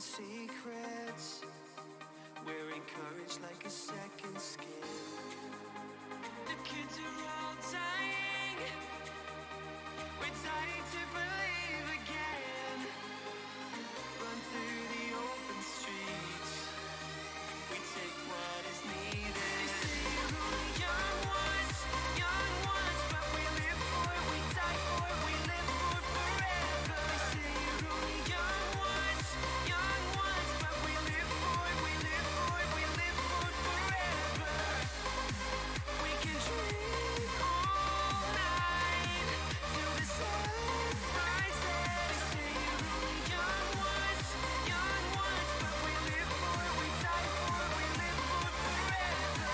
secrets. We're encouraged like a second skin. The kids are all dying. We're dying to believe again. Run through the open streets. We take what is needed. They say you're only young ones, but we live for it, we die for it, we live for forever. They say you're only young ones, but we live for it, we live for it, we live for forever. We can dream all night till the sun rises. They say you're only young ones, but we live for it, we die for it, we live for forever.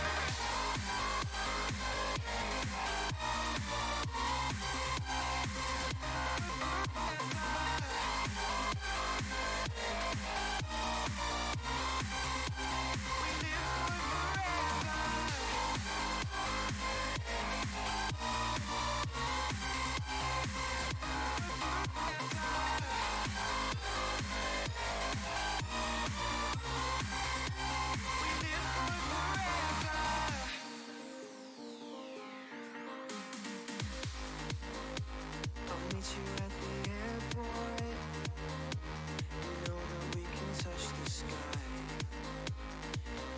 I'll meet you at the airport. You know that we can touch the sky.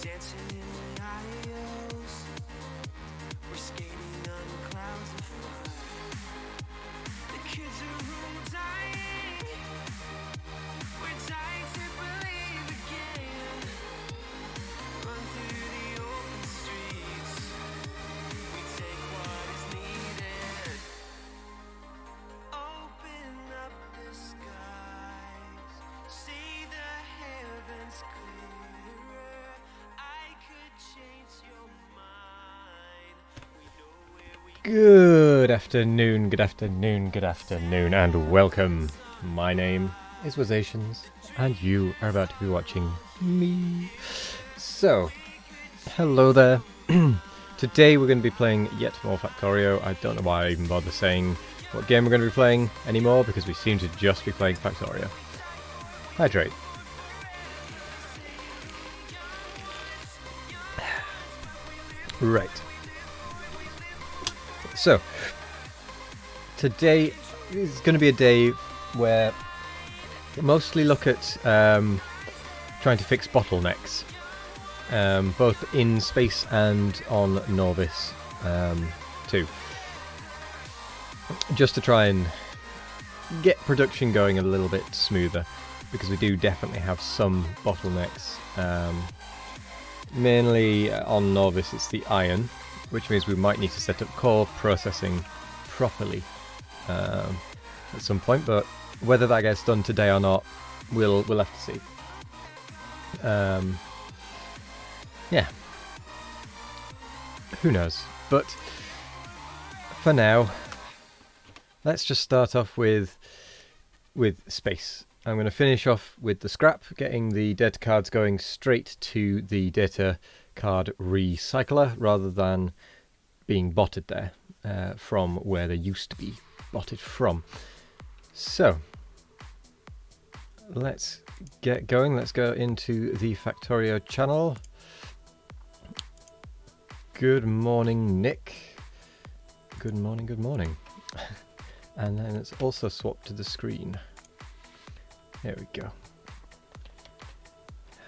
Dancing in the aisles. We're skating on clouds of fire. The kids are all dying. We're dying to believe again. Run through the open streets. We take what is needed. Open up the skies. See the heavens clearer. I could change your mind. We know where we Good afternoon, good afternoon, good afternoon, and welcome. My name is Wazations, and you are about to be watching me. So, hello there. Today we're going to be playing yet more Factorio. I don't know why I even bother saying what game we're going to be playing anymore, because we seem to just be playing Factorio. Hydrate. Right. So, today is going to be a day where we mostly look at trying to fix bottlenecks, both in space and on Norvis too, just to try and get production going a little bit smoother, because we do definitely have some bottlenecks. Mainly on Norvis it's the iron, which means we might need to set up core processing properly at some point, but whether that gets done today or not, we'll have to see. Yeah, who knows? But for now, let's just start off with space. I'm going to finish off with the scrap, getting the data cards going straight to the data card recycler rather than being botted there from where they used to be botted from. So let's get going. Let's go into the Factorio channel. Good morning, Nick. Good morning, good morning. And then let's also swap to the screen. There we go.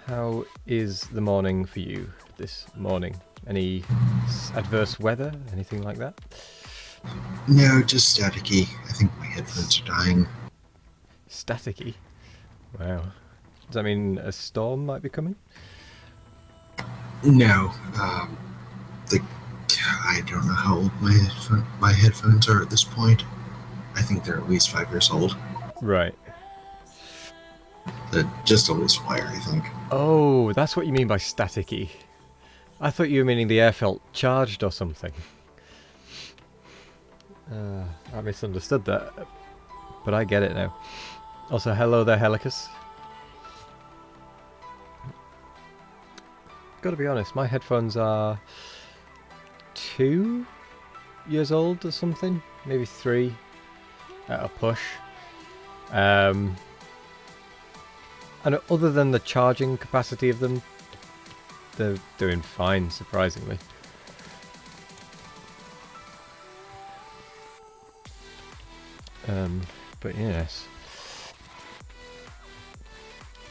How is the morning for you this morning? Any adverse weather? Anything like that? No, just staticky. I think my headphones are dying. Staticky? Wow. Does that mean a storm might be coming? No, I don't know how old my headphones are at this point. I think they're at least 5 years old. Right. They're just a loose wire, I think. Oh, that's what you mean by staticky. I thought you were meaning the air felt charged or something. I misunderstood that, but I get it now. Also, hello there, Helicus. Gotta be honest, my headphones are 2 years old or something, maybe 3 at a push. And other than the charging capacity of them, they're doing fine, surprisingly. But yes.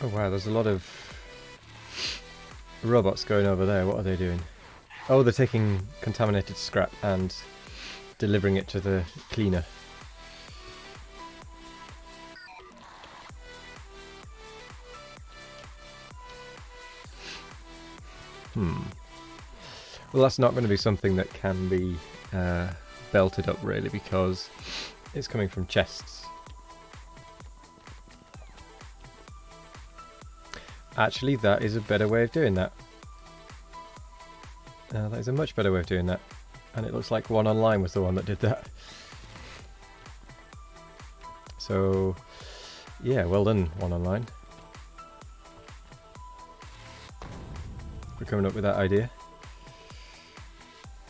Oh wow, there's a lot of robots going over there. What are they doing? Oh, they're taking contaminated scrap and delivering it to the cleaner. Well, that's not going to be something that can be belted up, really, because it's coming from chests. Actually, that is a better way of doing that. That is a much better way of doing that. And it looks like One Online was the one that did that. So, yeah, well done, One Online. For coming up with that idea.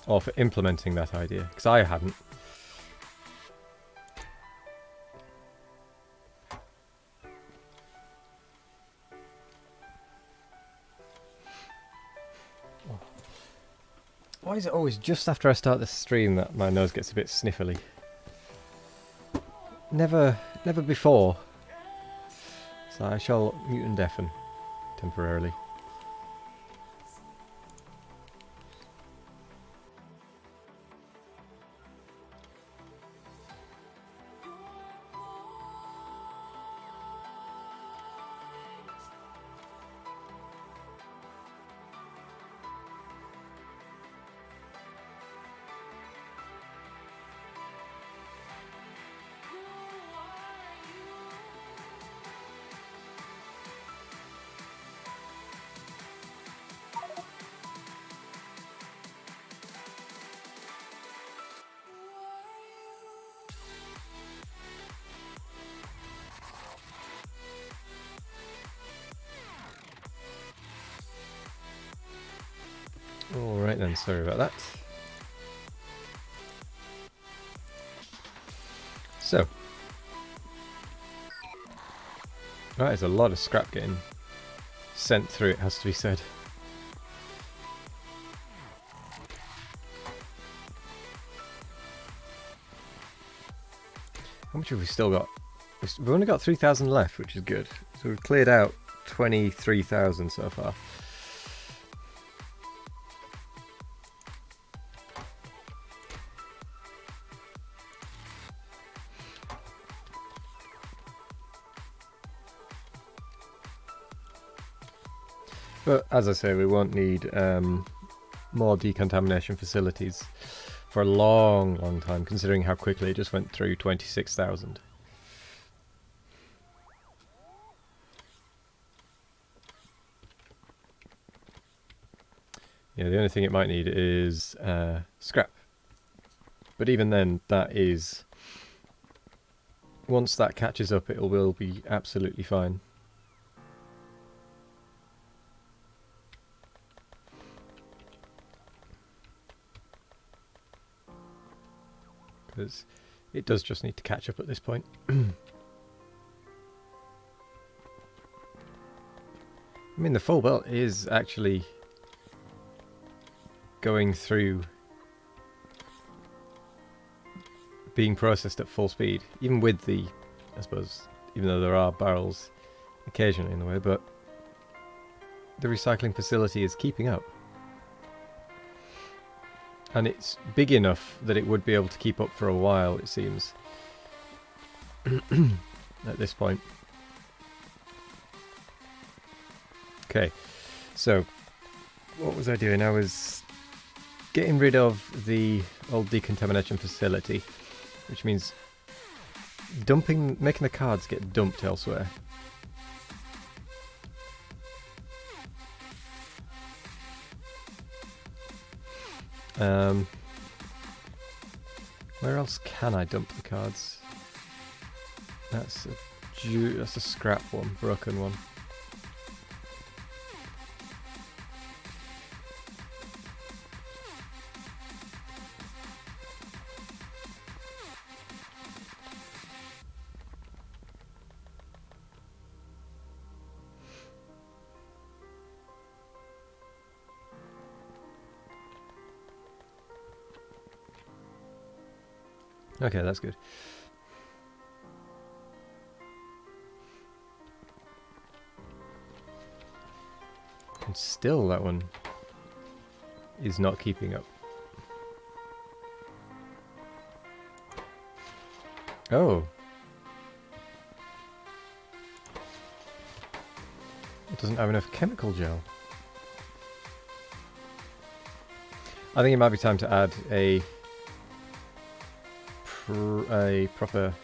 Or for implementing that idea, because I hadn't. Why is it always just after I start the stream that my nose gets a bit sniffly? Never before. So I shall mute and deafen temporarily. Alright then, sorry about that. So. Right, there's a lot of scrap getting sent through, it has to be said. How much have we still got? We've only got 3,000 left, which is good. So we've cleared out 23,000 so far. But as I say, we won't need more decontamination facilities for a long time, considering how quickly it just went through 26,000. Yeah, the only thing it might need is scrap. But even then, that is... once that catches up, it will be absolutely fine. Because it does just need to catch up at this point. I mean, the full belt is actually going through being processed at full speed, even with the, I suppose, even though there are barrels occasionally in the way, but the recycling facility is keeping up. And it's big enough that it would be able to keep up for a while, it seems. At this point. Okay, so what was I doing? I was getting rid of the old decontamination facility, which means making the cards get dumped elsewhere. Where else can I dump the cards? That's a scrap one, broken one. Okay, that's good. And still that one is not keeping up. Oh. It doesn't have enough chemical gel. I think it might be time to add a proper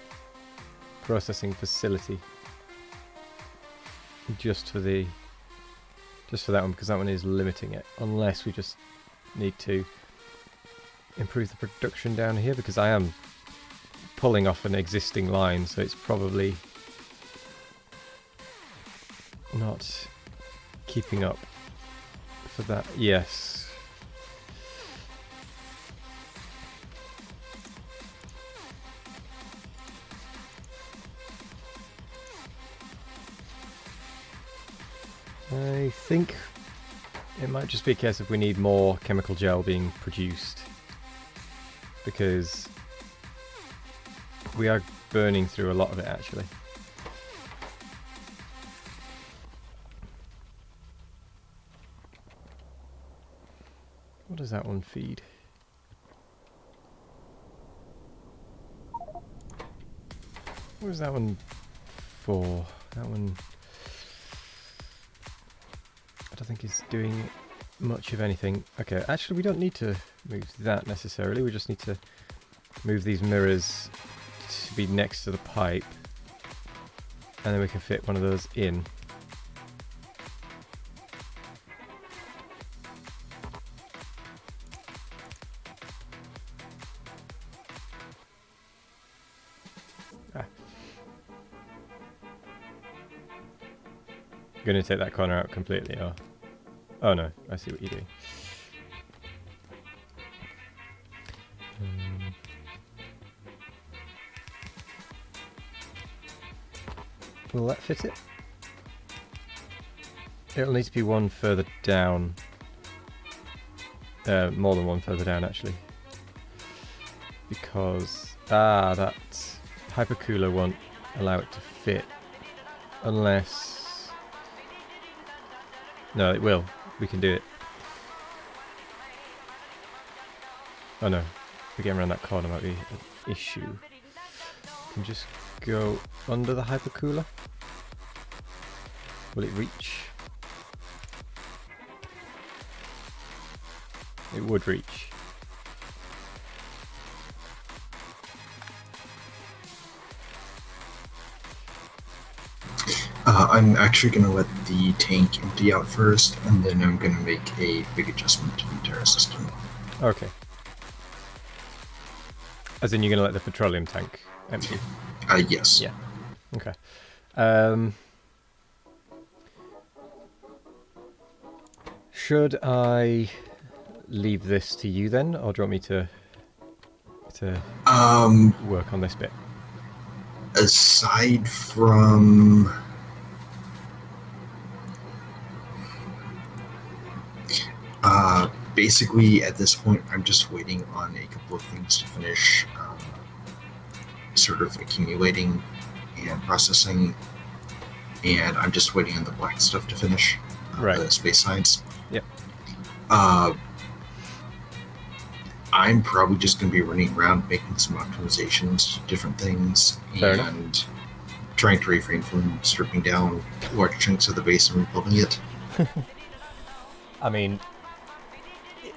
processing facility just for that one, because that one is limiting it, unless we just need to improve the production down here, because I am pulling off an existing line, so it's probably not keeping up for that. Yes. I think it might just be a case of we need more chemical gel being produced, because we are burning through a lot of it actually. What does that one feed? What is that one for? That one, I don't think it's doing much of anything. Okay, actually we don't need to move that necessarily, we just need to move these mirrors to be next to the pipe, and then we can fit one of those in. Going to take that corner out completely, or... Oh no, I see what you're doing. Will that fit it? It'll need to be one further down. More than one further down, actually. Because... that hypercooler won't allow it to fit. Unless... No, it will. We can do it. Oh no. If we get around that corner might be an issue. We can just go under the hypercooler. Will it reach? It would reach. I'm actually going to let the tank empty out first, and then I'm going to make a big adjustment to the entire system. Okay. As in, you're going to let the petroleum tank empty? Yes. Yeah. Okay. Should I leave this to you then, or do you want me to work on this bit? Aside from... basically, at this point, I'm just waiting on a couple of things to finish sort of accumulating and processing, and I'm just waiting on the black stuff to finish, right. The space sides. Yep. I'm probably just going to be running around making some optimizations to different things. Fair and enough. Trying to refrain from stripping down large chunks of the base and rebuilding it. I mean,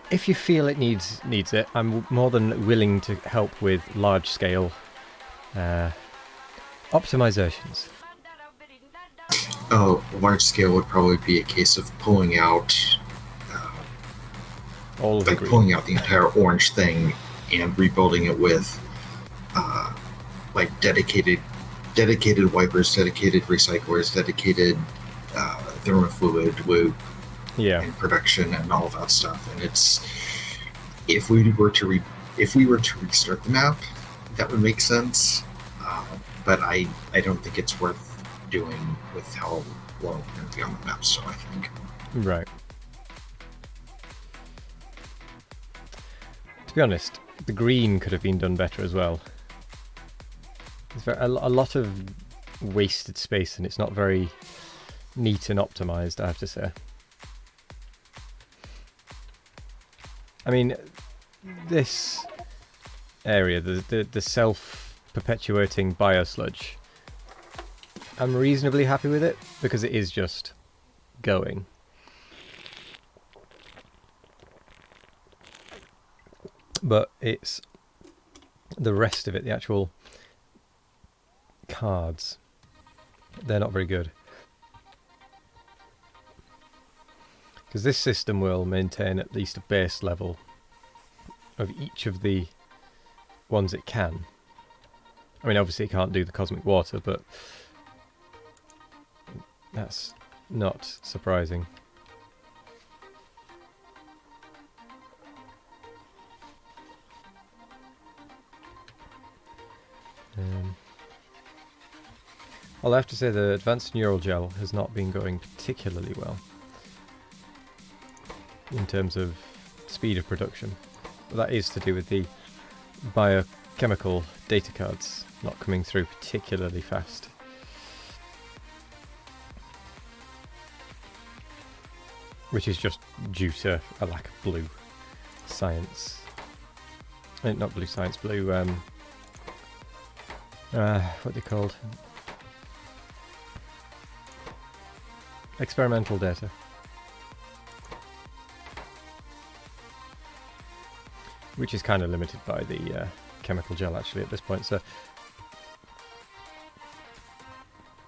if you feel it needs it, I'm more than willing to help with large-scale optimizations. Oh, large scale would probably be a case of pulling out, All of like pulling out the entire orange thing and rebuilding it with, like dedicated wipers, dedicated recyclers, dedicated thermofluid loop, and production and all of that stuff. And it's, if we were to restart the map, that would make sense. But I don't think it's worth doing with how long we're going to be on the map, so I think. Right. To be honest, the green could have been done better as well. It's a lot of wasted space, and it's not very neat and optimized, I have to say. I mean, this area, the self-perpetuating biosludge, I'm reasonably happy with it because it is just going. But it's the rest of it, the actual cards, they're not very good. Because this system will maintain at least a base level of each of the ones it can. I mean, obviously it can't do the cosmic water, but that's not surprising. I'll have to say the advanced neural gel has not been going particularly well in terms of speed of production. But that is to do with the biochemical data cards not coming through particularly fast. Which is just due to a lack of blue science. Not blue science, blue, what are they called? Experimental data. Which is kind of limited by the chemical gel actually at this point, so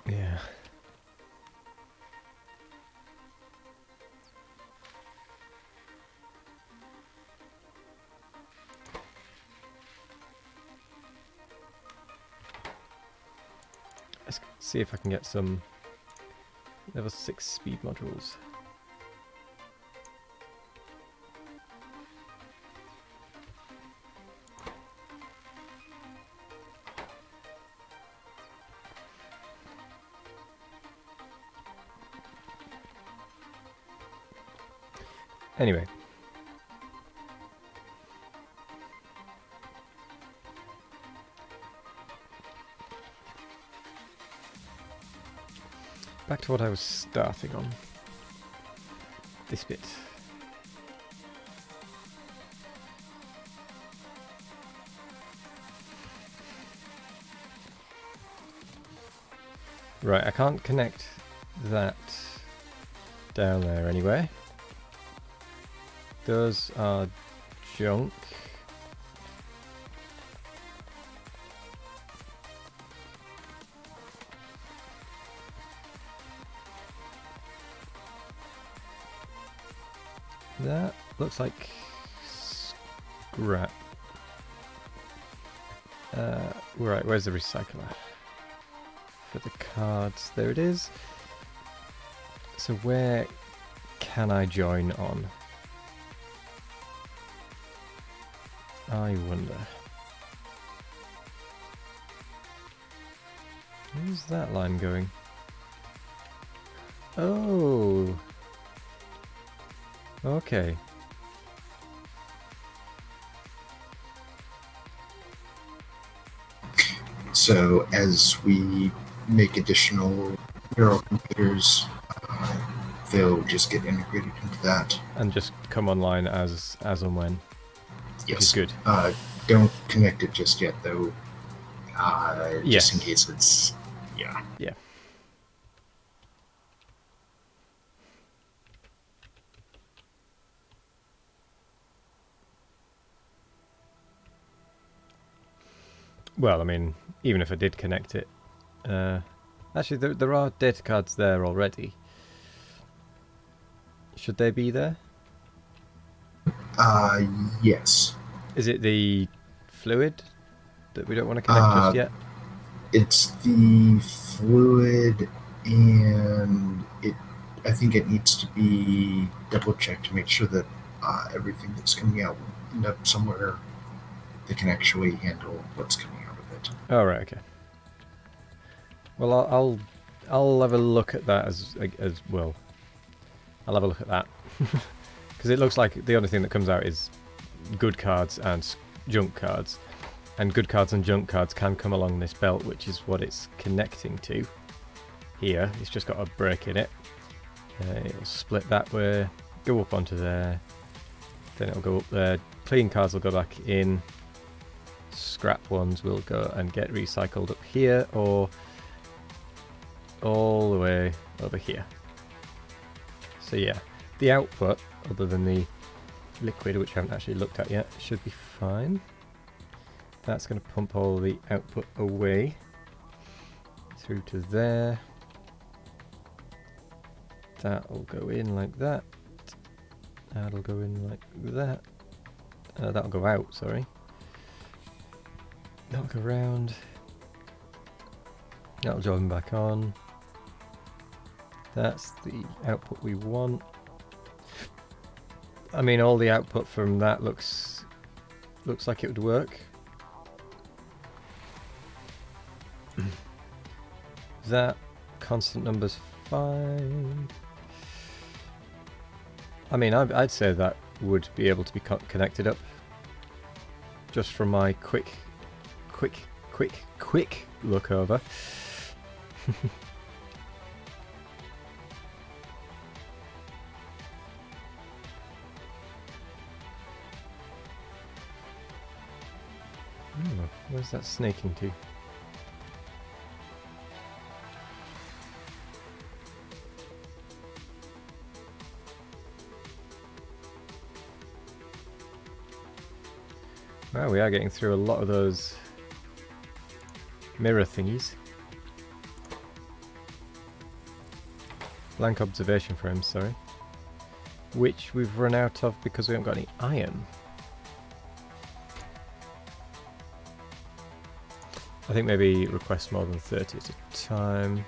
yeah. Let's see if I can get some level 6 speed modules. Anyway. Back to what I was starting on. This bit. Right, I can't connect that down there anyway. Those are junk. That looks like scrap. Right, where's the recycler? For the cards, there it is. So where can I join on? I wonder. Where's that line going? Oh. Okay. So as we make additional neural computers, they'll just get integrated into that. And just come online as and when. Yes. Which is good. Don't connect it just yet, though. Yes. Just in case it's... Yeah. Yeah. Well, I mean, even if I did connect it... actually, there are data cards there already. Should they be there? Yes. Is it the fluid that we don't want to connect just yet? It's the fluid, and I think it needs to be double checked to make sure that everything that's coming out will end up somewhere that can actually handle what's coming out of it. Oh, right, okay. Well, I'll have a look at that as well. I'll have a look at that. Because it looks like the only thing that comes out is good cards and junk cards. And good cards and junk cards can come along this belt, which is what it's connecting to. Here, it's just got a break in it. It'll split that way, go up onto there, then it'll go up there. Clean cards will go back in. Scrap ones will go and get recycled up here, or all the way over here. So yeah, the output, other than the liquid, which I haven't actually looked at yet, should be fine. That's going to pump all the output away through to there. That'll go in like that. That'll go in like that. That'll go out, sorry. That'll go round. That'll join back on. That's the output we want. I mean, all the output from that looks like it would work. That constant number's fine. I mean, I'd say that would be able to be connected up. Just from my quick look over. Oh, where's that snaking to? Wow, we are getting through a lot of those mirror thingies. Blank observation frames, sorry. Which we've run out of because we haven't got any iron. I think maybe request more than 30 at a time.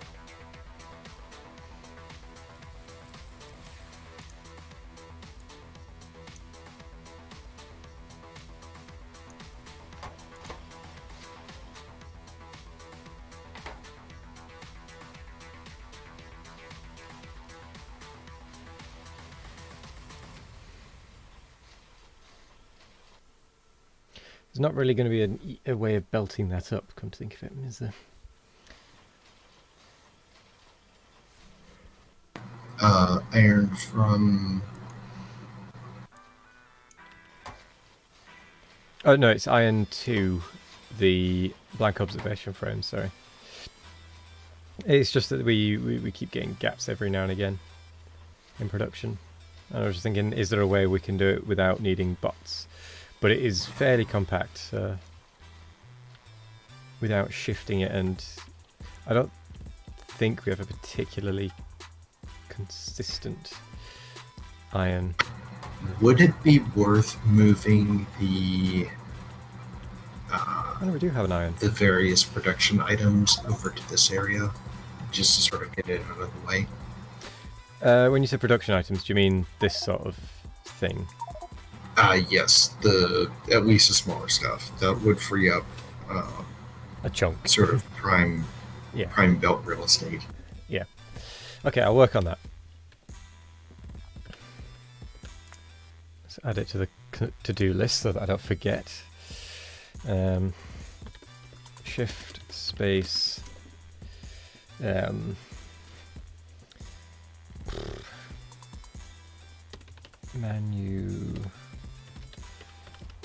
There's not really going to be a way of belting that up, come to think of it, is there? Iron from... Oh no, it's iron 2, the blank observation frame, sorry. It's just that we keep getting gaps every now and again in production. And I was just thinking, is there a way we can do it without needing bots? But it is fairly compact without shifting it, and I don't think we have a particularly consistent iron. Would it be worth moving the Oh, we do have an iron. the various production items over to this area, just to sort of get it out of the way? When you say production items, do you mean this sort of thing? Yes, at least the smaller stuff. That would free up A chunk. sort of prime belt real estate. Yeah. Okay, I'll work on that. Let's add it to the to-do list so that I don't forget. Shift space.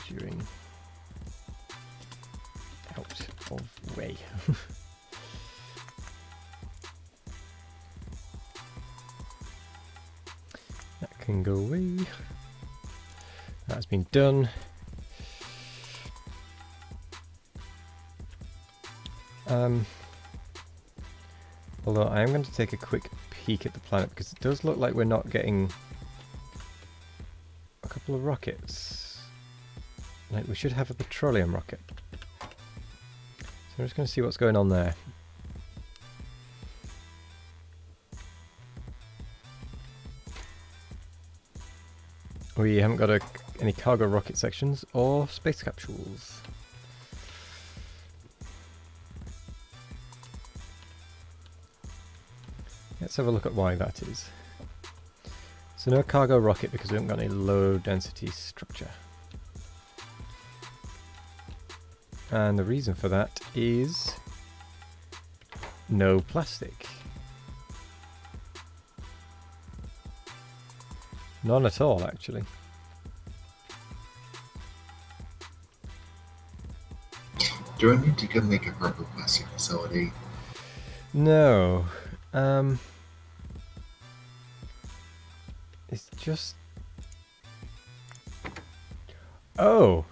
During out of way. That can go away. That's been done. Although I am going to take a quick peek at the planet because it does look like we're not getting a couple of rockets. Like, we should have a petroleum rocket. So I'm just going to see what's going on there. We haven't got any cargo rocket sections or space capsules. Let's have a look at why that is. So no cargo rocket because we haven't got any low density structure. And the reason for that is no plastic. None at all, actually. Do I need to go make a proper plastic facility? No. It's just... Oh!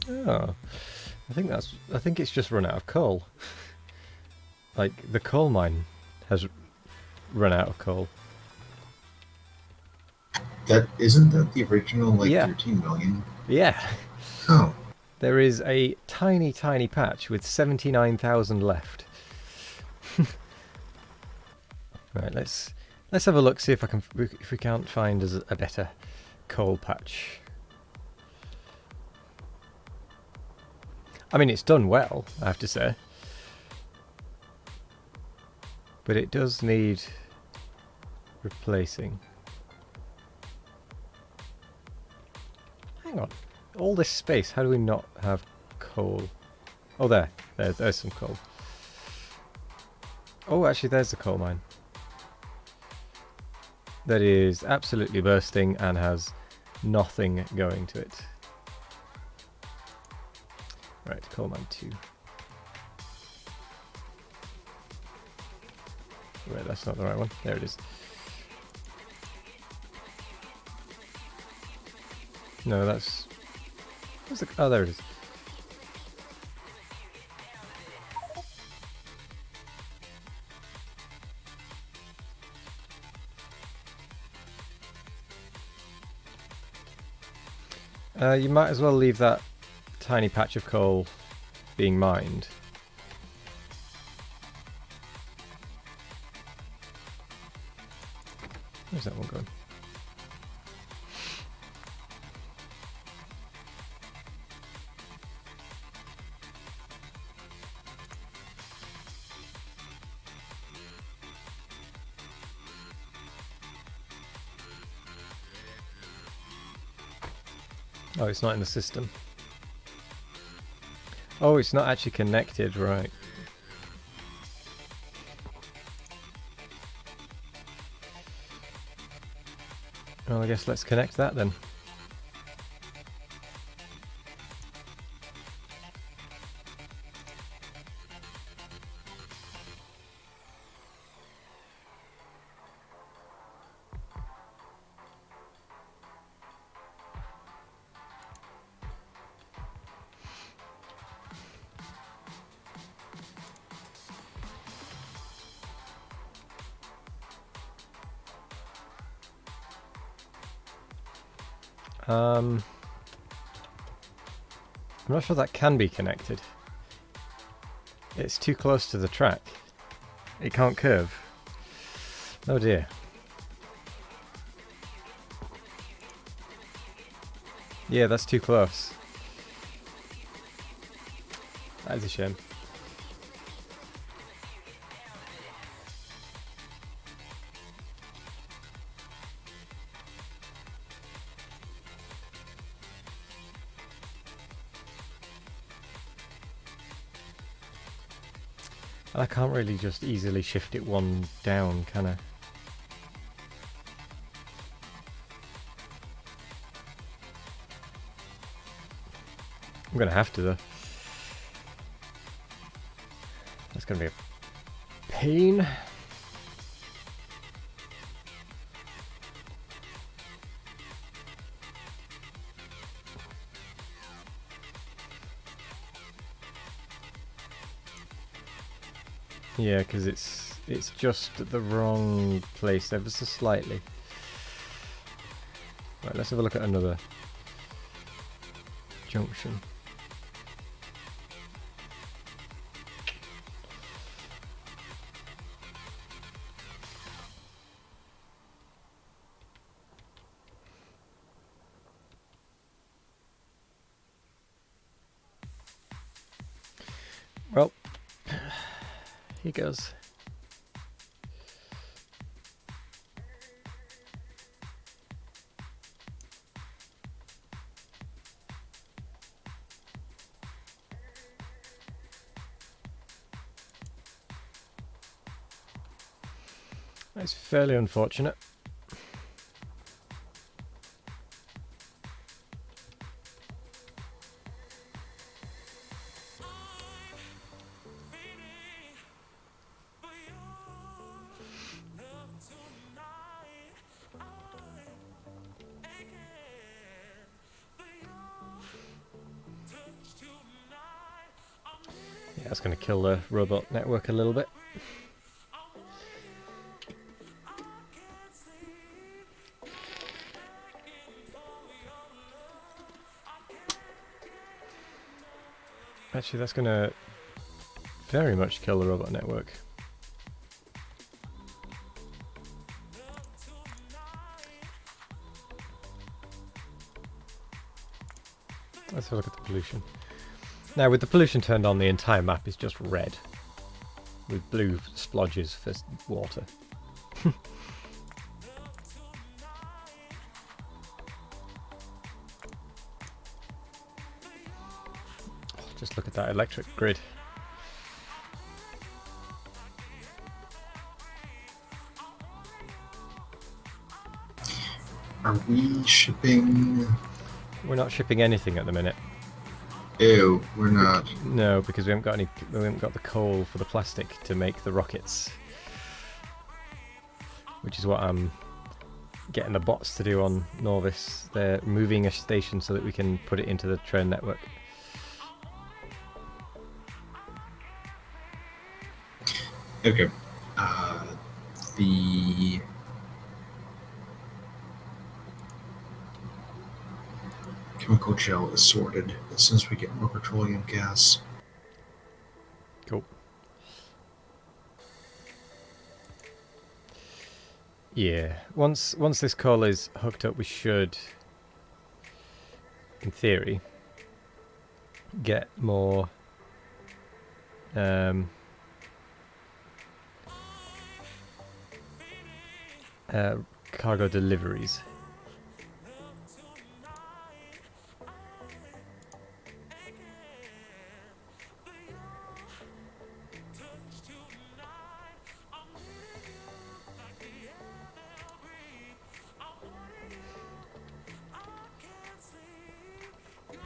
Oh. I think it's just run out of coal. Like, the coal mine has run out of coal. Isn't that the original, like, Yeah. 13 million? Yeah. Oh. There is a tiny, tiny patch with 79,000 left. Right, let's have a look, see if we can't find us a better coal patch. I mean, it's done well, I have to say. But it does need replacing. Hang on. All this space, how do we not have coal? Oh, there's some coal. Oh, actually, there's the coal mine. That is absolutely bursting and has nothing going to it. Right, coal mine 2. Wait, that's not the right one. There it is. No, that's... Where's the... Oh, there it is. You might as well leave that tiny patch of coal being mined. Where's that one going? Oh, it's not in the system. Oh, it's not actually connected, right. Well, I guess let's connect that then. I'm not sure that can be connected. It's too close to the track. It can't curve. Oh dear. Yeah, that's too close. That is a shame. I can't really just easily shift it one down, can I? I'm gonna have to though. That's gonna be a pain. Yeah, because it's just at the wrong place ever so slightly. Right, let's have a look at another junction. Well, here goes. It's fairly unfortunate. Yeah, that's going to kill the robot network a little bit. Actually, that's going to very much kill the robot network. Let's have a look at the pollution. Now, with the pollution turned on, the entire map is just red, with blue splodges for water. Just look at that electric grid. Are we shipping? We're not shipping anything at the minute. Ew, we're not. No, because we haven't got any. We haven't got the coal for the plastic to make the rockets, which is what I'm getting the bots to do on Norvis. They're moving a station so that we can put it into the train network. Okay. The chemical gel is sorted as soon as we get more petroleum gas. Cool. Yeah. Once this coal is hooked up, we should, in theory, get more cargo deliveries.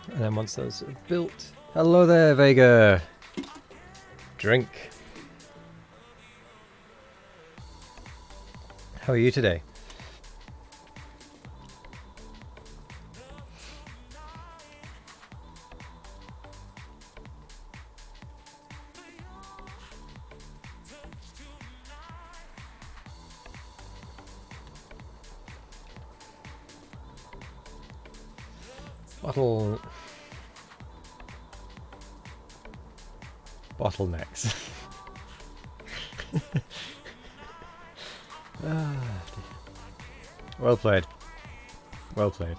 And then once those are built... Hello there, Vega! Drink. How are you today? Bottlenecks. Well played. Well played.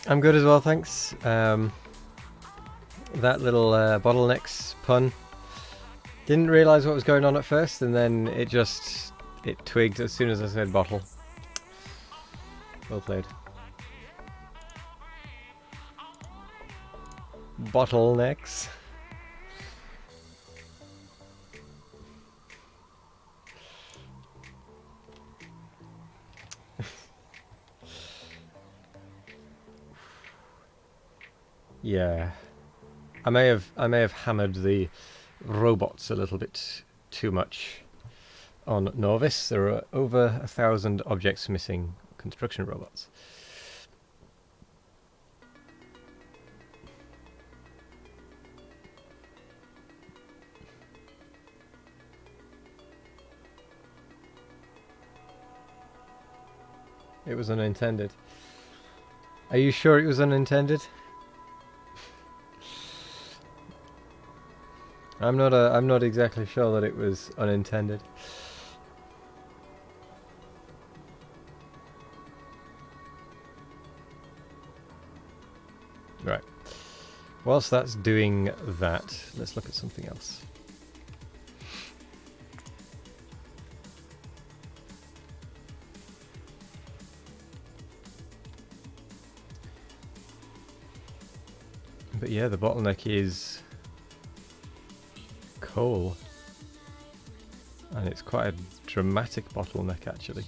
I'm good as well, thanks. That little bottlenecks pun. Didn't realise what was going on at first, and then it twigged as soon as I said bottle. Well played. Bottlenecks. Yeah. I may have hammered the robots a little bit too much on Norvis. There are over 1,000 objects missing construction robots. It was unintended. Are you sure it was unintended? I'm not exactly sure that it was unintended. Right. Whilst that's doing that, let's look at something else. But yeah, the bottleneck is coal. And it's quite a dramatic bottleneck, actually.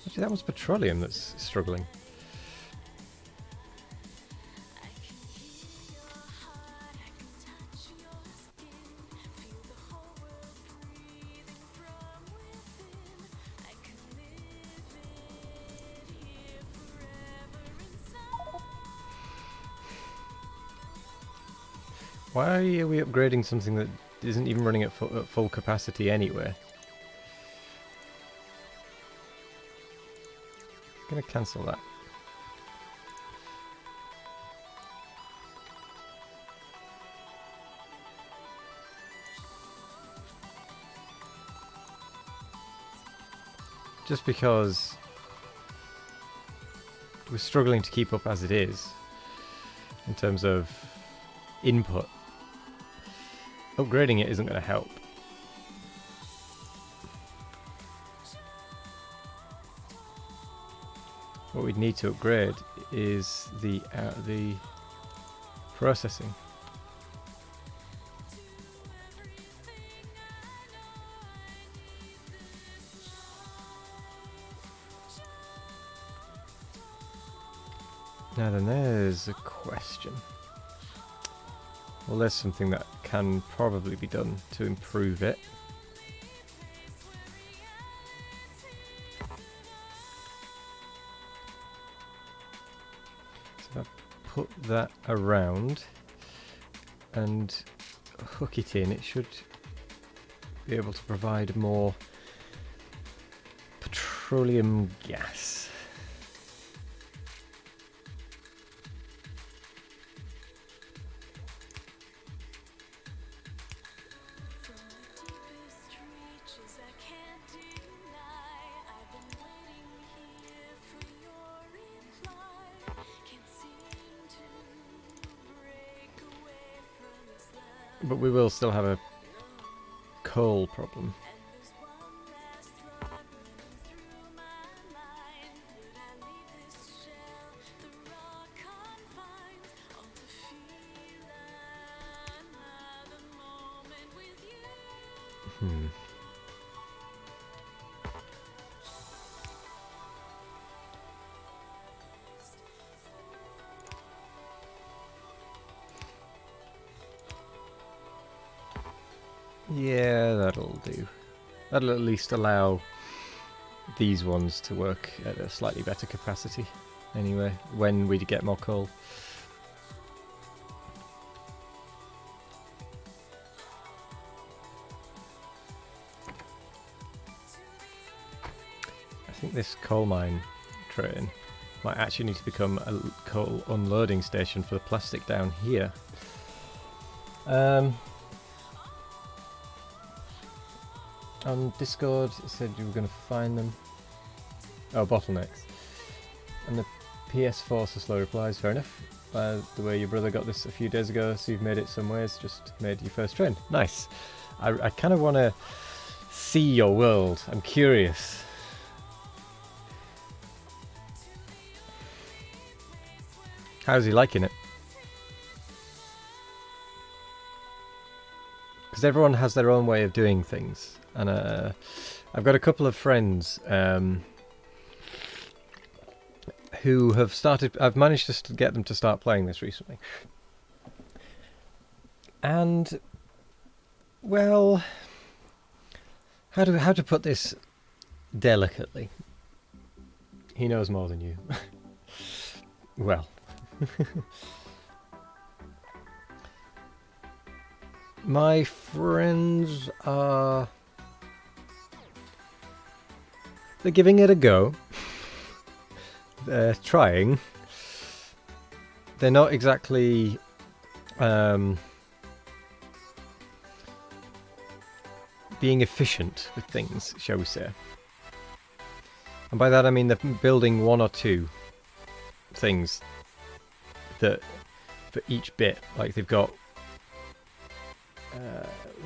Actually, that was petroleum that's struggling. Why are we upgrading something that isn't even running at full capacity anyway? I'm gonna cancel that. Just because we're struggling to keep up as it is in terms of input. Upgrading it isn't going to help. What we'd need to upgrade is the processing. Now then, there's a question. Well, there's something that can probably be done to improve it. So if I put that around and hook it in, it should be able to provide more petroleum gas. But we will still have a coal problem. Yeah, that'll do. That'll at least allow these ones to work at a slightly better capacity. Anyway, when we get more coal. I think this coal mine train might actually need to become a coal unloading station for the plastic down here. On Discord, it said you were going to find them. Oh, bottlenecks. And the PS4 so slow replies, fair enough. By the way, your brother got this a few days ago, so you've made it some ways, just made your first train. Nice. I kind of want to see your world. I'm curious. How's he liking it? Because everyone has their own way of doing things. And I've got a couple of friends who have started. I've managed to get them to start playing this recently. And, well, how to put this delicately? He knows more than you. Well. My friends are... They're giving it a go. They're trying. They're not exactly... being efficient with things, shall we say. And by that I mean they're building one or two things that for each bit, like they've got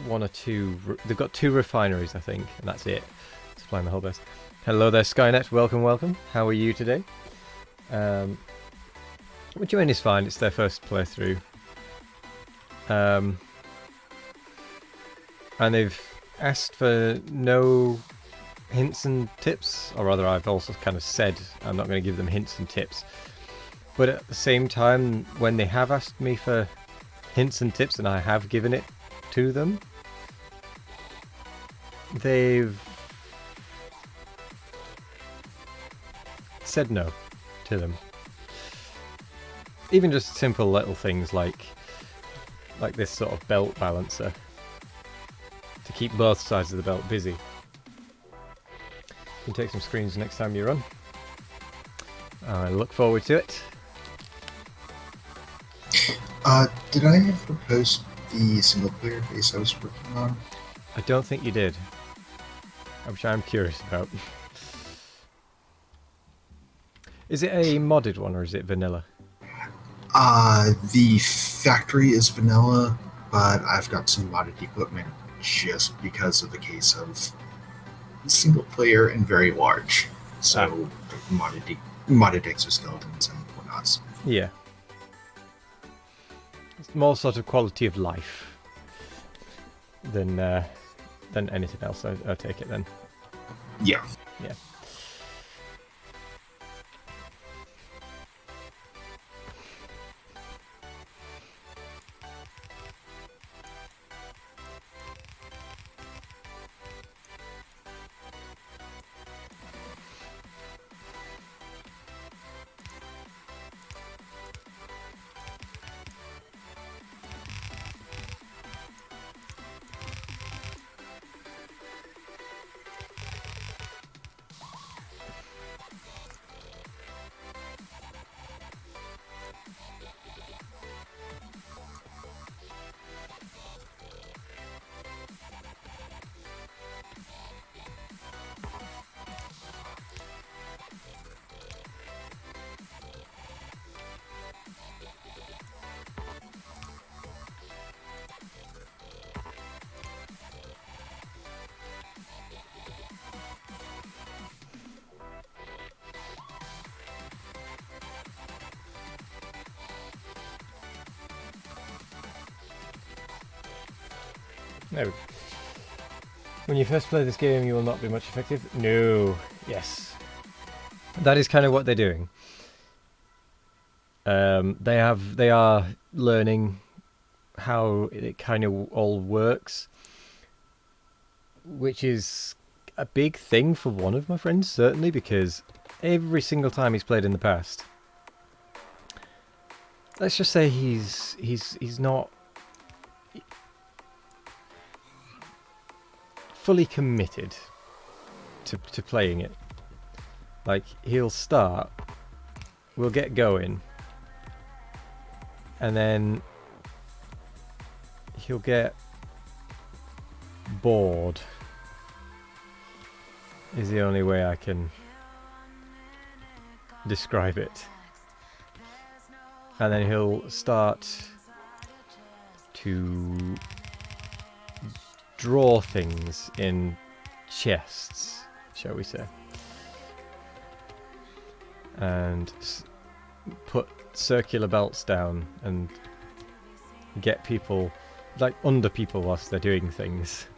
one or two, they've got 2 refineries I think, and that's it, supplying the whole base. Hello there Skynet, welcome. How are you today? which I mean is fine. It's their first playthrough. And they've asked for no hints and tips, or rather I've also kind of said I'm not going to give them hints and tips. But at the same time, when they have asked me for hints and tips and I have given it to them, they've said no to them. Even just simple little things like this sort of belt balancer to keep both sides of the belt busy. You can take some screens next time you run. I look forward to it. Did I ever post the single player base I was working on? I don't think you did, which I'm curious about. Is it a modded one or is it vanilla? The factory is vanilla, but I've got some modded equipment just because of the case of single player and very large. So modded exoskeletons and whatnots. Yeah. It's more sort of quality of life than anything else, I take it then. Yeah. Yeah. No. When you first play this game, you will not be much effective. No. Yes. That is kind of what they're doing. They are learning how it kind of all works, which is a big thing for one of my friends, certainly, because every single time he's played in the past, let's just say he's not fully committed to playing it. Like, he'll start, we'll get going, and then he'll get bored, is the only way I can describe it. And then he'll start to draw things in chests, shall we say, and put circular belts down and get people, like, under people whilst they're doing things,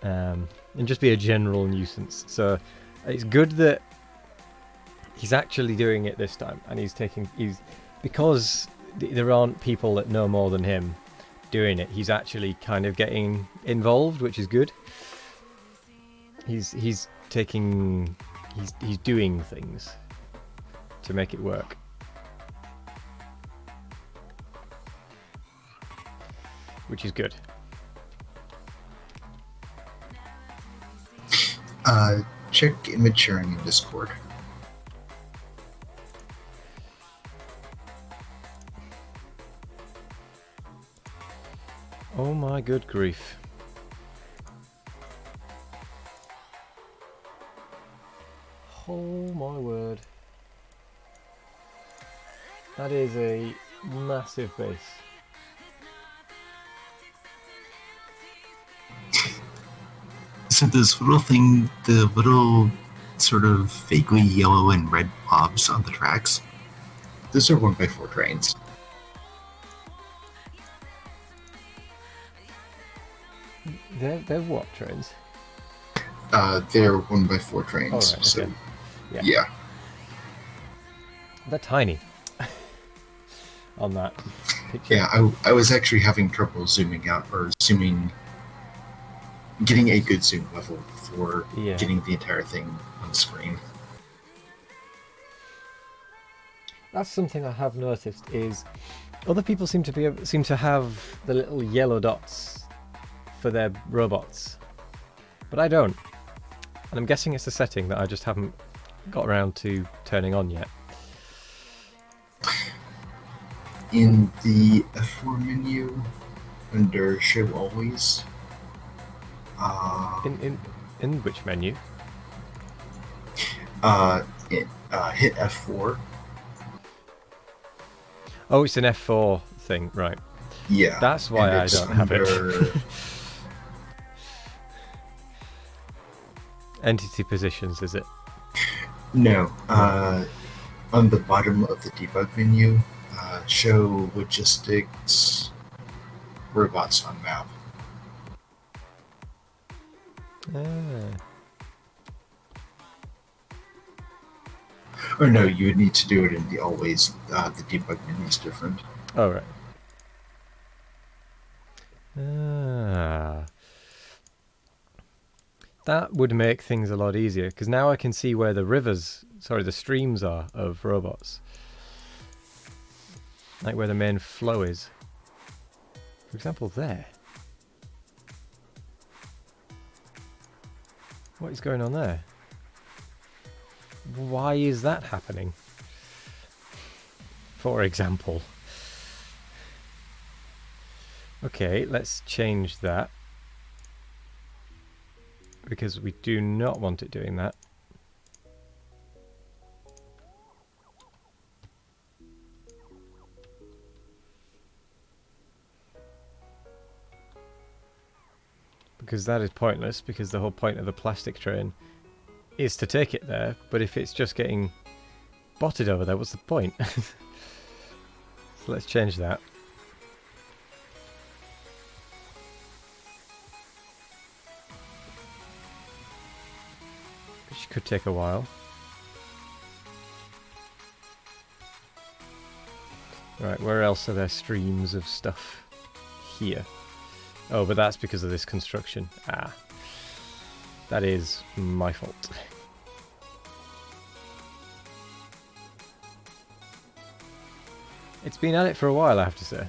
and just be a general nuisance. So it's good that he's actually doing it this time, and he's because there aren't people that know more than him doing it, he's actually kind of getting involved, which is good. He's doing things to make it work, which is good. Check immaturity in Discord. Oh my good grief. Oh my word. That is a massive base. So this little thing, the little sort of vaguely yellow and red blobs on the tracks, Those are 1x4 trains. They're what trains? They're 1x4 trains. Oh, right, So okay. Yeah. yeah. They're tiny. On that picture. Yeah, I was actually having trouble zooming out or getting a good zoom level for Yeah. getting the entire thing on screen. That's something I have noticed is other people seem to have the little yellow dots for their robots, but I don't. And I'm guessing it's a setting that I just haven't got around to turning on yet. In the F4 menu, under Show Always, In which menu? hit F4. Oh, it's an F4 thing, right? Yeah, That's why I don't have it. Entity positions, is it? No, on the bottom of the debug menu, show logistics robots on map. Ah. Or no, you would need to do it in the always. The debug menu is different. Oh, right. Ah. That would make things a lot easier, because now I can see where the streams are of robots. Like where the main flow is. For example, there. What is going on there? Why is that happening? For example. Okay, let's change that. Because we do not want it doing that. Because that is pointless, because the whole point of the plastic train is to take it there, but if it's just getting botted over there, what's the point? So let's change that. Which could take a while. Right, where else are there streams of stuff? Here. Oh, but that's because of this construction. Ah. That is my fault. It's been at it for a while, I have to say.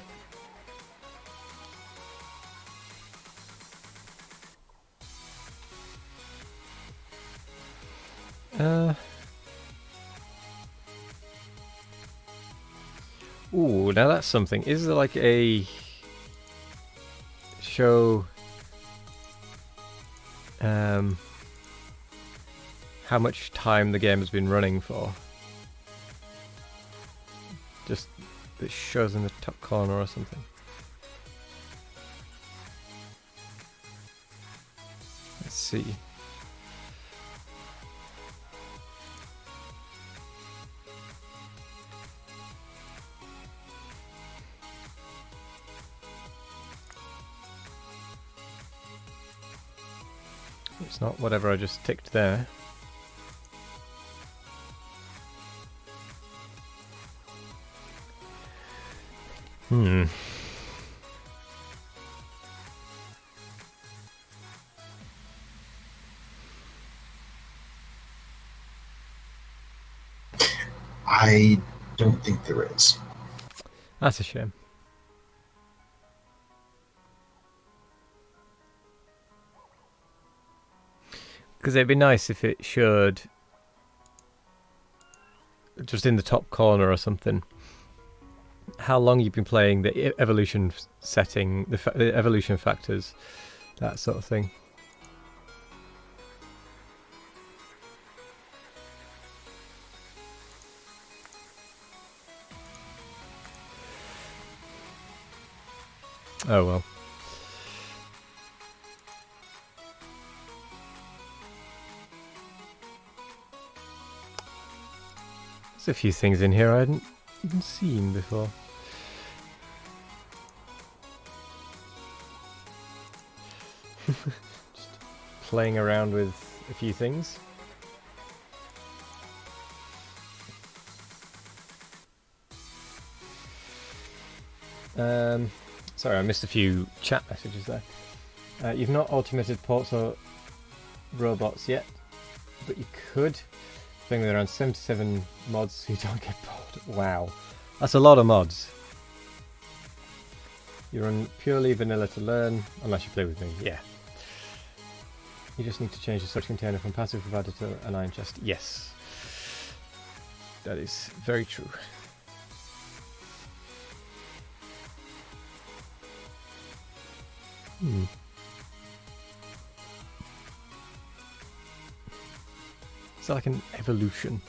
Ooh, now that's something. Is there like a show how much time the game has been running for? Just it shows in the top corner or something. Let's see. It's not whatever I just ticked there. I don't think there is. That's a shame. Because it'd be nice if it showed just in the top corner or something how long you've been playing, the evolution setting, the evolution factors, that sort of thing. Oh well. There's a few things in here I hadn't even seen before. Just playing around with a few things. Sorry, I missed a few chat messages there. You've not automated ports or robots yet, but you could. I think there are around 77 mods so you don't get bored. Wow, that's a lot of mods. You run purely vanilla to learn, unless you play with me, yeah. You just need to change the storage container from passive provider to an iron chest. Yes, that is very true. Is that like an evolution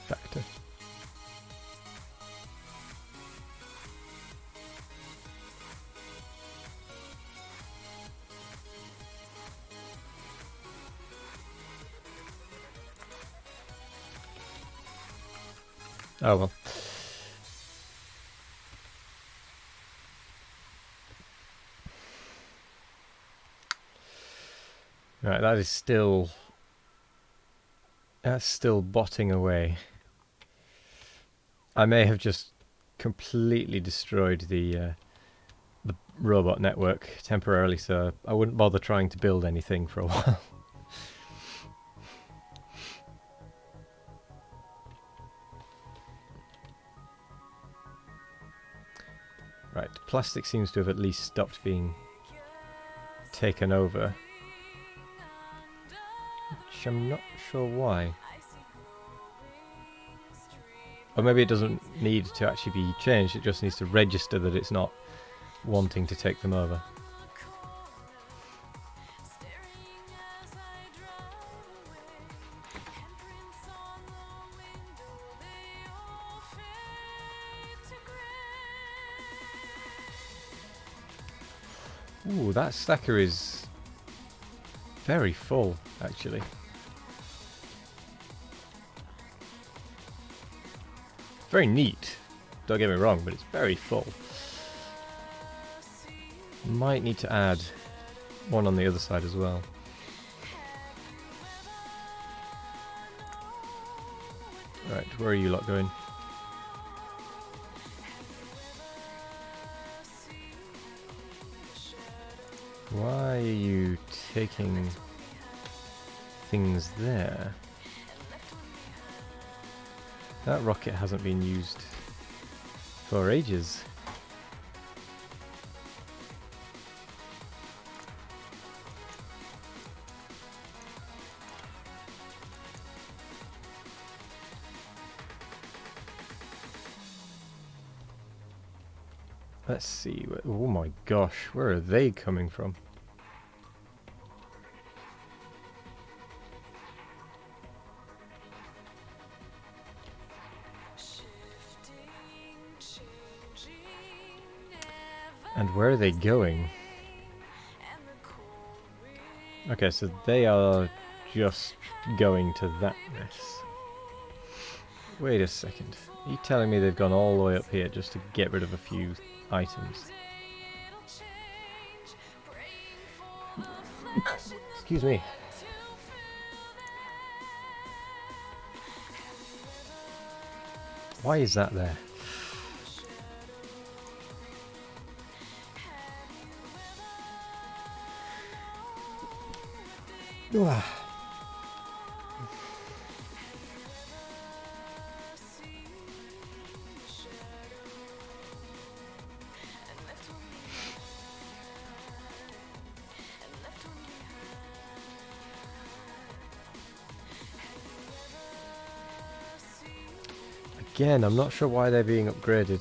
factor? Oh well. Right, that's still botting away. I may have just completely destroyed the robot network temporarily, so I wouldn't bother trying to build anything for a while. Right, plastic seems to have at least stopped being taken over. Which I'm not sure why. Or maybe it doesn't need to actually be changed, it just needs to register that it's not wanting to take them over. Ooh, that stacker is very full, actually. Very neat, don't get me wrong, but it's very full. Might need to add one on the other side as well. Right, where are you lot going? Why are you taking things there? That rocket hasn't been used for ages. Let's see. Oh my gosh, where are they coming from? And where are they going? Okay, so they are just going to that mess. Wait a second. Are you telling me they've gone all the way up here just to get rid of a few items? Excuse me. Why is that there? Again, I'm not sure why they're being upgraded.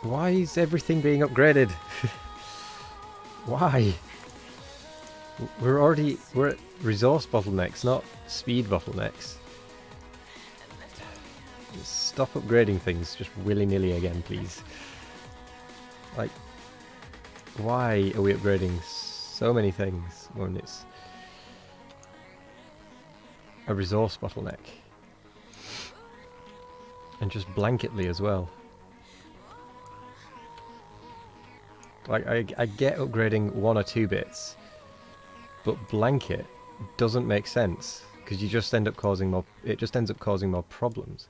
Why is everything being upgraded? Why? We're at resource bottlenecks, not speed bottlenecks. Stop upgrading things just willy-nilly again, please. Like, why are we upgrading so many things when it's... a resource bottleneck. And just blanketly as well. Like, I get upgrading 1 or 2 bits, but blanket doesn't make sense, because you just end up causing more, it just ends up causing more problems.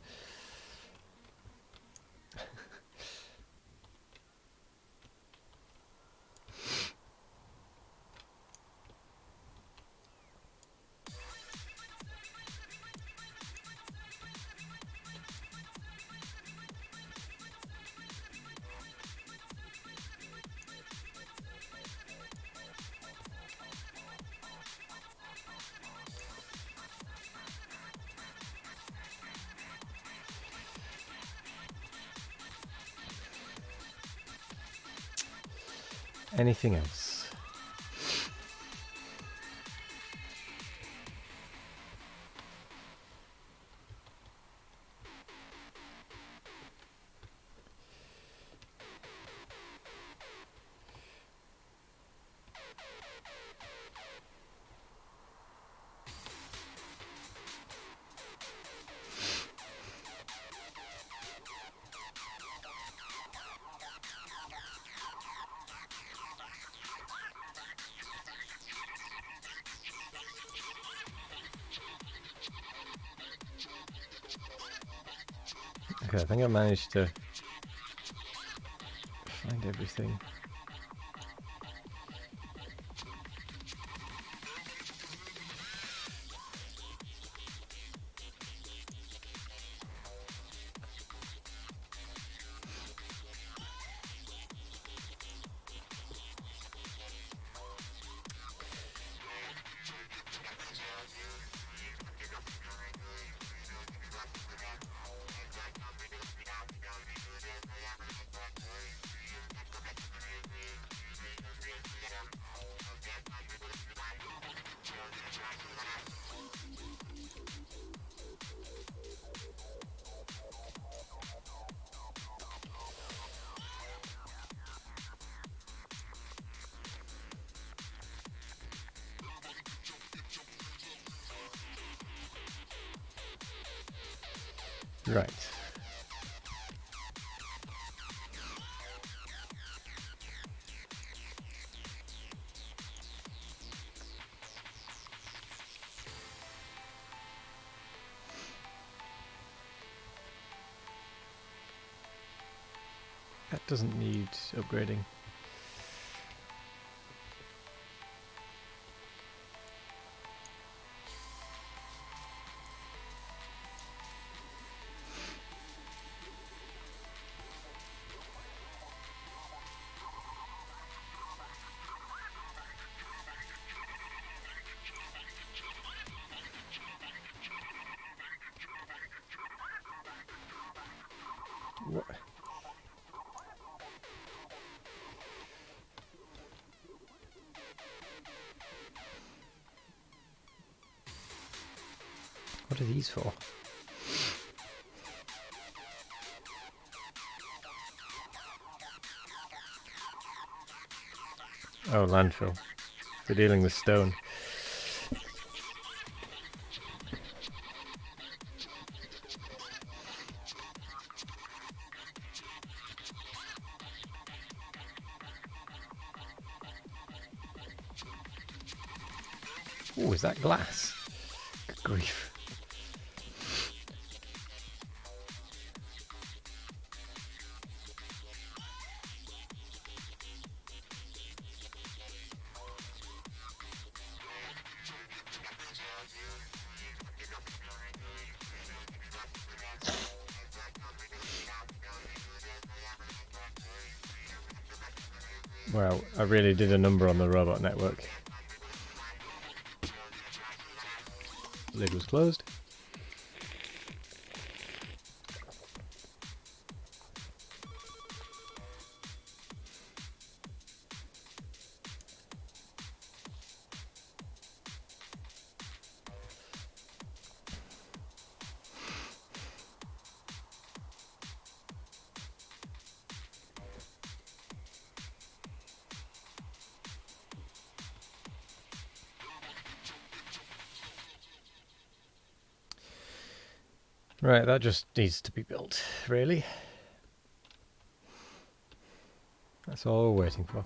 Anything else? Okay, I think I managed to find everything. Right. That doesn't need upgrading. What? What are these for? Oh, landfill. For dealing with stone. Oh, is that glass? Good grief. Well, I really did a number on the robot network. Lid was closed. Right, that just needs to be built, really. That's all we're waiting for.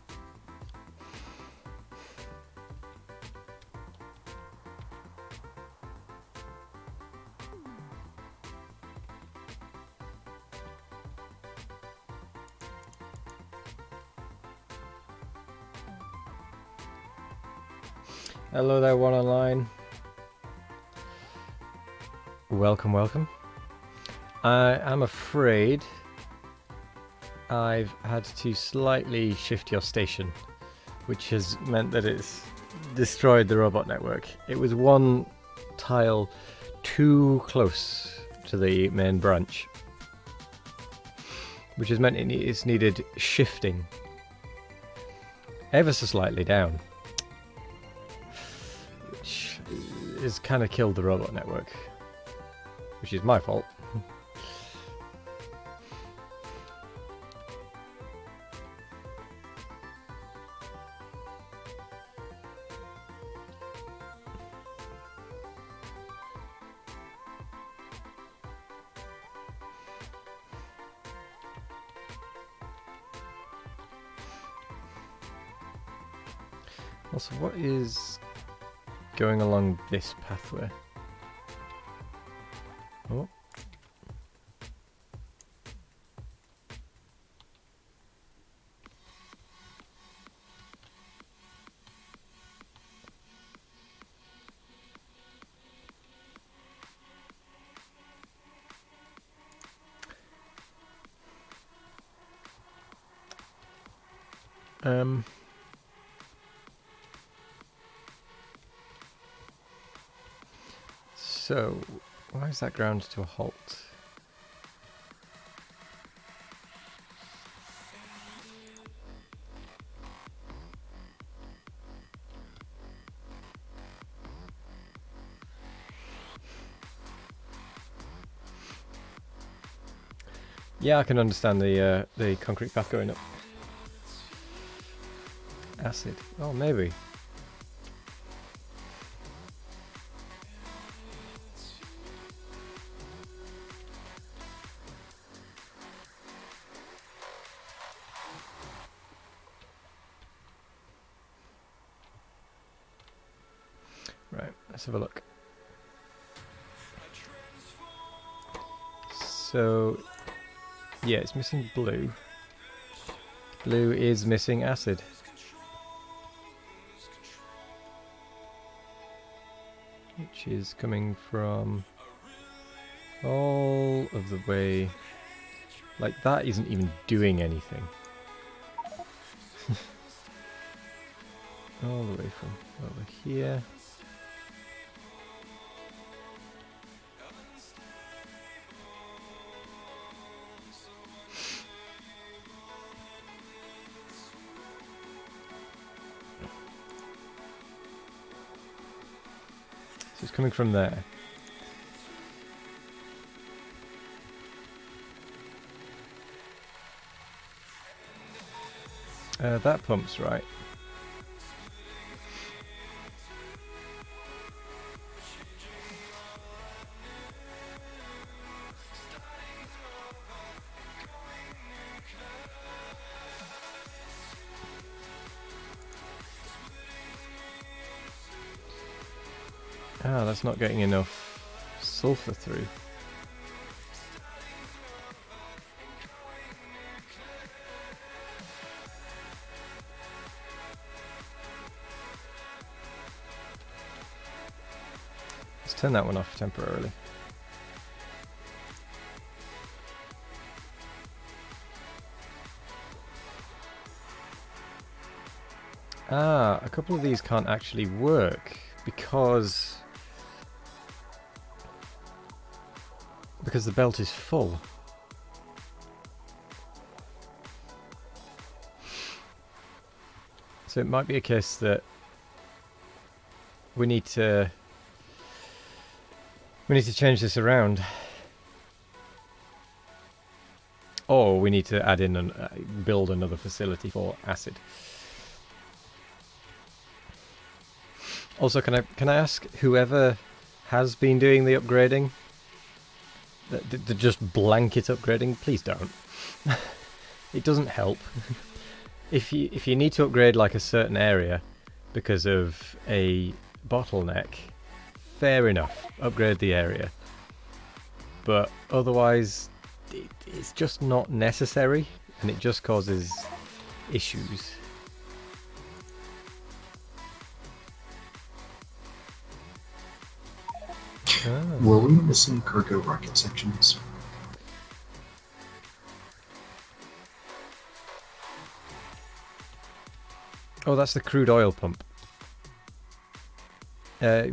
Hello there, one online. Welcome, welcome. I am afraid I've had to slightly shift your station, which has meant that it's destroyed the robot network. It was one tile too close to the main branch, which has meant it's needed shifting ever so slightly down, which has kind of killed the robot network, which is my fault. Also, what is going along this pathway? Oh. So, why is that ground to a halt? Yeah, I can understand the concrete path going up. Acid. Oh, maybe. Right, let's have a look. So, yeah, it's missing blue. Blue is missing acid. Which is coming from all of the way. Like, that isn't even doing anything. All the way from over here. So it's coming from there. That pump's right. Ah, that's not getting enough sulfur through. Let's turn that one off temporarily. Ah, a couple of these can't actually work because the belt is full. So it might be a case that we need to change this around, or we need to add in and build another facility for acid. Also, can I ask whoever has been doing the upgrading, Just blanket upgrading, please don't. It doesn't help. If you need to upgrade like a certain area because of a bottleneck, fair enough, upgrade the area. But otherwise, it's just not necessary, and it just causes issues. Were we missing cargo rocket sections? Oh, that's the crude oil pump.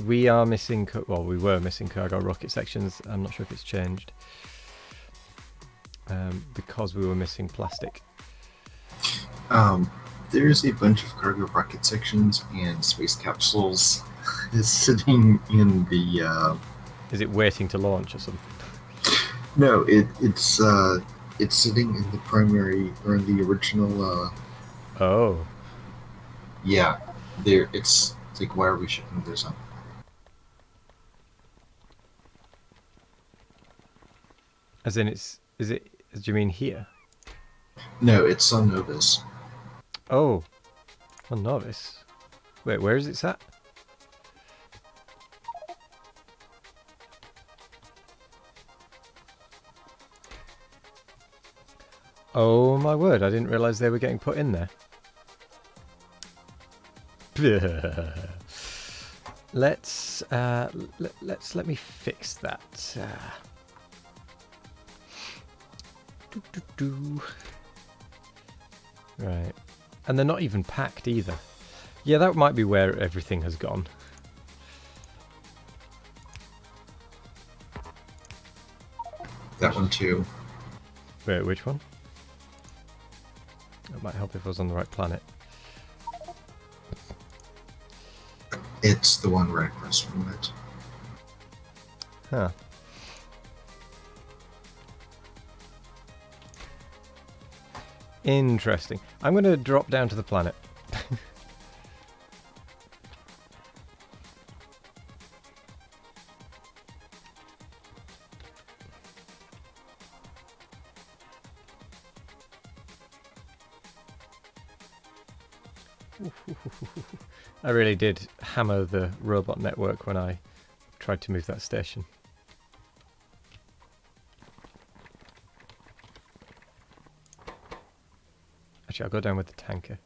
We are missing, well, we were missing cargo rocket sections. I'm not sure if it's changed. Because we were missing plastic. There's a bunch of cargo rocket sections and space capsules is sitting in the. Is it waiting to launch or something? No, it's sitting in the primary or in the original. Oh. Yeah, there. It's like, why are we shipping this up? As in, is it? Do you mean here? No, it's on Novus. Oh, on Novice. Wait, where is it sat? Oh my word! I didn't realise they were getting put in there. Let me fix that. Right, and they're not even packed either. Yeah, that might be where everything has gone. That one too. Wait, which one? It might help if I was on the right planet. It's the one right across from it. Huh. Interesting. I'm going to drop down to the planet. I really did hammer the robot network when I tried to move that station. Actually, I'll go down with the tanker.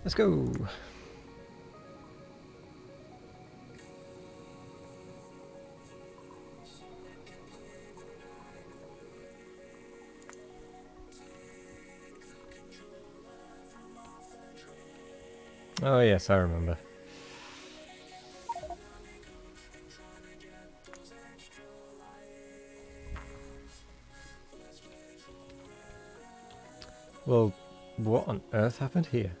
Let's go. Oh yes, I remember. Well, what on earth happened here?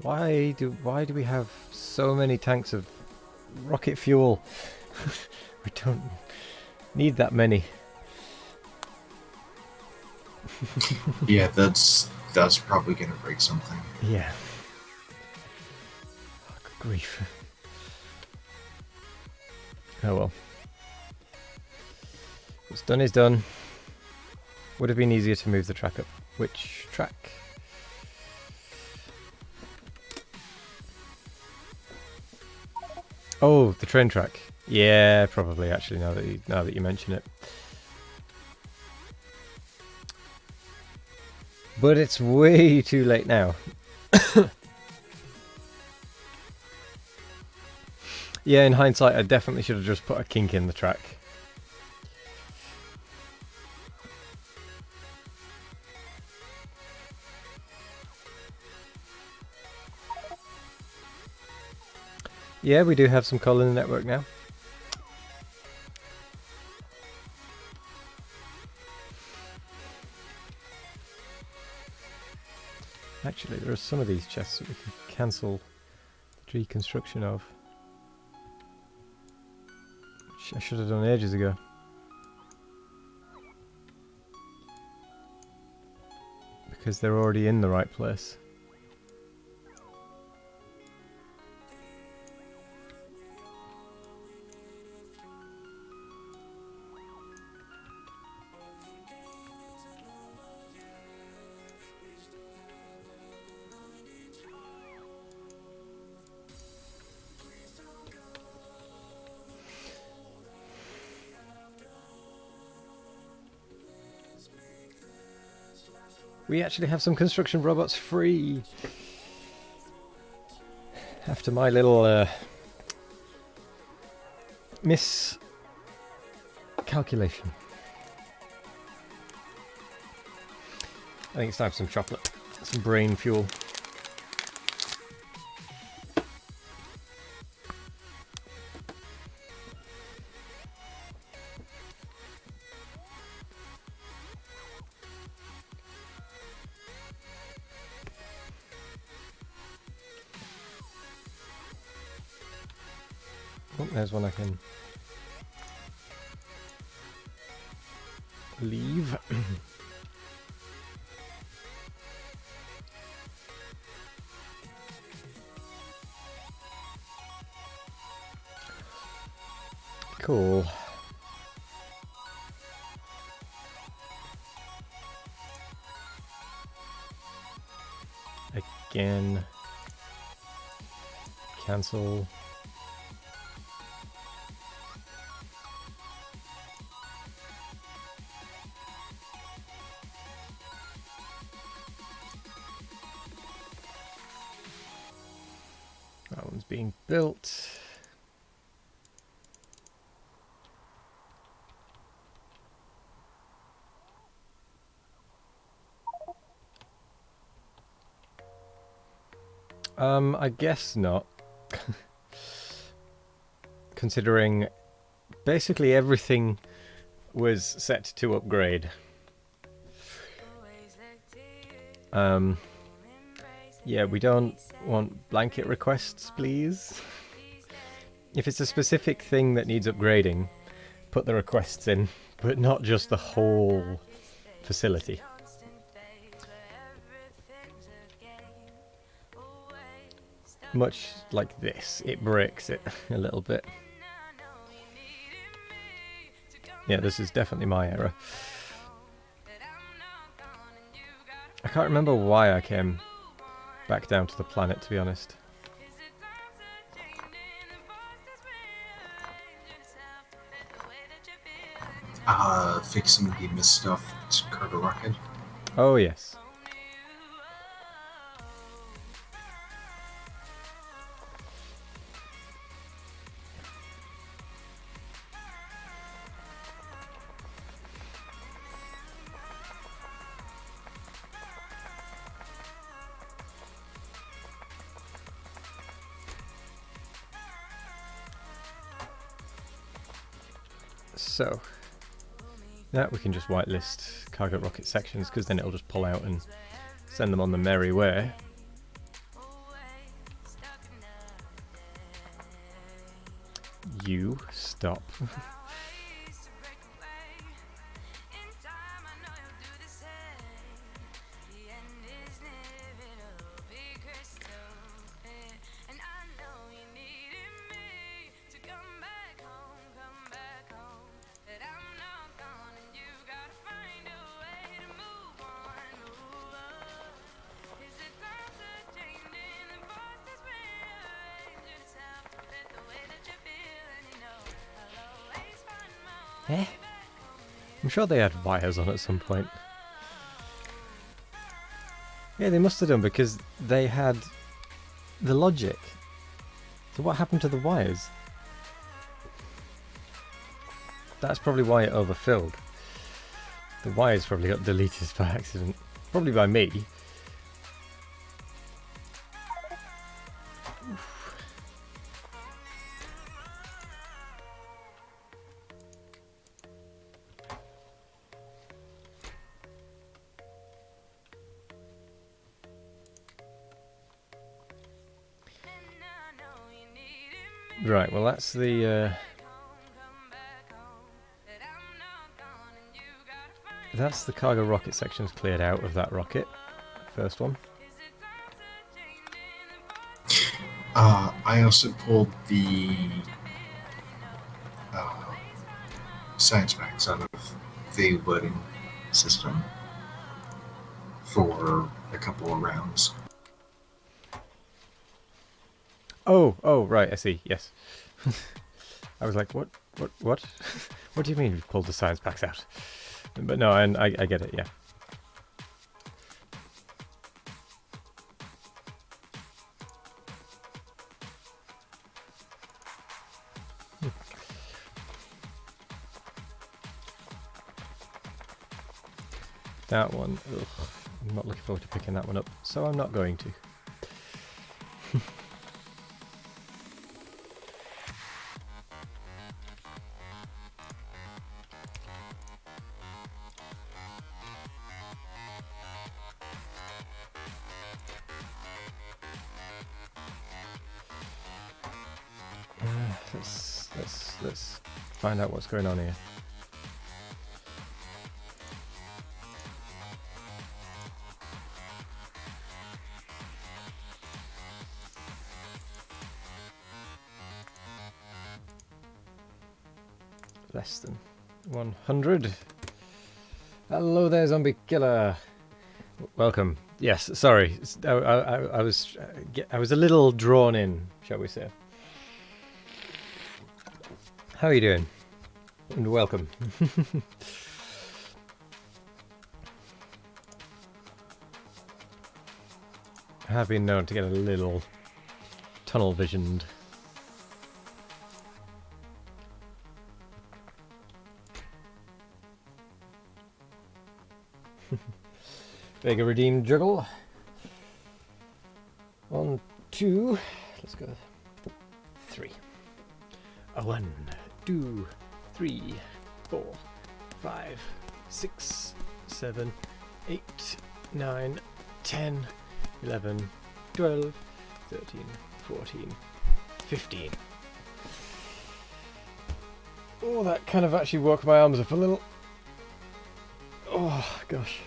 Why do we have so many tanks of rocket fuel? We don't need that many. Yeah, that's probably gonna break something. Yeah. Oh, good grief. Oh well. What's done is done. Would have been easier to move the track up. Which track? Oh, the train track. Yeah, probably actually. Now that you mention it. But it's way too late now. Yeah, in hindsight, I definitely should have just put a kink in the track. Yeah, we do have some coal in the network now. Actually, there are some of these chests that we can cancel the reconstruction of. I should have done ages ago. Because they're already in the right place. We actually have some construction robots free. After my little miscalculation. I think it's time for some chocolate. Some brain fuel. Oh, there's one I can leave. Cool. Again. Cancel. That one's being built. I guess not. Considering basically everything was set to upgrade. Yeah, we don't want blanket requests, please. If it's a specific thing that needs upgrading, put the requests in, but not just the whole facility. Much like this, it breaks it a little bit. Yeah, this is definitely my error. I can't remember why I came back down to the planet, to be honest. Fixing the misstuffed cargo rocket. Oh, yes. So, now we can just whitelist cargo rocket sections, because then it'll just pull out and send them on the merry way. You stop. Eh? I'm sure they had wires on at some point. Yeah, they must have done, because they had the logic. So what happened to the wires? That's probably why it overfilled. The wires probably got deleted by accident. Probably by me. Right, well that's the That's the cargo rocket sections cleared out of that rocket. First one. I also pulled the science packs out of the loading system for a couple of rounds. Oh, right, I see, yes. I was like, what? What do you mean you pulled the science packs out? But no, I get it, yeah. That one, ugh, I'm not looking forward to picking that one up, so I'm not going to. Let's find out what's going on here. Less than 100. Hello there, zombie killer. Welcome. Yes, sorry. I was a little drawn in, shall we say. How are you doing? And welcome. I have been known to get a little tunnel visioned. Vega redeemed juggle. 1, 2. Let's go. 3. 1, 2, 3, 4, 5, 6, 7, 8, 9, 10, 11, 12, 13, 14, 15. Oh, that kind of actually woke my arms up a little. Oh, gosh.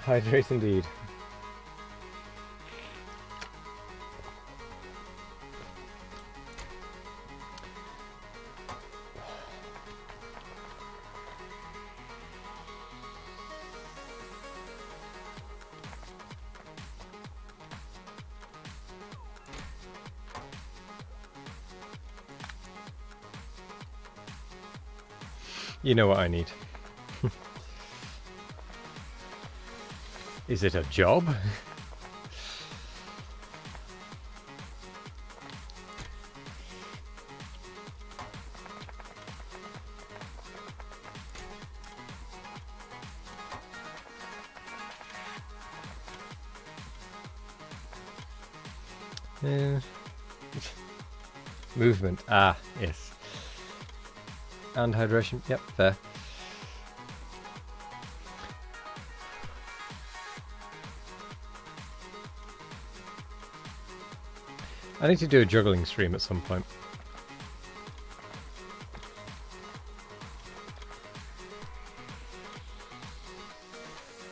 Hydrate indeed. You know what I need. Is it a job? Movement. Ah, yes. And hydration. Yep, fair. I need to do a juggling stream at some point.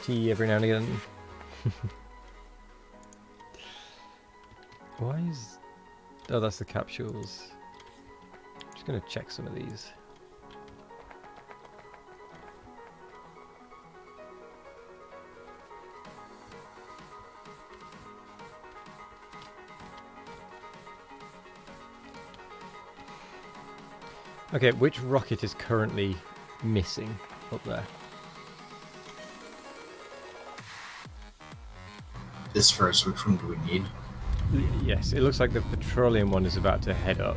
Tea every now and again. Why is... Oh, that's the capsules. Just gonna check some of these. Okay, which rocket is currently missing up there? This first, which one do we need? Yes, it looks like the petroleum one is about to head up.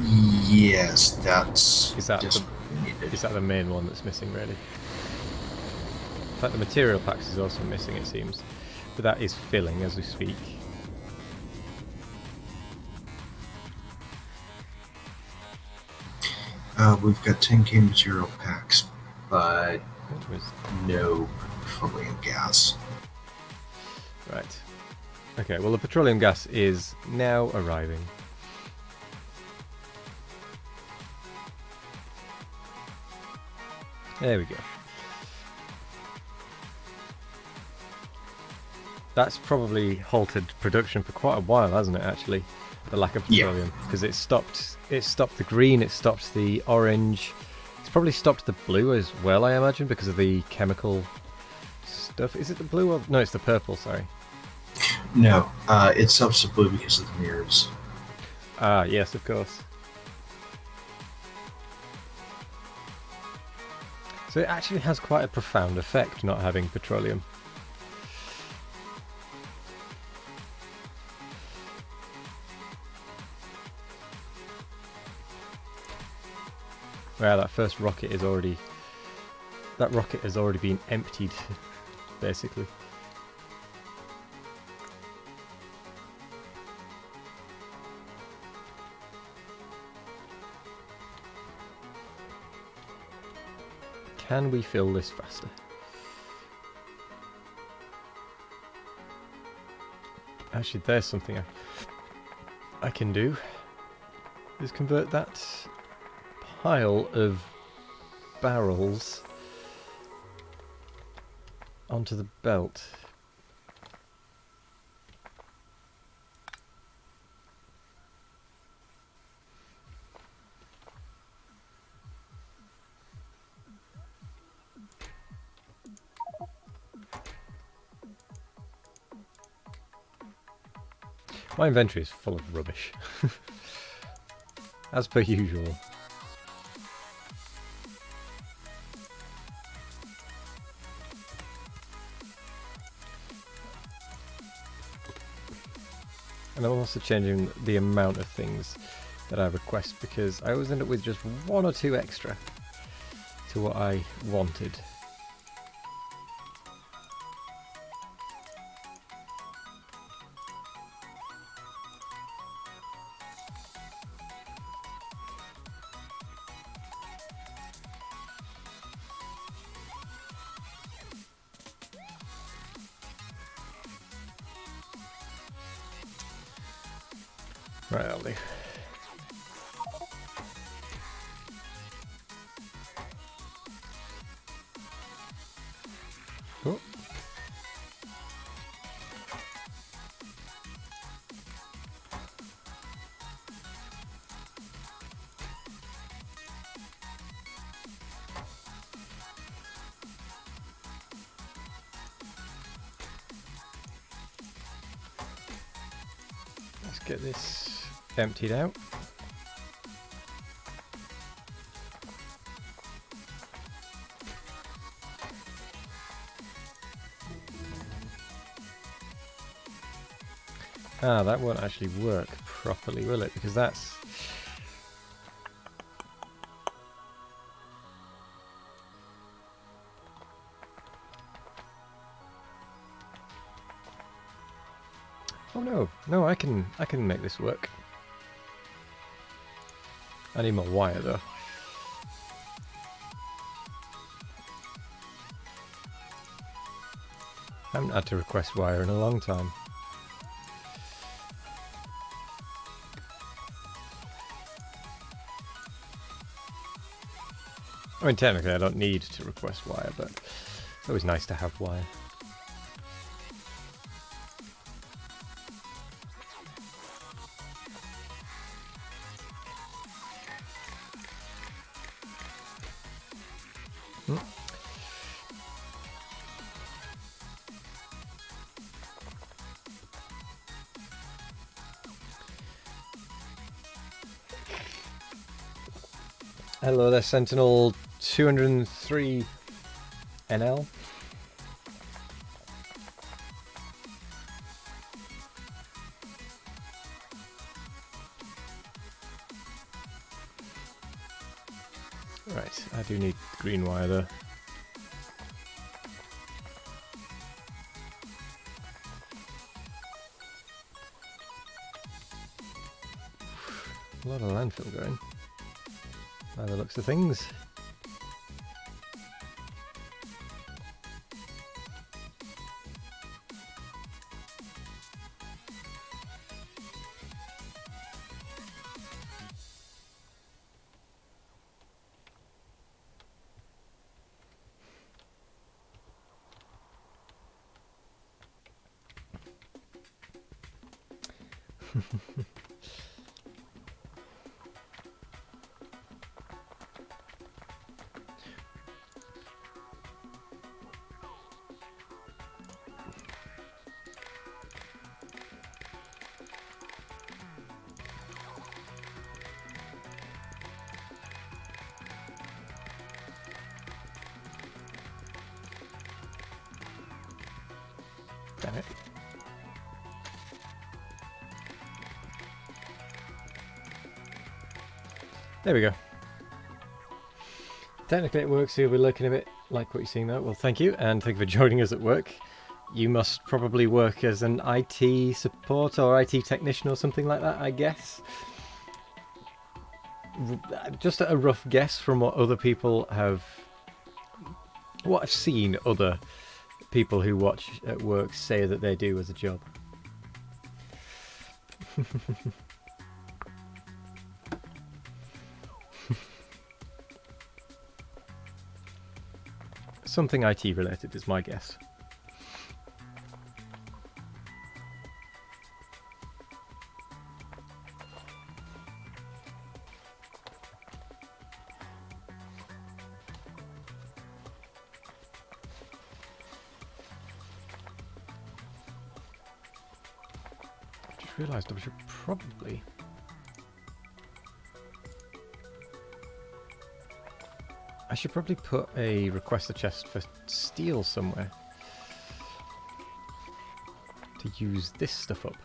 Yes, that's Is that needed. the main one that's missing, really? In fact, the material packs is also missing, it seems. But that is filling as we speak. We've got 10k material packs, but It was... no petroleum gas. Right. Okay, well the petroleum gas is now arriving. There we go. That's probably halted production for quite a while, hasn't it, actually? The lack of petroleum. Because it stopped the green, it stopped the orange. It's probably stopped the blue as well, I imagine, because of the chemical stuff. Is it the blue or... No, it's the purple, sorry. No, it stops the blue because of the mirrors. Ah, yes, of course. So it actually has quite a profound effect not having petroleum. Wow, that first rocket is already... That rocket has already been emptied, basically. Can we fill this faster? Actually, there's something I can do. Is convert that pile of barrels onto the belt. My inventory is full of rubbish. As per usual. And I'm also changing the amount of things that I request because I always end up with just one or two extra to what I wanted. Right, that'll do. Oh. Let's get this emptied out. Ah, that won't actually work properly, will it? Because that's... Oh no, no, I can make this work. I need more wire though. I haven't had to request wire in a long time. I mean, technically I don't need to request wire, but it's always nice to have wire. Hello there, Sentinel 203 NL. Right, I do need green wire though. A lot of landfill going, by the looks of things. Damn it. There we go. Technically it works, so you'll be looking a bit like what you're seeing there. Well, thank you, and thank you for joining us at work. You must probably work as an IT support or IT technician or something like that, I guess. Just a rough guess from what other people have... what I've seen other people who watch at work say that they do as a job. Something IT related is my guess. I just realised I should probably... I should probably put a requester chest for steel somewhere to use this stuff up.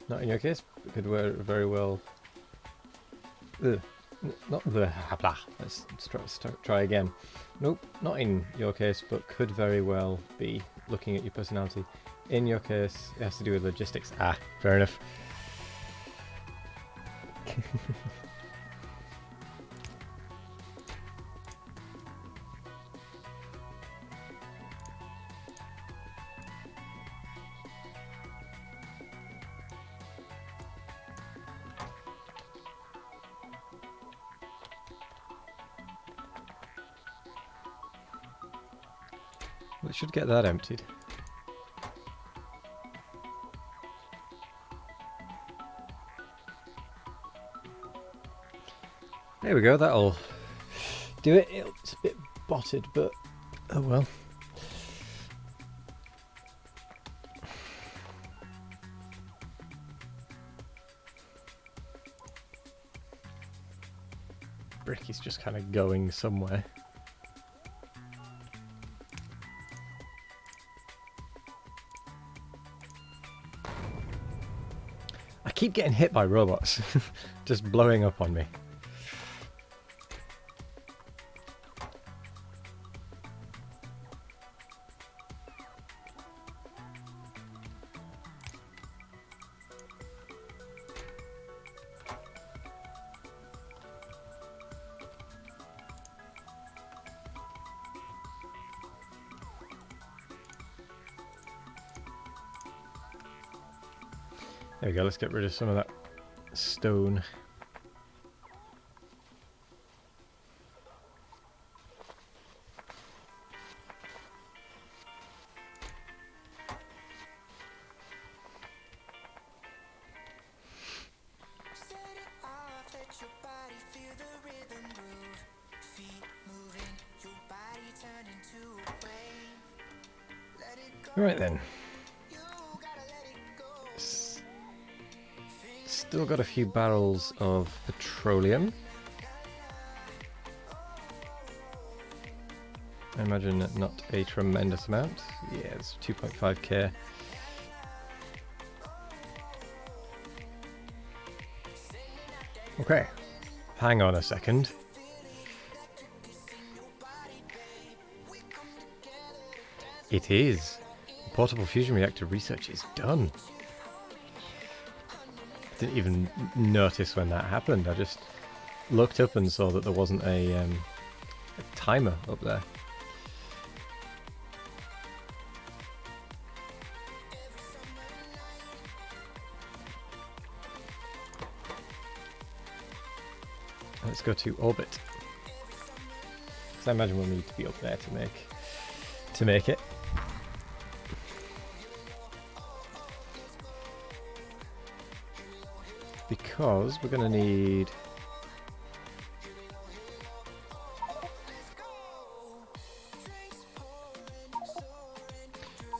Not in your case, it could very well... Ugh. Not the blah. Let's try again. Nope, not in your case, but could very well be looking at your personality. In your case, it has to do with logistics. Ah, fair enough. Well, it should get that emptied. There we go, that'll do it. It's a bit botted, but oh well. Brick is just kind of going somewhere. I keep getting hit by robots, just blowing up on me. There we go, let's get rid of some of that stone. Set it off, let your body feel the rhythm groove. Feet moving, your body turn into a wave. Let it go. Right then. You gotta let it go. Still got a few barrels of petroleum. I imagine not a tremendous amount. Yeah, it's 2.5k. Okay, hang on a second. It is. Portable fusion reactor research is done. Didn't even notice when that happened. I just looked up and saw that there wasn't a timer up there. let's go to orbit. Because I imagine we'll need to be up there to make it. Because we're going to need...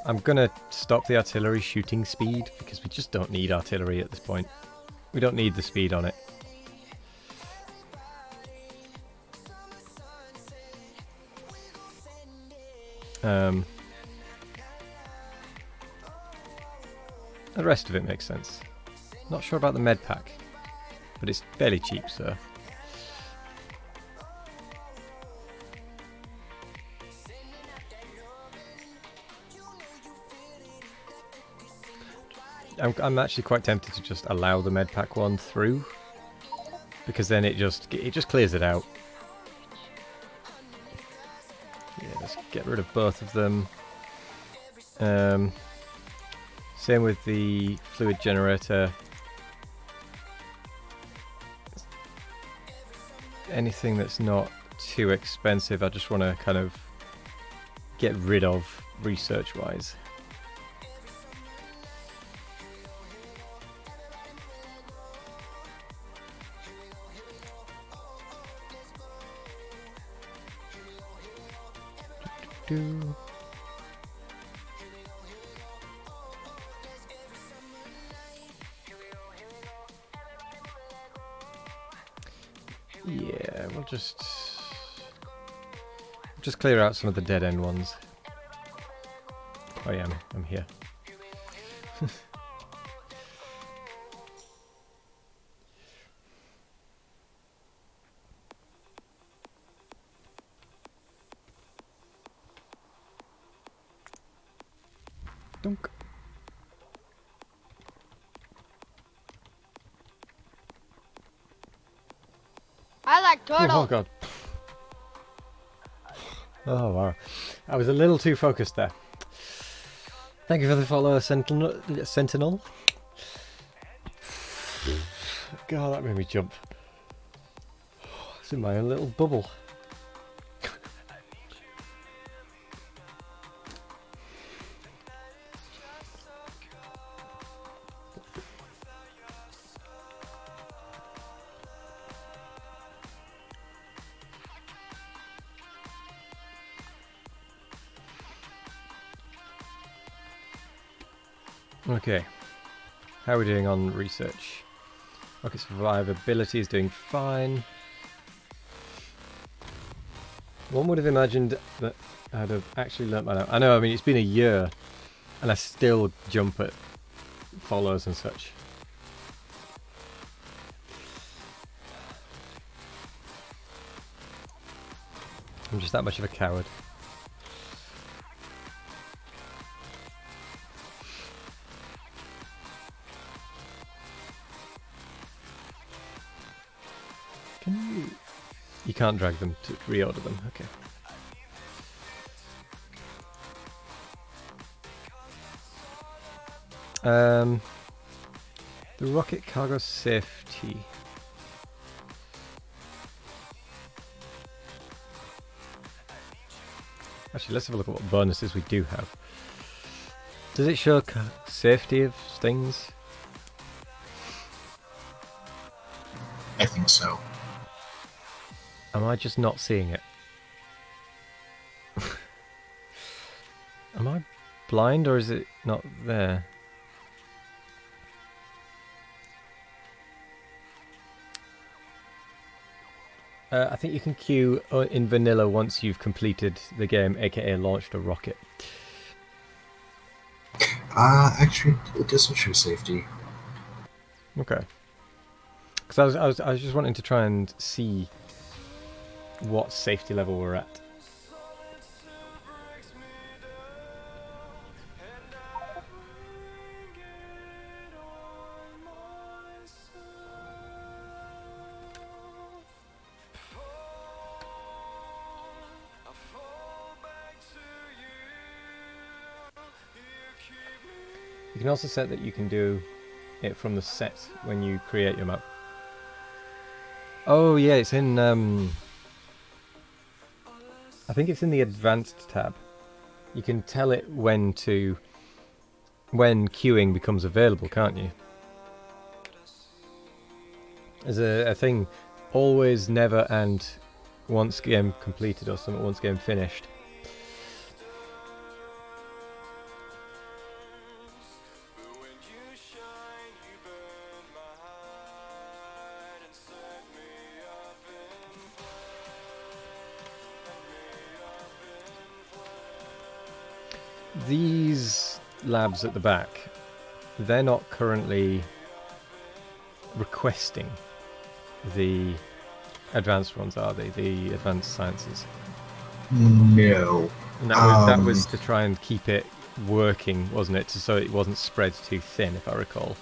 I'm going to stop the artillery shooting speed because we just don't need artillery at this point. We don't need the speed on it. The rest of it makes sense. Not sure about the med pack, but it's fairly cheap, so... I'm actually quite tempted to just allow the med pack one through, because then it just clears it out. Yeah, let's get rid of both of them. Same with the fluid generator. Anything that's not too expensive, I just want to kind of get rid of research-wise. Yeah, we'll just clear out some of the dead end ones. Oh yeah, I'm here. Dunk. I like turtles. Oh god. Oh wow. I was a little too focused there. Thank you for the follow, Sentinel. God, that made me jump. It's in my own little bubble. Okay, how are we doing on research? Rocket survivability is doing fine. One would have imagined that I'd have actually learnt by now. I know, I mean, it's been a year and I still jump at follows and such. I'm just that much of a coward. You can't drag them to reorder them, okay. The rocket cargo safety. Actually, let's have a look at what bonuses we do have. Does it show safety of things? I think so. Am I just not seeing it? Am I blind or is it not there? I think you can queue in vanilla once you've completed the game, aka launched a rocket. Actually, it doesn't show safety. Okay. Because I was just wanting to try and see what safety level we're at. You can also set that you can do it from the set when you create your map. Oh yeah, it's in. I think it's in the advanced tab. You can tell it when queuing becomes available, can't you? There's a thing, always, never, and once game completed or something. Once game finished. These labs at the back, they're not currently requesting the advanced ones, are they? The advanced sciences. No. And that was to try and keep it working, wasn't it? So it wasn't spread too thin, if I recall.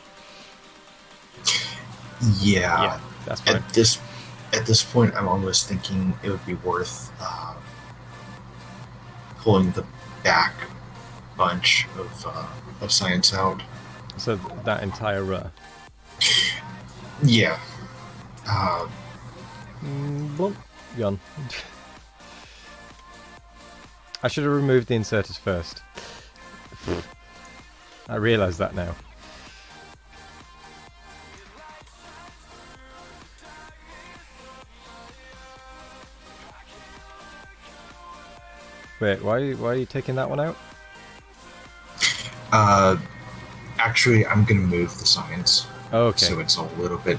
Yeah. That's fine. At this point, I'm almost thinking it would be worth pulling the back bunch of science out. So that entire row. Yeah. Well, gone. I should have removed the inserters first. I realise that now. Wait, why are you taking that one out? Actually, I'm going to move the science. Oh, okay. So it's a little bit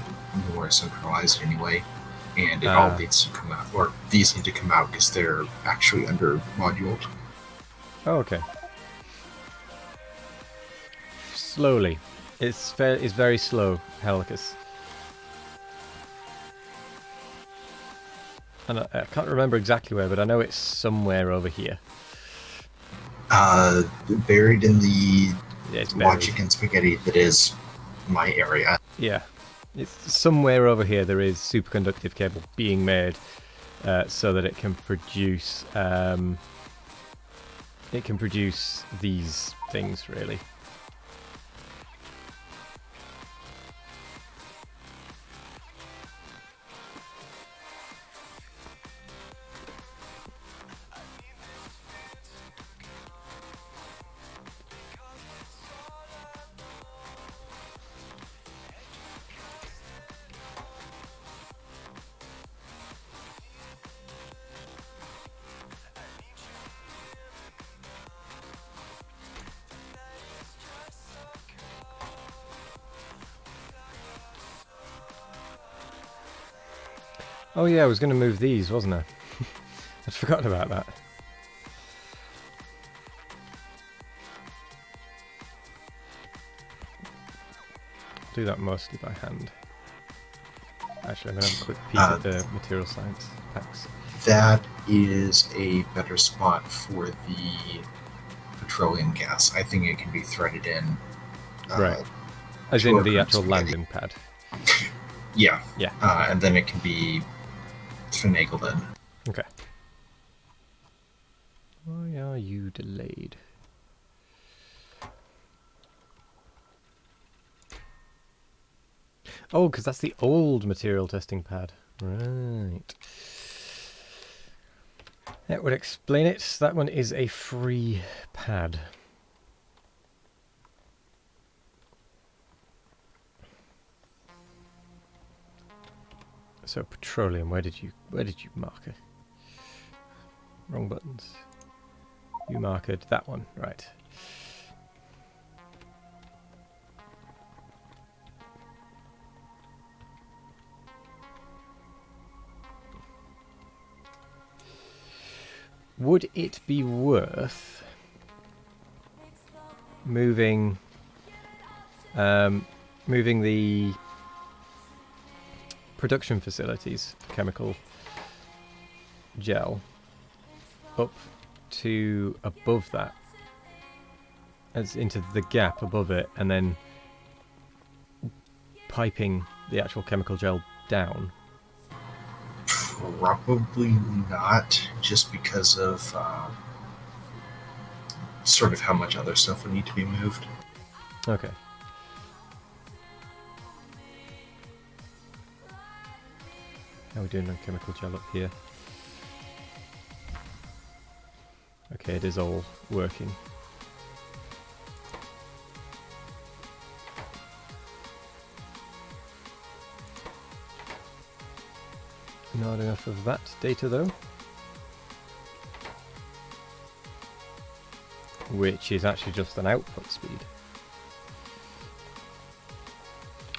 more centralized anyway. And it all needs to come out. Or these need to come out because they're actually under moduled. Oh, okay. Slowly. It's very slow, Helicus. And I can't remember exactly where, but I know it's somewhere over here. Buried in the buried. chicken spaghetti that is my area. Yeah. It's somewhere over here there is superconductive cable being made so that it can produce these things, really. Oh yeah, I was going to move these, wasn't I? I'd forgotten about that. I'll do that mostly by hand. Actually, I'm going to have a quick peek at the material science packs. That is a better spot for the petroleum gas. I think it can be threaded in. Right. As in the actual landing pad. Yeah. Yeah. And then it can be finagled in. Okay. Why are you delayed? Oh, because that's the old material testing pad. Right. That would explain it. That one is a free pad. So petroleum, where did you mark it? Wrong buttons. You marked that one, right. Would it be worth moving the production facilities for chemical gel up to above that, as into the gap above it, and then piping the actual chemical gel down? Probably not, just because of sort of how much other stuff would need to be moved. Okay. How are we doing on chemical gel up here? Okay, it is all working. Not enough of that data though. Which is actually just an output speed.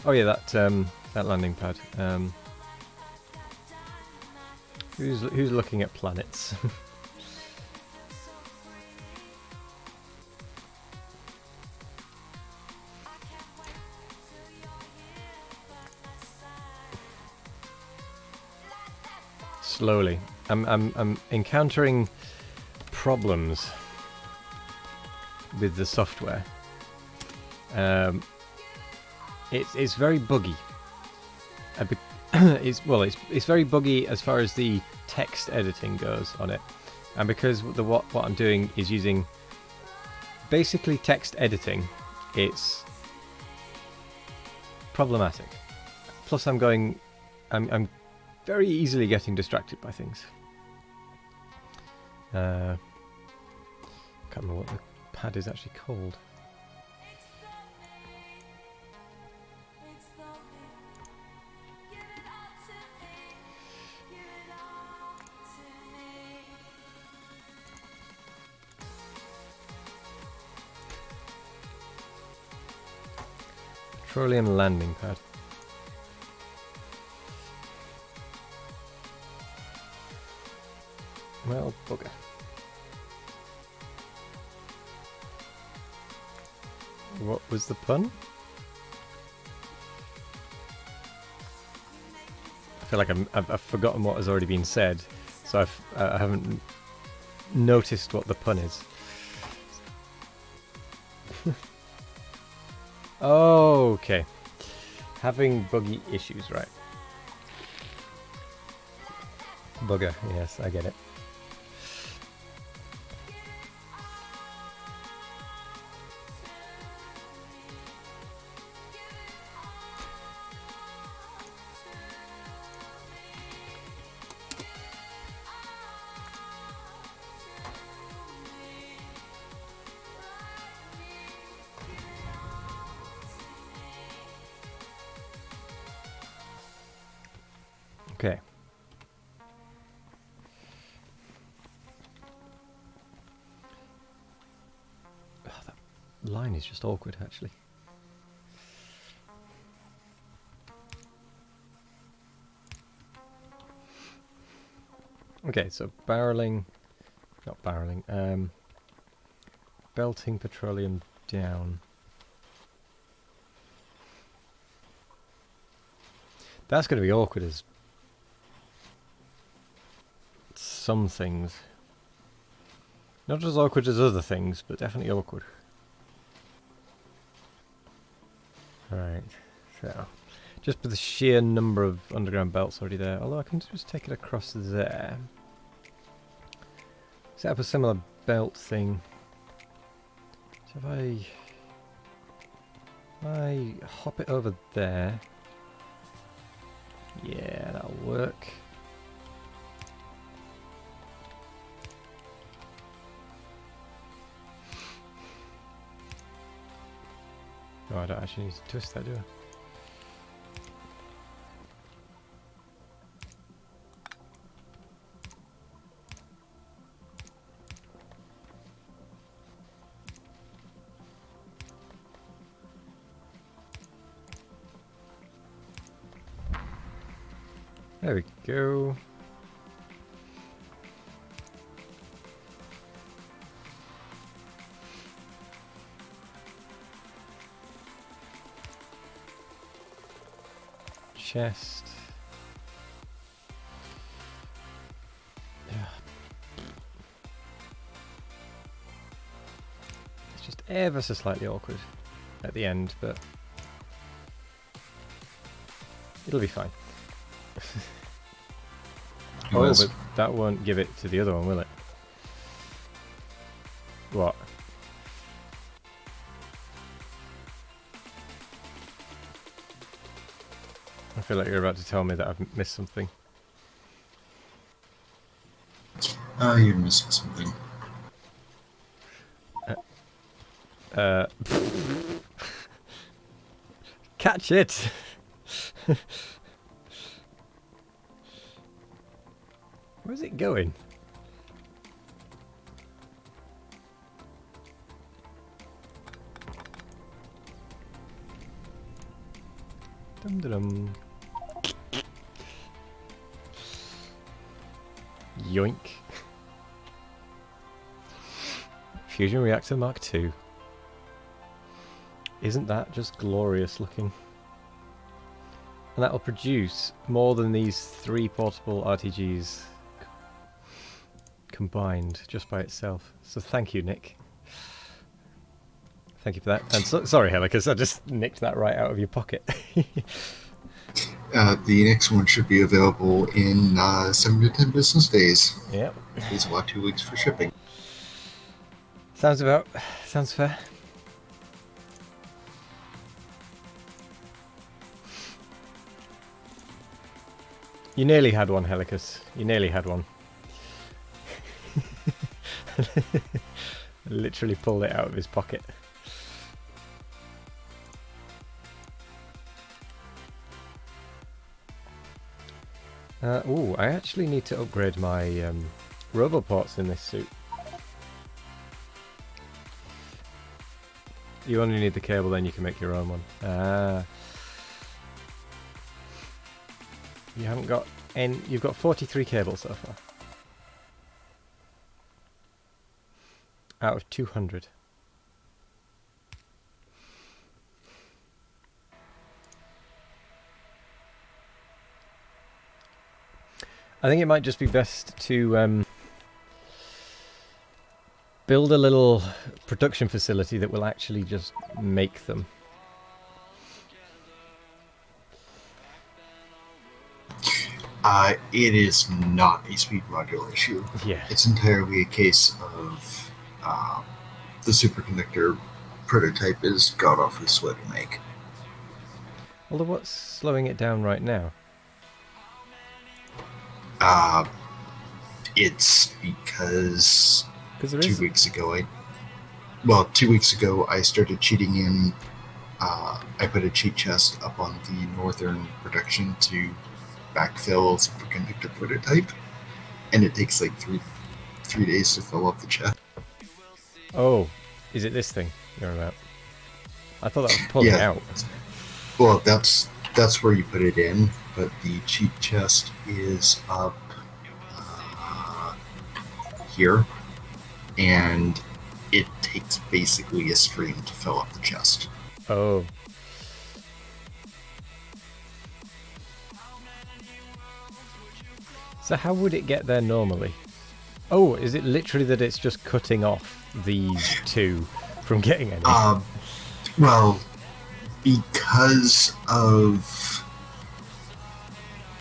Oh yeah, that landing pad. Who's looking at planets? Slowly, I'm encountering problems with the software. It's very buggy. It's very buggy as far as the text editing goes on it, and because what I'm doing is using basically text editing, it's problematic. Plus, I'm very easily getting distracted by things. Can't remember what the pad is actually called. Petroleum landing pad. Well, bugger. What was the pun? I feel like I've forgotten what has already been said, so I haven't noticed what the pun is. Okay. Having buggy issues, right. Bugger, yes, I get it. Okay. Oh, that line is just awkward, actually. Okay, so barreling, not barreling, belting petroleum down. That's going to be awkward as some things. Not as awkward as other things, but definitely awkward. Alright, so just with the sheer number of underground belts already there, although I can just take it across there. Set up a similar belt thing. So if I hop it over there, yeah, that'll work. Oh, I don't actually need to twist that, do I? There we go. Chest. Yeah. It's just ever so slightly awkward at the end, but it'll be fine. Oh, but that won't give it to the other one, will it? What? I feel like you're about to tell me that I've missed something. You're missing something. Catch it! Where's it going? Dum dum. Yoink. Fusion reactor Mark II. Isn't that just glorious looking? And that'll produce more than these 3 portable RTGs combined just by itself. So thank you, Nick. Thank you for that. And sorry, Helicus, I just nicked that right out of your pocket. The next one should be available in 7 to 10 business days. Yep. It's about 2 weeks for shipping. Sounds fair. You nearly had one, Helicus. You nearly had one. Literally pulled it out of his pocket. Ooh, I actually need to upgrade my roboports in this suit. You only need the cable, then you can make your own one. You haven't got any. You've got 43 cables so far. Out of 200. I think it might just be best to build a little production facility that will actually just make them. It is not a speed module issue. Yeah. It's entirely a case of the superconductor prototype is god-awfully slow to make. Although what's slowing it down right now? It's because Because 2 weeks ago I started cheating in. I put a cheat chest up on the northern production to backfill superconductor prototype, and it takes like three days to fill up the chest. Oh, is it this thing you're about? I thought that was pulling it out. Well, that's where you put it in, but the cheat chest is up here, and it takes basically a stream to fill up the chest. Oh. So how would it get there normally? Oh, is it literally that it's just cutting off these two from getting any? Well, because of...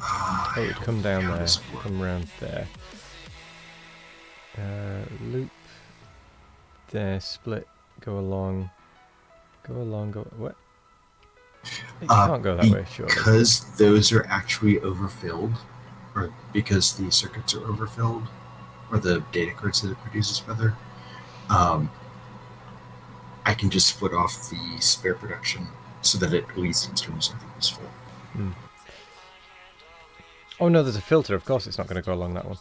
Oh, it'd come down there, come round there. Loop. There, split, go along. Go along, go... What? It can't go that way, surely. Because those are actually overfilled, or because the circuits are overfilled, or the data cards that it produces, rather, I can just split off the spare production so that it at least instruments something useful. Oh no, there's a filter. Of course it's not going to go along that one.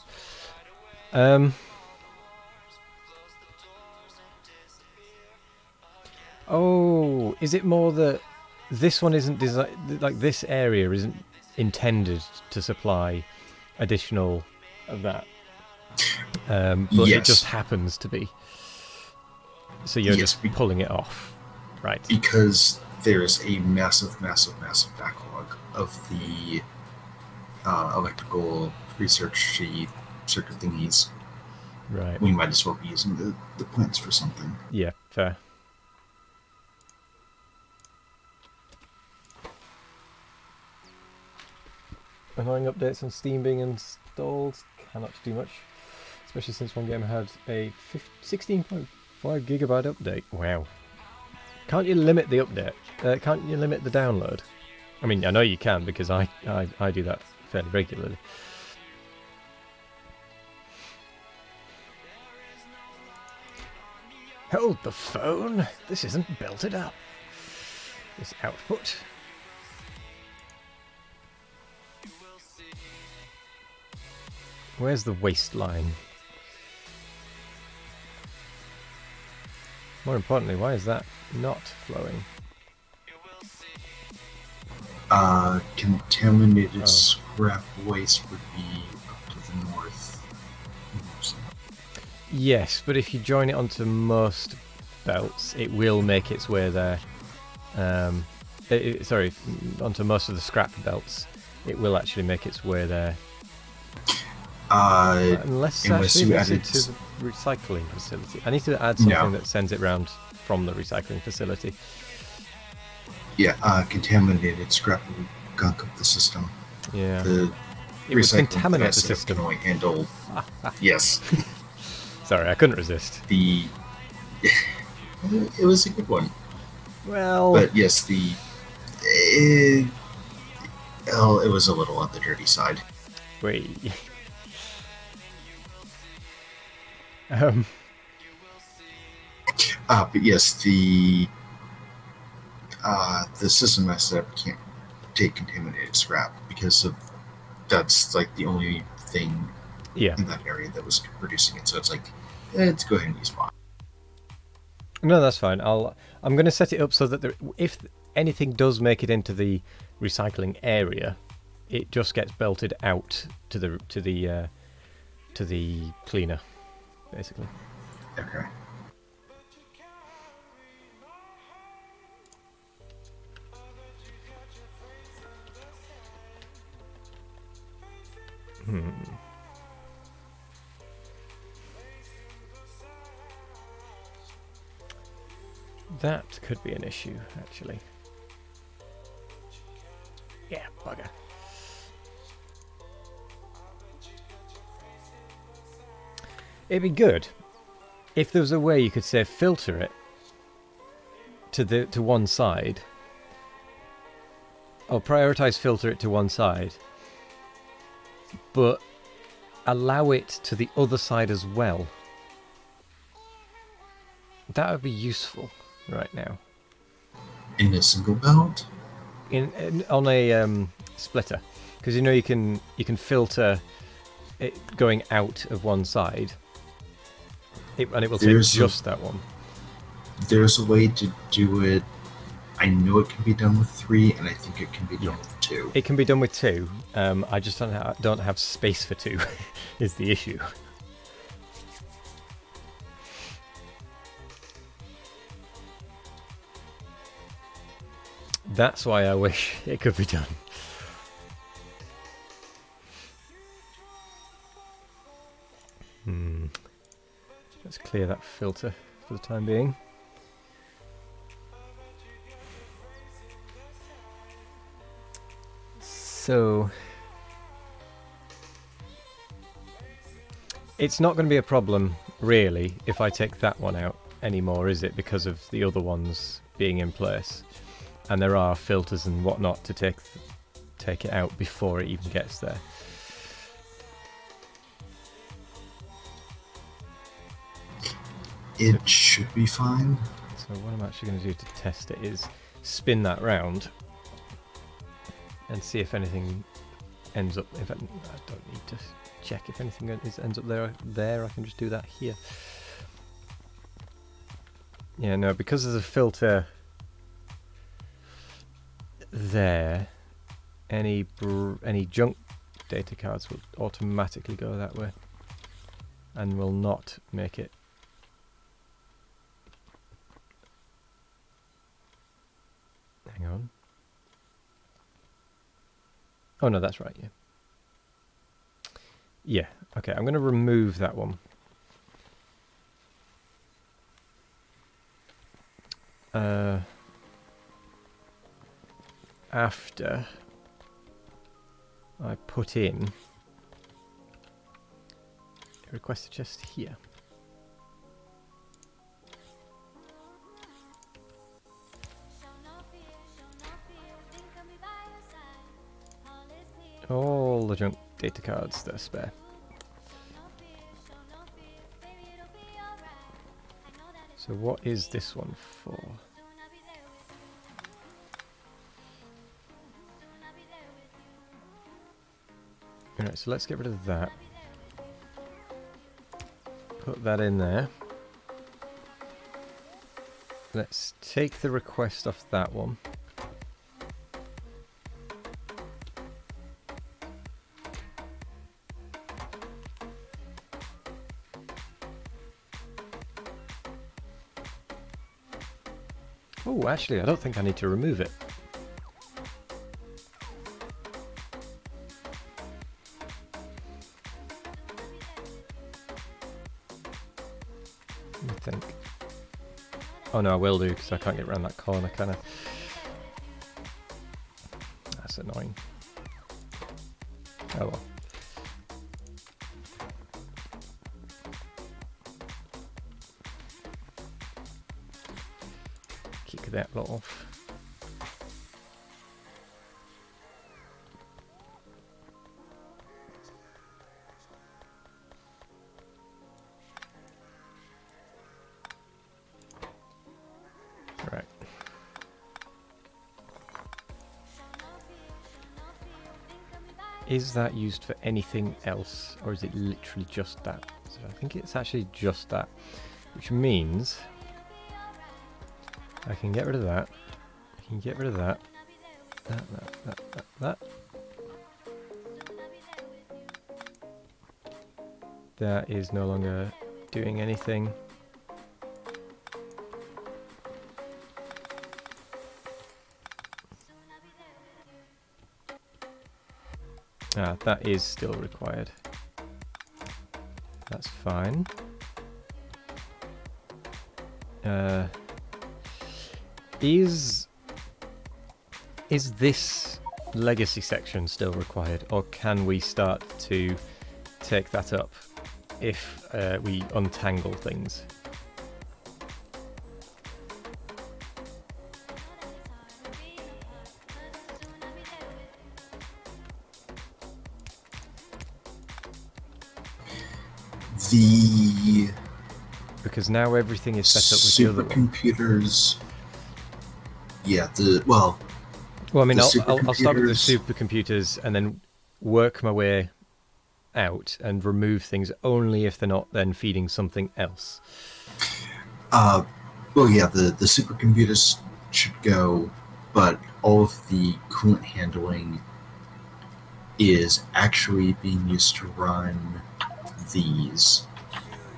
Oh, is it more that this one isn't designed, like this area isn't intended to supply additional of that, but Yes. it just happens to be. So you're just pulling it off, right? Because there's a massive backlog of the electrical research circuit thingies. Right. We might as well be using the plants for something. Yeah, fair. Annoying updates on Steam being installed. Cannot do much. Especially since one game had a 16.5 gigabyte update. Wow. Can't you limit the update? Can't you limit the download? I mean, I know you can because I do that fairly regularly. Hold the phone. This isn't belted up. This output. Where's the waistline? More importantly, why is that not flowing? Contaminated Oh. scrap waste would be up to the north. Yes, but if you join it onto most belts, it will make its way there. Sorry, onto most of the scrap belts, it will actually make its way there. Unless unless actually you it added to the recycling facility. I need to add something No. that sends it round from the recycling facility. contaminated scrap would gunk up the system. Yeah. The It would recycling contaminate the setup system. can only handle. Yes, Sorry, I couldn't resist. the. It was a good one, Well, but yes, it was a little on the dirty side. wait. But yes, the system I set up can't take contaminated scrap because of that's like the only thing Yeah. in that area that was producing it. So it's like, let's go ahead and use mine. No, that's fine. I'm going to set it up so that if anything does make it into the recycling area, it just gets belted out to the cleaner, basically. Okay. That could be an issue, actually. Yeah, bugger. It'd be good if there was a way you could say filter it to one side, or prioritize filter it to one side, but allow it to the other side as well. That would be useful right now. In a single belt? On a splitter, because you know you can filter it going out of one side, and it will take just that one. There's a way to do it. I know it can be done with 3, and I think it can be done with 2. It can be done with 2. I just don't have space for 2. Is the issue. That's why I wish it could be done. Let's clear that filter for the time being. So it's not going to be a problem really if I take that one out anymore, is it? Because of the other ones being in place, and there are filters and whatnot to take it out before it even gets there. It should be fine. So what I'm actually going to do to test it is spin that round and see if anything ends up. In fact, I don't need to check if anything ends up there. I can just do that here. Yeah, no, because there's a filter there, any junk data cards will automatically go that way and will not make it. Hang on. Oh no, that's right, yeah. Yeah, okay, I'm going to remove that one. After I put in a request chest here. All the junk data cards that are spare. So what is this one for? Alright, so let's get rid of that. Put that in there. Let's take the request off that one. Oh, actually, I don't think I need to remove it. Let me think. Oh no, I will do, because I can't get around that corner, can I? That's annoying. Oh well. Kick that lot off. Right. Is that used for anything else, or is it literally just that? So I think it's actually just that, which means I can get rid of that. I can get rid of that. That. That is no longer doing anything. Ah, that is still required. That's fine. Is this legacy section still required, or can we start to take that up if we untangle things? Because now everything is set up with the other one. Supercomputers. Yeah, Well, I mean, I'll start with the supercomputers. supercomputers and then work my way out and remove things only if they're not then feeding something else. Well, yeah, the supercomputers should go, but all of the coolant handling is actually being used to run these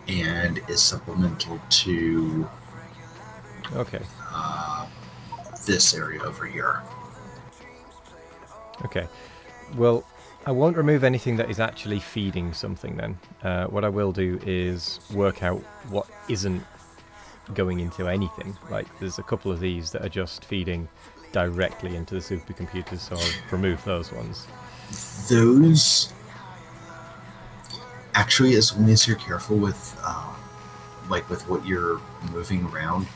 and is supplemental to Okay. this area over here. Okay. Well, I won't remove anything that is actually feeding something then. What I will do is work out what isn't going into anything. Like, there's a couple of these that are just feeding directly into the supercomputers, so I'll remove those ones. Those, actually, as long as you're careful with with what you're moving around.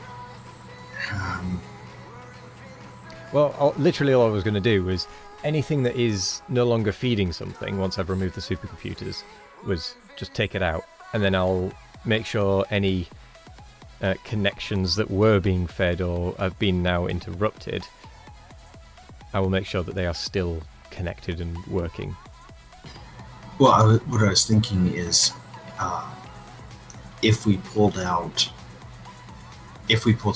Well, literally all I was going to do was anything that is no longer feeding something once I've removed the supercomputers was just take it out, and then I'll make sure any connections that were being fed or have been now interrupted, I will make sure that they are still connected and working. Well, what I was thinking is, if we pulled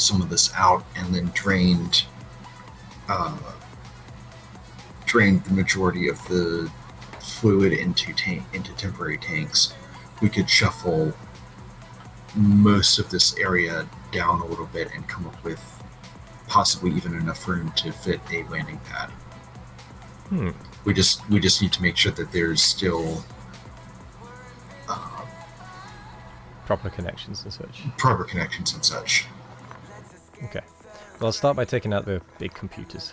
some of this out and then drained the majority of the fluid into temporary tanks, we could shuffle most of this area down a little bit and come up with possibly even enough room to fit a landing pad. We just need to make sure that there's still Proper connections and such. proper connections and such. Okay. Well, I'll start by taking out the big computers.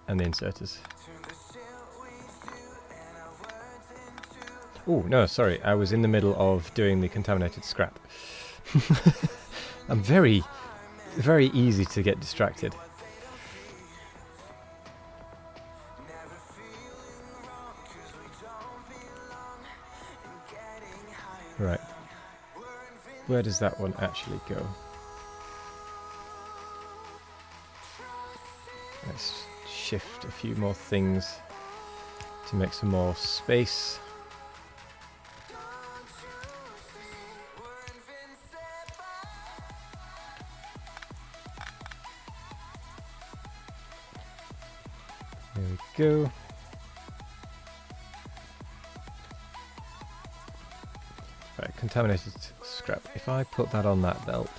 And the inserters. Oh, no, sorry. I was in the middle of doing the contaminated scrap. I'm very, very easy to get distracted. Right. where does that one actually go? Let's shift a few more things to make some more space. There we go. Right, contaminated scrap. If I put that on that belt,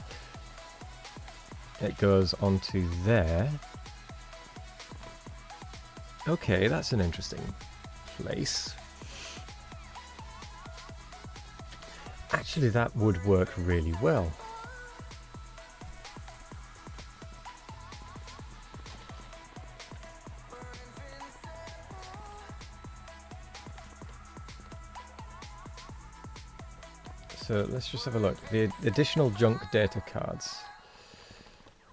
it goes onto there. Okay, that's an interesting place. Actually, that would work really well. So let's just have a look. The additional junk data cards,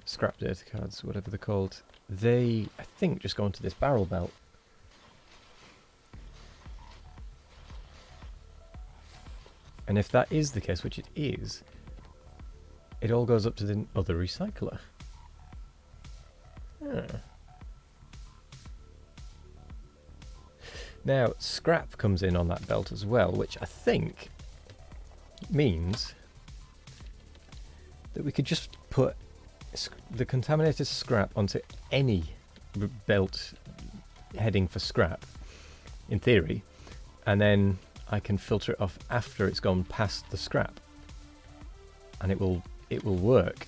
scrap data cards, whatever they're called, they, I think, just go into this barrel belt. And if that is the case, which it is, it all goes up to the other recycler. Huh. Now, scrap comes in on that belt as well, which I think means that we could just put the contaminated scrap onto any belt heading for scrap, in theory, and then I can filter it off after it's gone past the scrap, and it will work.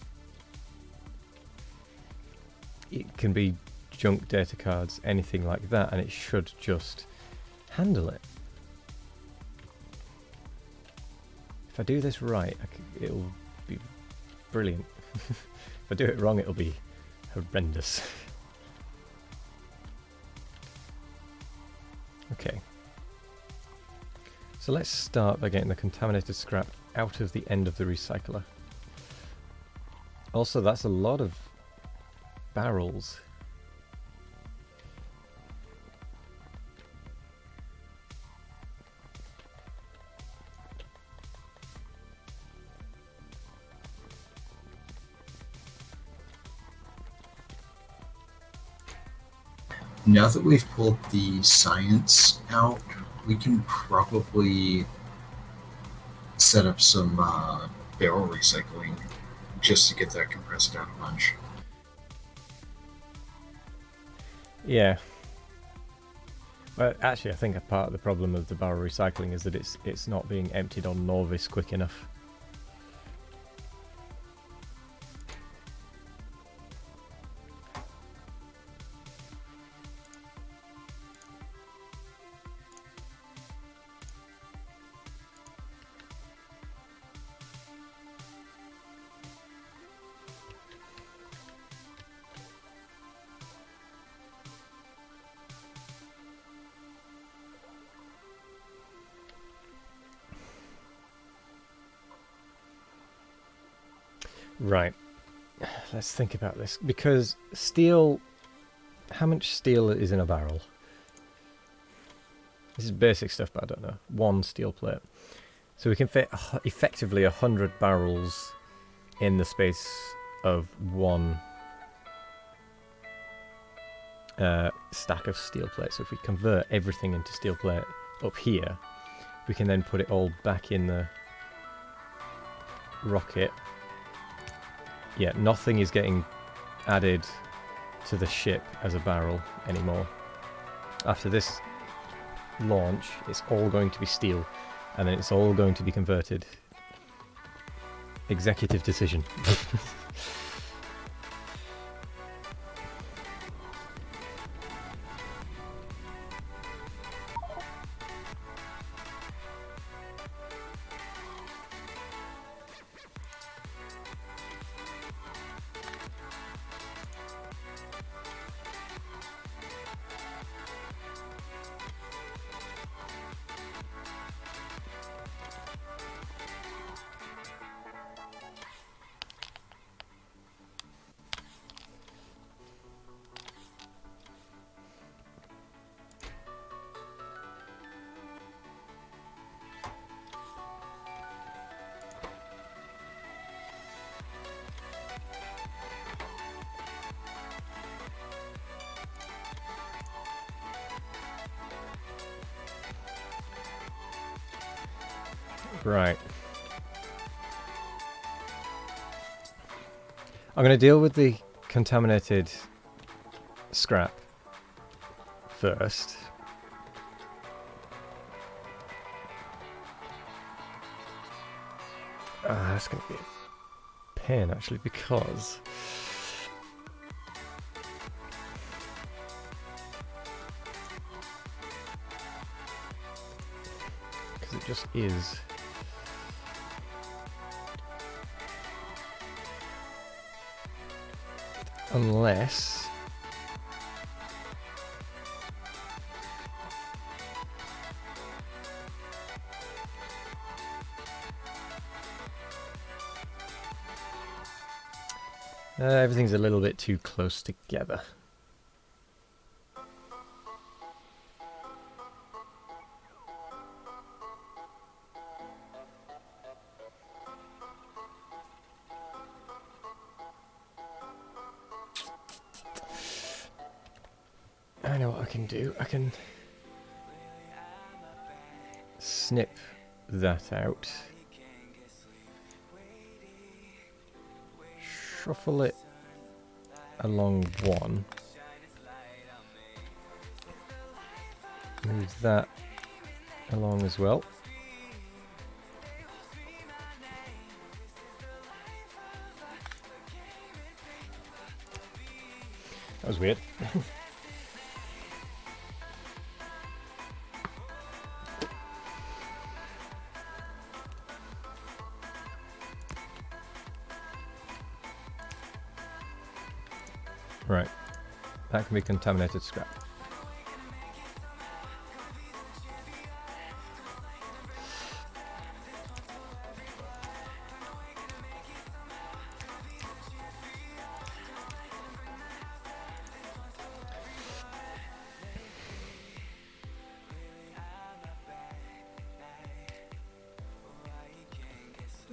It can be junk data cards, anything like that, and it should just handle it. If I do this right, it'll be brilliant. If I do it wrong, it'll be horrendous. Okay. So let's start by getting the contaminated scrap out of the end of the recycler. Also, that's a lot of barrels. Now that we've pulled the science out, we can probably set up some barrel recycling just to get that compressed down a bunch. Yeah. Well, actually, I think a part of the problem of the barrel recycling is that it's not being emptied on Norvis quick enough. Right, let's think about this, because steel, how much steel is in a barrel? This is basic stuff, but I don't know. 1 steel plate. So we can fit effectively 100 barrels in the space of 1 stack of steel plate. So if we convert everything into steel plate up here, we can then put it all back in the rocket. Yeah, nothing is getting added to the ship as a barrel anymore. After this launch, it's all going to be steel, and then it's all going to be converted. Executive decision. Right. I'm going to deal with the contaminated scrap first. That's going to be a pain, actually, because it just is. Unless everything's a little bit too close together. I know what I can do. I can snip that out. Shuffle it along one. Move that along as well. That was weird. Right, that can be contaminated scrap.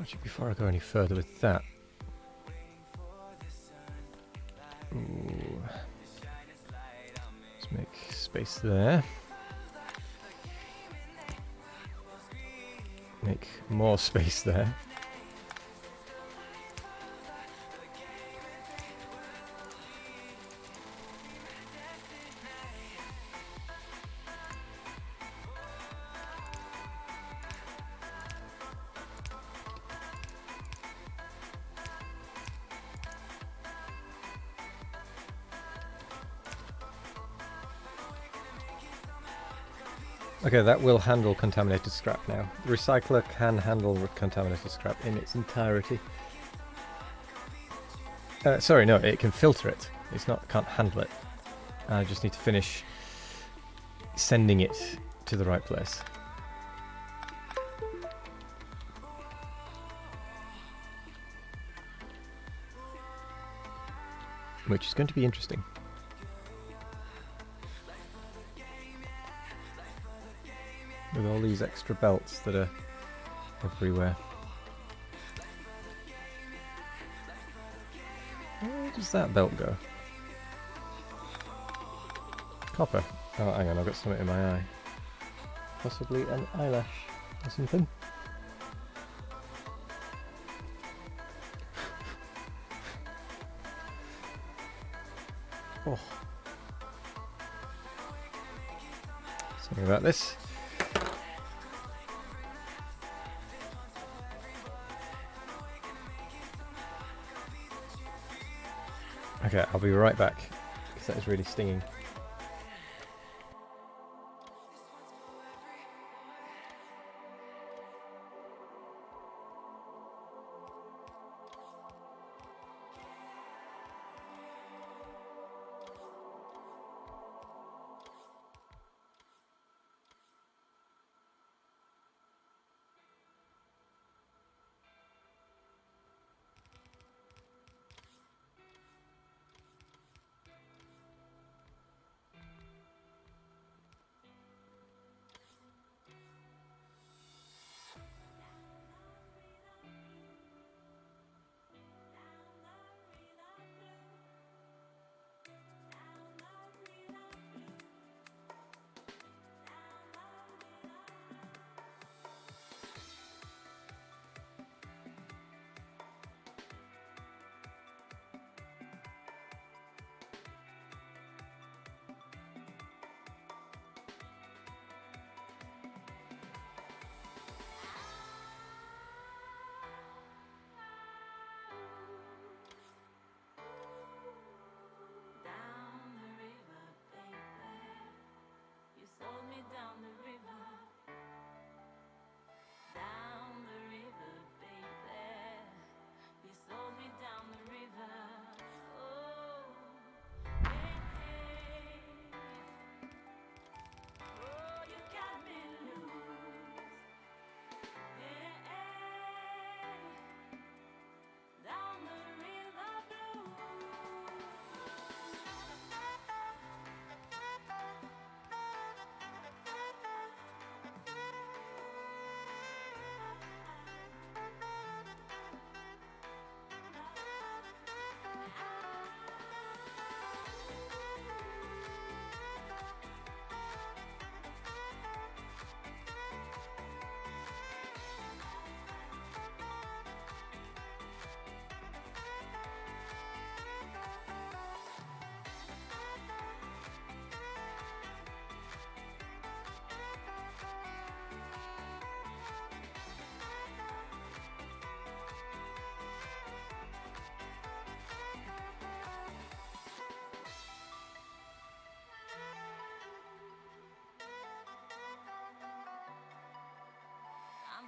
Actually, before I go any further with that, ooh, let's make space there. Make more space there. Okay, that will handle contaminated scrap now. The recycler can handle contaminated scrap in its entirety. Sorry, no, it can filter it. It's not, can't handle it. I just need to finish sending it to the right place. Which is going to be interesting. With all these extra belts that are everywhere. Where does that belt go? Copper. Oh, hang on, I've got something in my eye. Possibly an eyelash or something. Oh. Sorry about this. Okay, I'll be right back, because that is really stinging.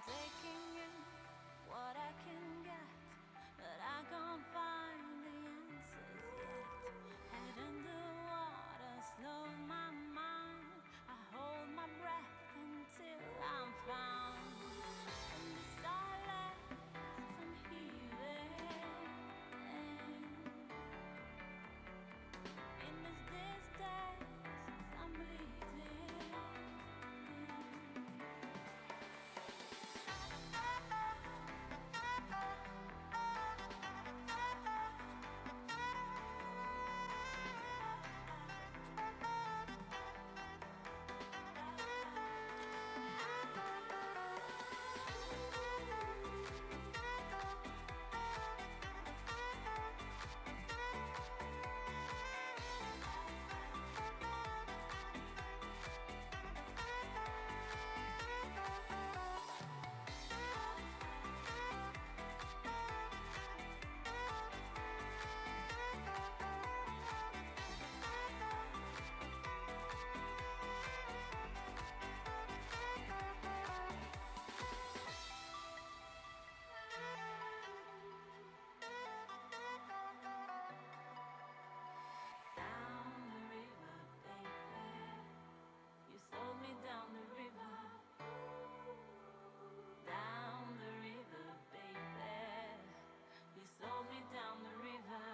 taking in what I can get, but I can't find the answers yet. Head underwater, slow my mind. I hold my breath until I'm found. In the silence, I'm healing. In this distance, I'm bleeding. Down the river, baby. You sold me down the river. Down the river, baby. You sold me down the river.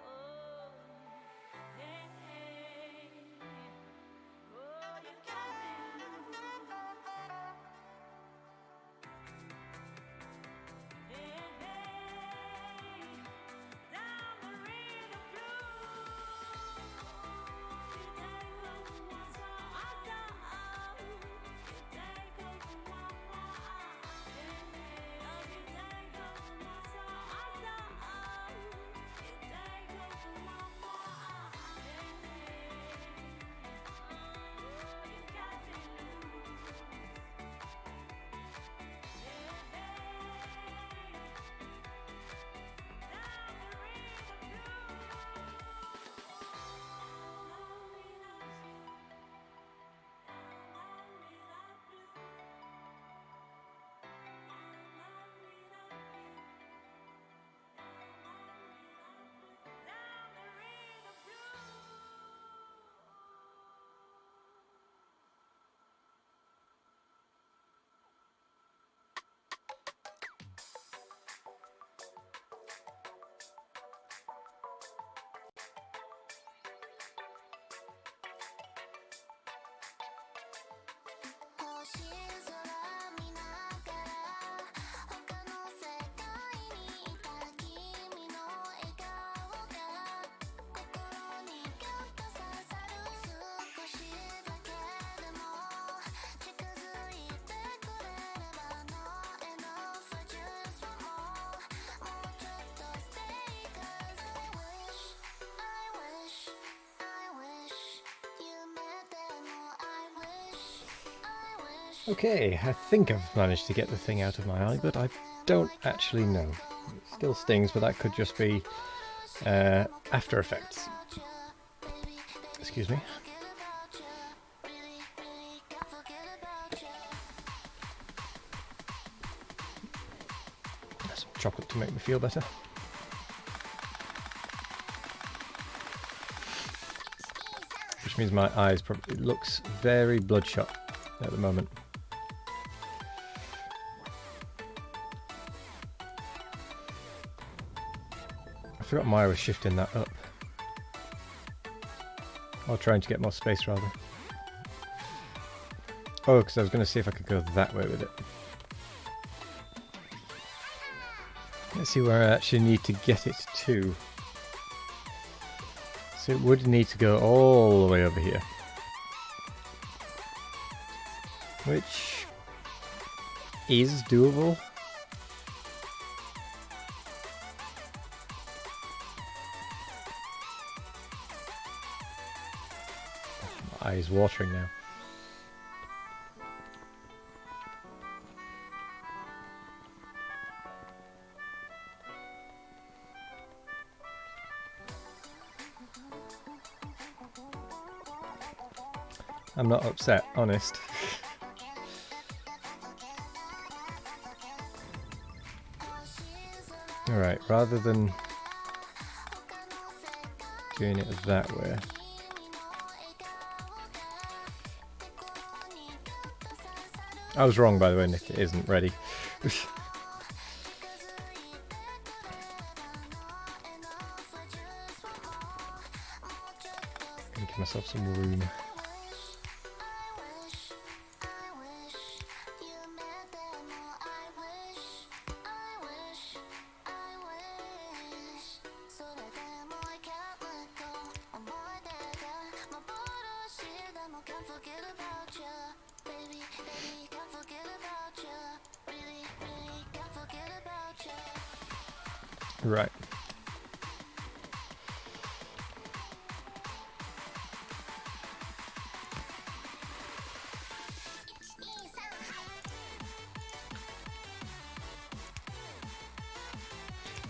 Oh, hey, hey. Oh, you got me loose. Hey, hey. Down the river blue. You take over my soul. You take over my mind. You take over my soul. You take over my mind. Oh, you got me loose. Hey, hey. Down the river blue. Okay, I think I've managed to get the thing out of my eye, but I don't actually know. It still stings, but that could just be After Effects. Excuse me. Some chocolate to make me feel better. Which means my eyes probably it looks very bloodshot at the moment. I forgot Maya was shifting that up. Or trying to get more space rather. Oh, because I was going to see if I could go that way with it. Let's see where I actually need to get it to. So it would need to go all the way over here. Which is doable. My eye is watering now. I'm not upset, honest. Alright, rather than doing it that way. I was wrong, by the way, Nick. It isn't ready. Gonna give myself some room. Right.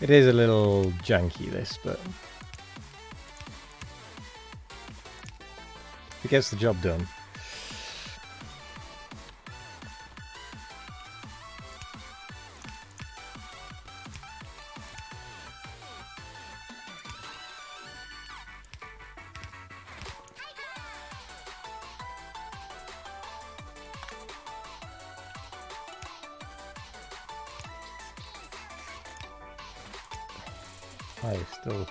It is a little janky, this, but it gets the job done. Hi, still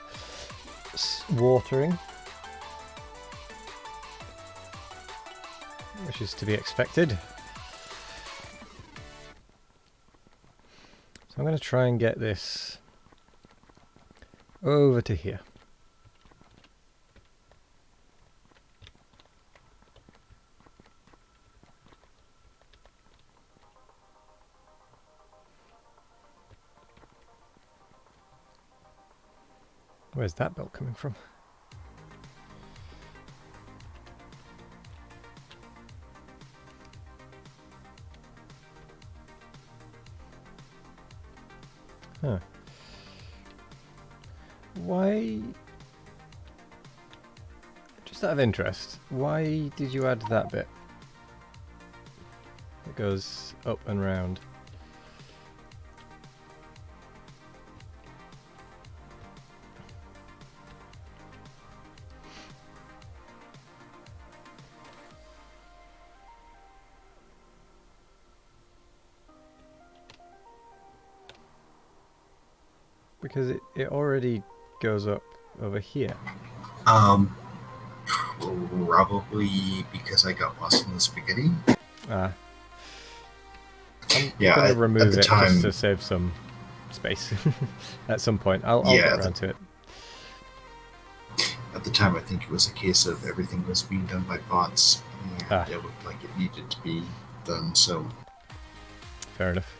watering, which is to be expected. So I'm going to try and get this over to here. Where's that belt coming from? Huh. Why... Just out of interest, why did you add that bit? It goes up and round. Because it already goes up over here. Probably because I got lost in the spaghetti. Ah. I'm Yeah, gonna at remove the it time, just to save some space at some point. I'll Yeah, get around to it. at the time, I think it was a case of everything was being done by bots, and Ah. it looked like it needed to be done. So Fair enough.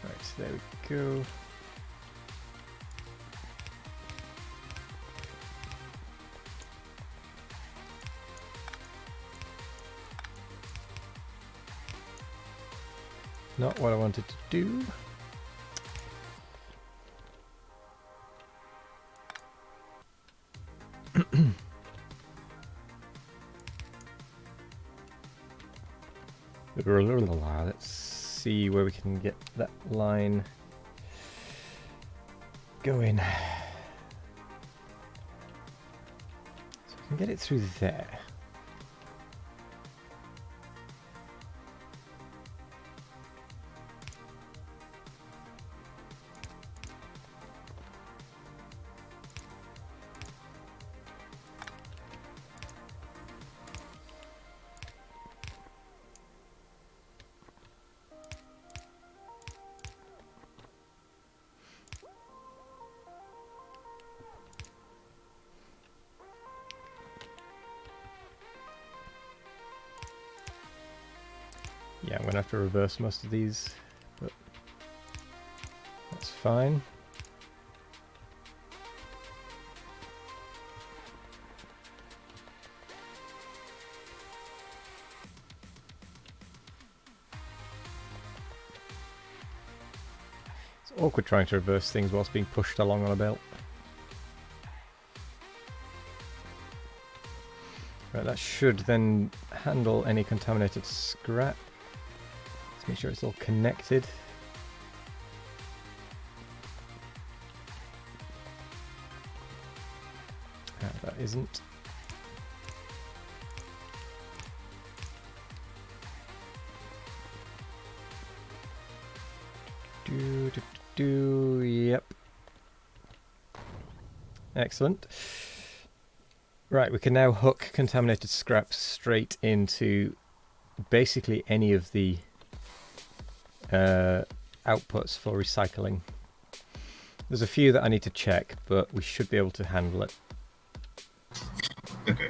Right, so there we go. Not what I wanted to do. Let's see where we can get that line going. So we can get it through there. Yeah, I'm gonna have to reverse most of these, but that's fine. It's awkward trying to reverse things whilst being pushed along on a belt. Right, that should then handle any contaminated scrap. Let's make sure it's all connected. That isn't. Yep. Excellent. Right, we can now hook contaminated scraps straight into basically any of the outputs for recycling. There's a few that I need to check, but we should be able to handle it. Okay.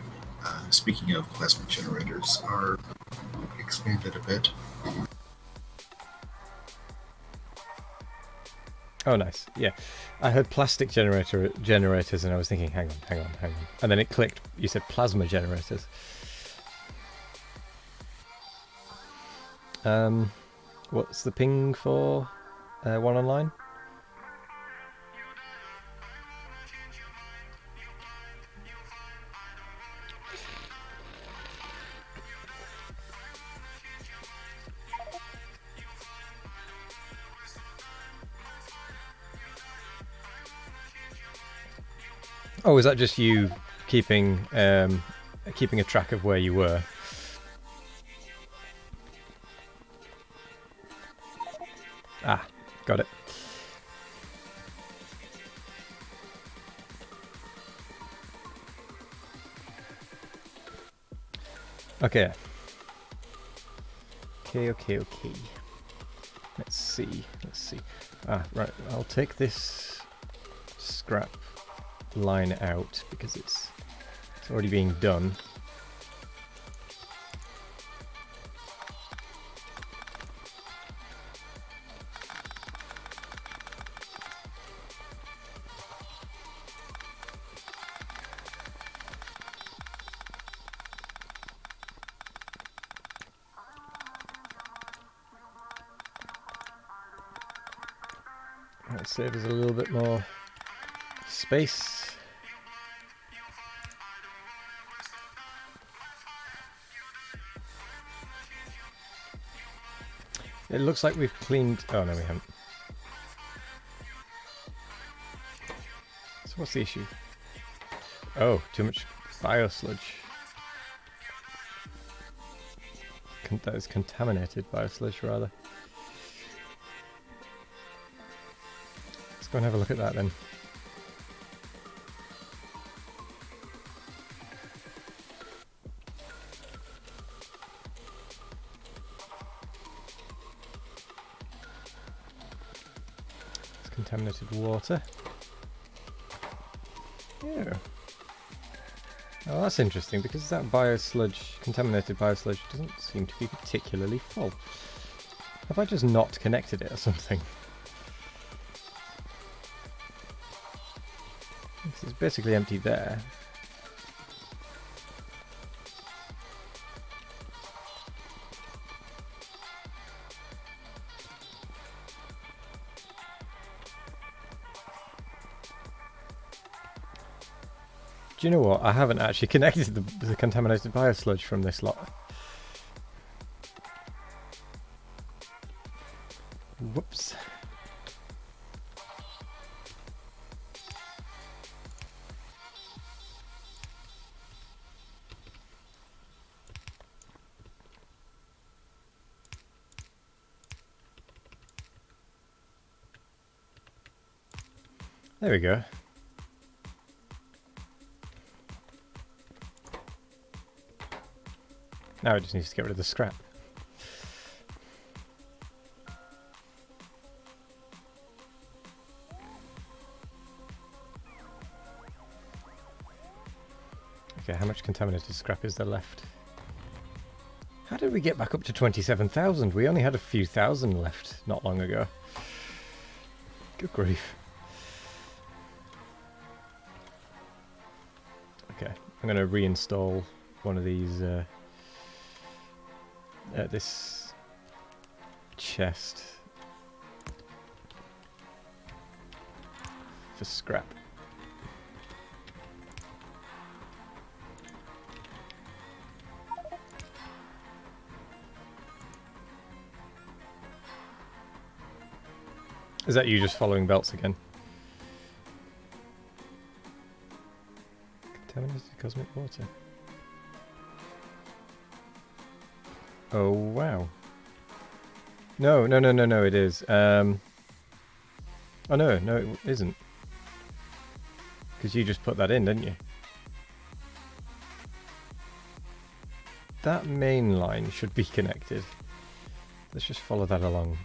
Speaking of plasma generators, are expanded a bit. Oh, nice. Yeah. I heard plastic generators and I was thinking, hang on. And then it clicked. You said plasma generators. What's the ping for one online? Oh, is that just you keeping a track of where you were? Ah, got it. Okay. Okay. Let's see. Ah, right. I'll take this scrap line out because it's already being done. Let's save us a little bit more space. It looks like we've cleaned... Oh, no, we haven't. So what's the issue? Oh, too much biosludge. That is contaminated biosludge, rather. Let's go and have a look at that, then. Contaminated water. Yeah. Oh, that's interesting because that biosludge, contaminated biosludge, doesn't seem to be particularly full. Have I just not connected it or something? It's basically empty there. Do you know what? I haven't actually connected the contaminated biosludge from this lot. Whoops. There we go. Now it just needs to get rid of the scrap. Okay, how much contaminated scrap is there left? How did we get back up to 27,000? We only had a few thousand left not long ago. Good grief. Okay, I'm going to reinstall one of these this chest. for scrap. Is that you just following belts again? Contaminated cosmic water. Oh wow. No, it is. Oh no, it isn't. Because you just put that in, didn't you? That main line should be connected. Let's just follow that along.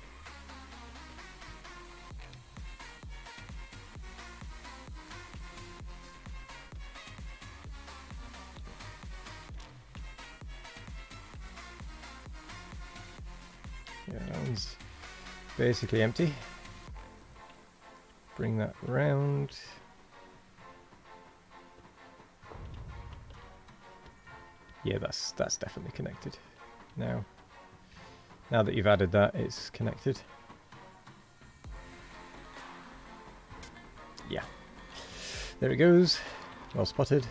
Yeah, that one's basically empty. Bring that round. Yeah, that's definitely connected. Now that you've added that, it's connected. Yeah. There it goes. Well spotted.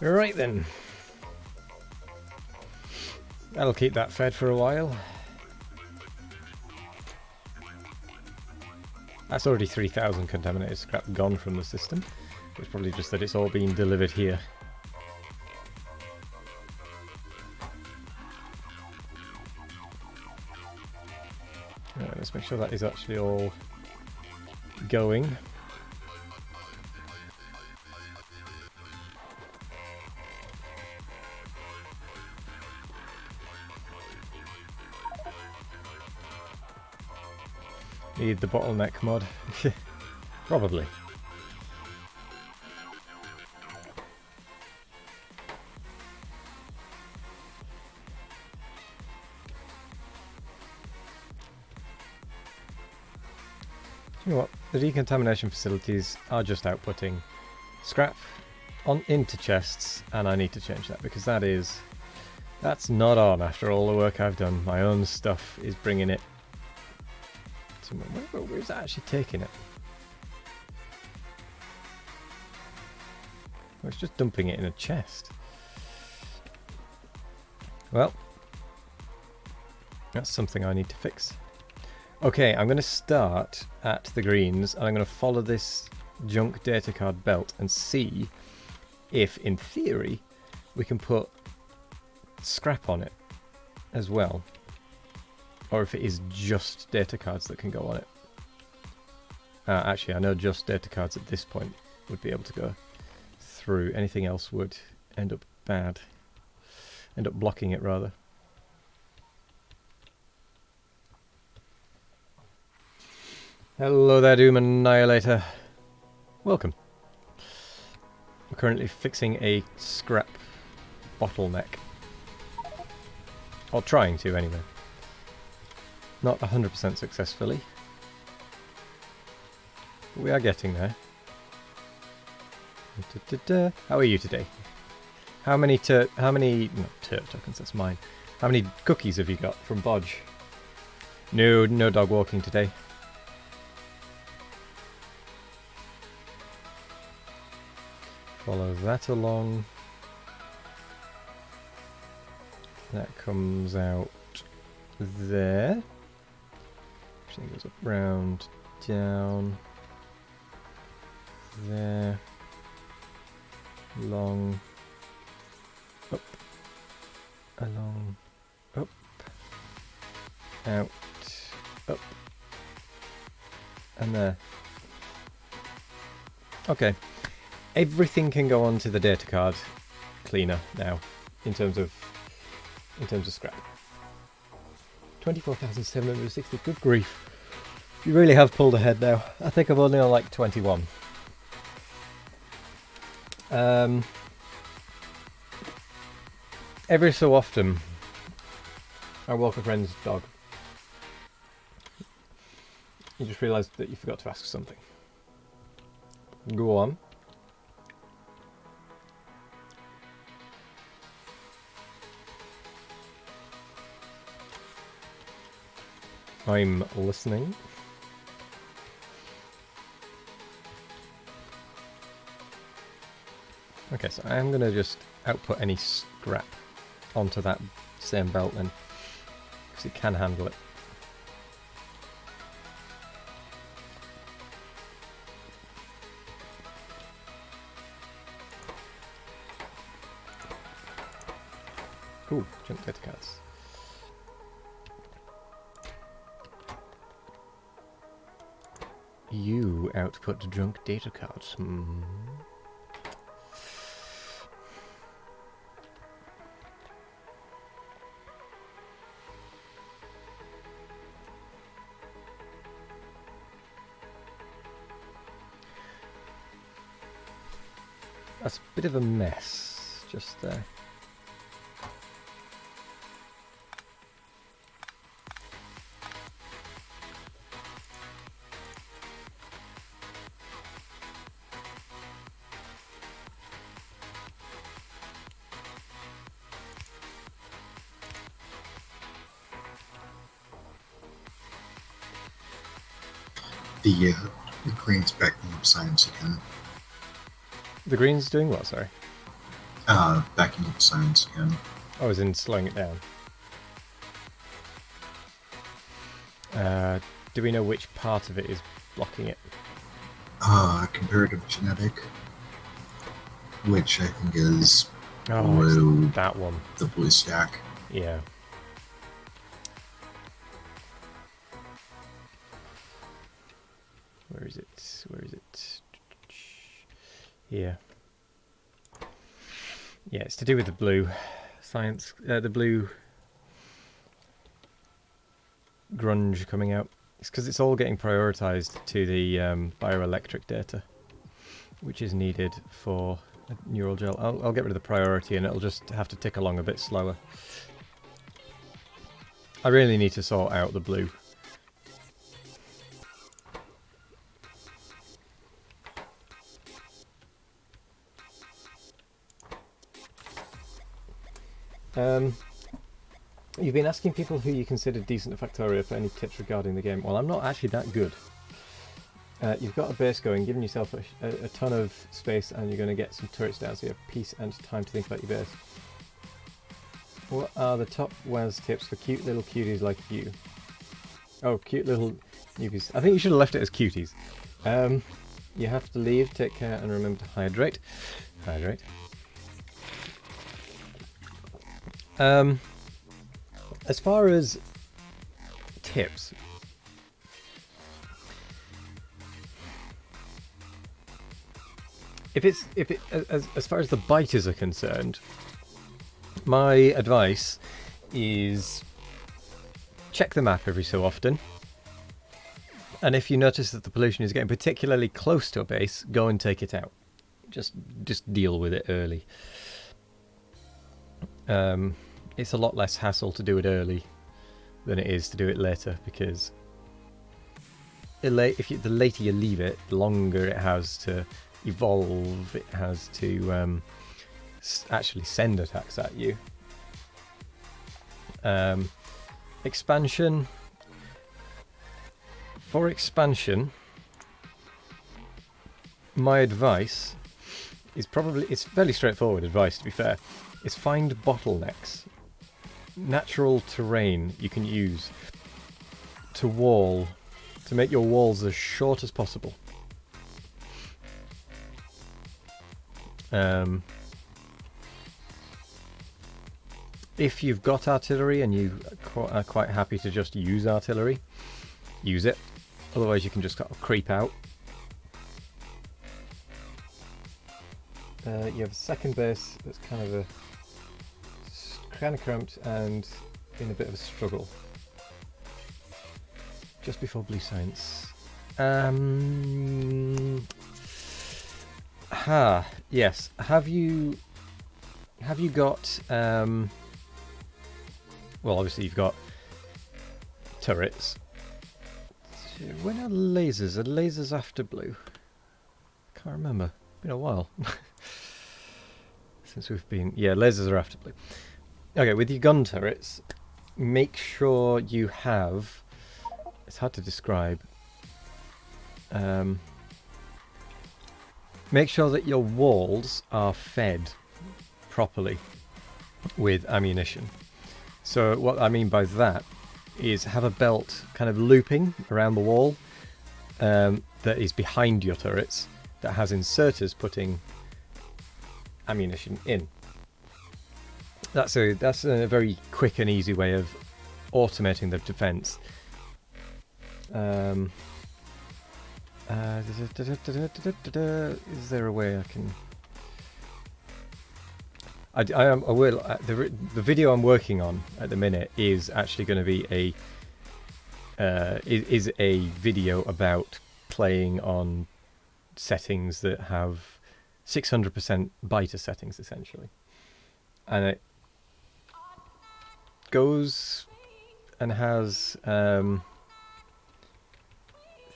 Right then. That'll keep that fed for a while. That's already 3,000 contaminated scrap gone from the system. It's probably just that it's all being delivered here. Right, let's make sure that is actually all going. Need the bottleneck mod. Probably. You know what? The decontamination facilities are just outputting scrap into chests, and I need to change that because that's not on after all the work I've done. My own stuff is bringing it. Where's that actually taking it? Well, it's just dumping it in a chest. Well, that's something I need to fix. Okay, I'm going to start at the greens and I'm going to follow this junk data card belt and see if, in theory, we can put scrap on it as well. Or if it is just data cards that can go on it. Actually, I know just data cards at this point would be able to go through. Anything else would end up bad. End up blocking it, rather. Hello there, Doom Annihilator. Welcome. We're currently fixing a scrap bottleneck. Or trying to, anyway. Not 100% successfully. But we are getting there. How are you today? How many not turp tokens, that's mine. How many cookies have you got from Bodge? No dog walking today. Follow that along. That comes out there. Everything goes up, round, down, there, long, up, along, up, out, up, and there. Okay, everything can go onto the data card cleaner now, in terms of in terms of scrap. 24,760. Good grief. You really have pulled ahead now. I think I'm only on like 21. Every so often, I walk a friend's dog. You just realised that you forgot to ask something. Go on. I'm listening. Okay, so I'm going to just output any scrap onto that same belt then, because it can handle it. Ooh, junk data cards. You output junk data cards. That's a bit of a mess, just there. The green's backing up science again. The green's doing what, sorry? Backing up science again. Oh, as in slowing it down. Do we know which part of it is blocking it? Comparative genetic, which I think is blue. That one. The blue stack. Yeah. Where is it? Where is it? Here. Yeah, it's to do with the blue science, the blue grunge coming out. It's because it's all getting prioritized to the bioelectric data, which is needed for a neural gel. I'll get rid of the priority and it'll just have to tick along a bit slower. I really need to sort out the blue. You've been asking people who you consider decent at Factorio for any tips regarding the game. Well, I'm not actually that good. You've got a base going, giving yourself a ton of space, and you're going to get some turrets down, so you have peace and time to think about your base. What are the top WAS tips for cute little cuties like you? Oh, cute little newbies. I think you should have left it as cuties. You have to leave, take care, and remember to hydrate. Hydrate. As far as tips, as far as the biters are concerned, my advice is check the map every so often, and if you notice that the pollution is getting particularly close to a base, go and take it out. Just deal with it early. It's a lot less hassle to do it early than it is to do it later, because the later you leave it, the longer it has to evolve, it has to actually send attacks at you. Expansion. For expansion, my advice is it's fairly straightforward advice, to be fair. Is find bottlenecks. Natural terrain you can use to make your walls as short as possible. If you've got artillery and you are quite happy to just use artillery, use it. Otherwise you can just kind of creep out. You have a second base that's kind of a kind of cramped and in a bit of a struggle. Just before Blue Science. Yes. Have you got well, obviously you've got turrets. When are lasers? Are lasers after blue? Can't remember. Been a while since we've been. Yeah, lasers are after blue. Okay, with your gun turrets, make sure you have. It's hard to describe. Make sure that your walls are fed properly with ammunition. So what I mean by that is have a belt kind of looping around the wall that is behind your turrets that has inserters putting ammunition in. That's a very quick and easy way of automating the defense. Is there a way I can? I will. The video I'm working on at the minute is actually going to be is a video about playing on settings that have 600% biter settings essentially, and it goes and has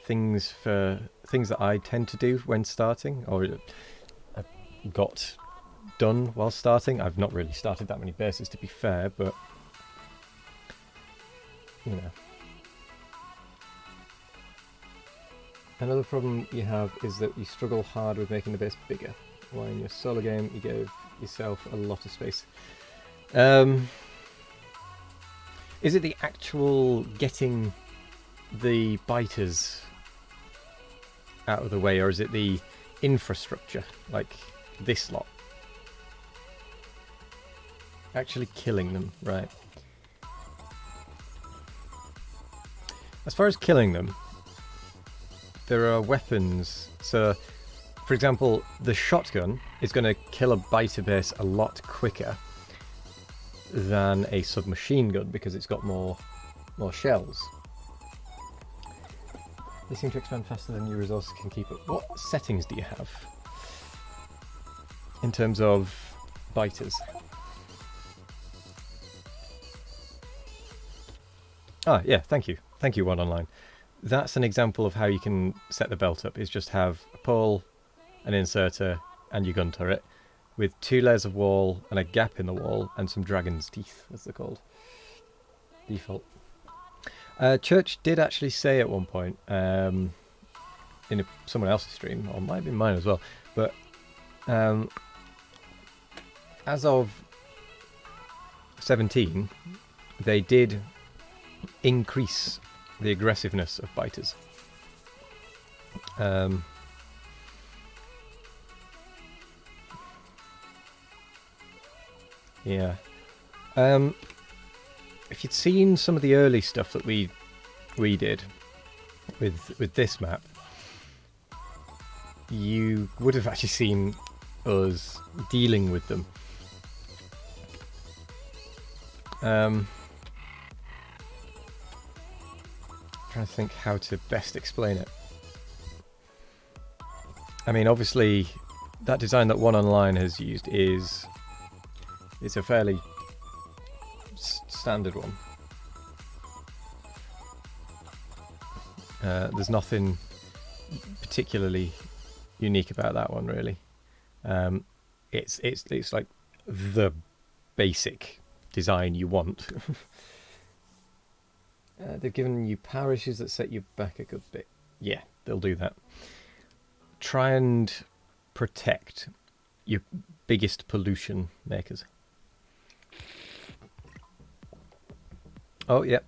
things that I tend to do when starting, or I've got done while starting. I've not really started that many bases, to be fair, but you know. Another problem you have is that you struggle hard with making the base bigger. While in your solo game you give yourself a lot of space. Is it the actual getting the biters out of the way, or is it the infrastructure, like this lot? Actually killing them, right. As far as killing them, there are weapons. So, for example, the shotgun is going to kill a biter base a lot quicker than a submachine gun because it's got more shells. They seem to expand faster than your resources can keep up. What settings do you have in terms of biters? Ah, yeah, thank you. Thank you, One Online. That's an example of how you can set the belt up, is just have a pole, an inserter, and your gun turret, with 2 layers of wall and a gap in the wall, and some dragon's teeth, as they're called. Default. Church did actually say at one point, in someone else's stream, or it might have been mine as well, but as of 17, they did increase the aggressiveness of biters. Yeah. If you'd seen some of the early stuff that we did with this map, you would have actually seen us dealing with them. Trying to think how to best explain it. I mean, obviously, that design that One Online has used is a fairly standard one. There's nothing particularly unique about that one, really. It's like the basic design you want. They've given you power issues that set you back a good bit. Yeah, they'll do that. Try and protect your biggest pollution makers. Oh, yeah.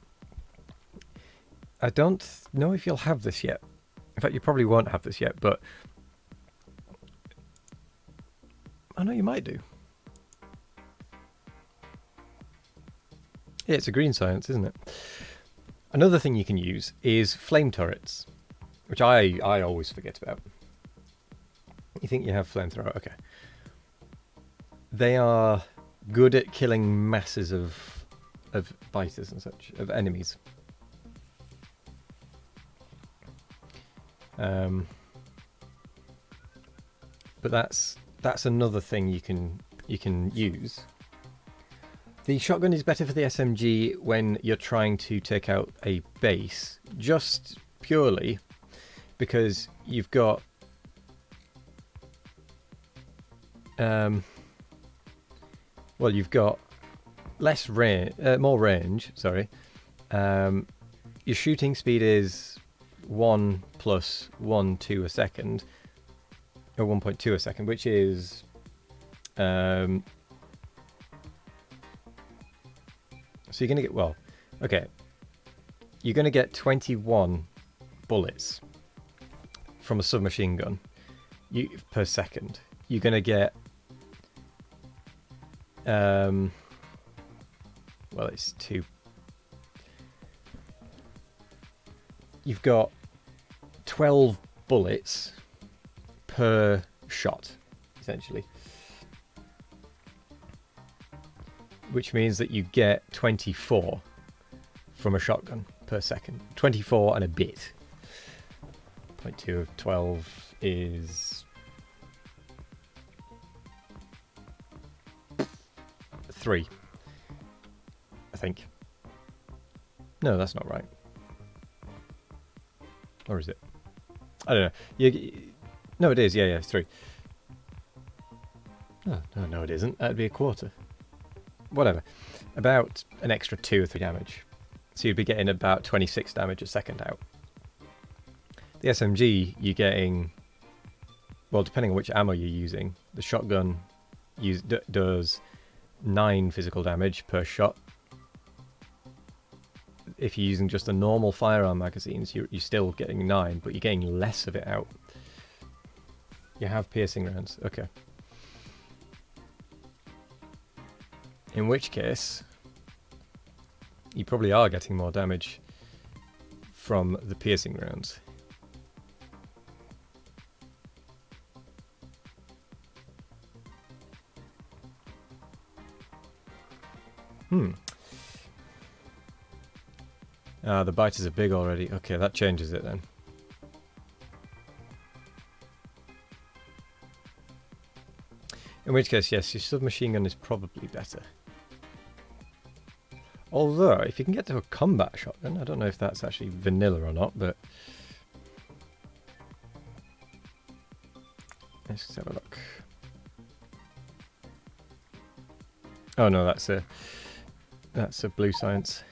I don't know if you'll have this yet. In fact, you probably won't have this yet, but I know you might do. Yeah, it's a green science, isn't it? Another thing you can use is flame turrets, which I always forget about. You think you have flamethrower? Okay. They are good at killing masses of biters and such, of enemies. But that's another thing you can use. The shotgun is better for the SMG when you're trying to take out a base, just purely because you've got you've got less range, more range. Sorry, your shooting speed is 1 plus 1.2 a second, or 1.2 a second, which is so you're going to get, you're going to get 21 bullets from a submachine gun per second. You're going to get, it's 2. You've got 12 bullets per shot, essentially. Which means that you get 24 from a shotgun per second. 24 and a bit. 0.2 of 12 is 3, I think. No, that's not right. Or is it? I don't know. No, it is. Yeah, it's 3. No, it isn't. That'd be a quarter. Whatever. About an extra 2 or 3 damage. So you'd be getting about 26 damage a second out. The SMG, you're getting, depending on which ammo you're using, the shotgun does 9 physical damage per shot. If you're using just the normal firearm magazines, you're still getting 9, but you're getting less of it out. You have piercing rounds. Okay. In which case, you probably are getting more damage from the piercing rounds. The biters are big already. Okay, that changes it then. In which case, yes, your submachine gun is probably better. Although, if you can get to a combat shotgun, I don't know if that's actually vanilla or not, but let's have a look. Oh no, that's a blue science.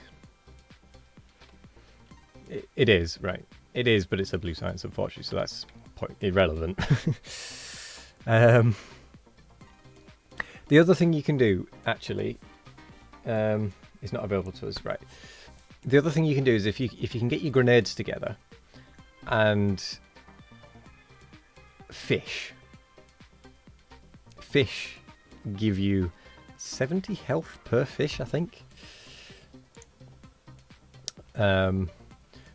It is, right. It is, but it's a blue science, unfortunately, so that's irrelevant. The other thing you can do, actually, is not available to us, right. The other thing you can do is if you can get your grenades together and fish give you 70 health per fish, I think.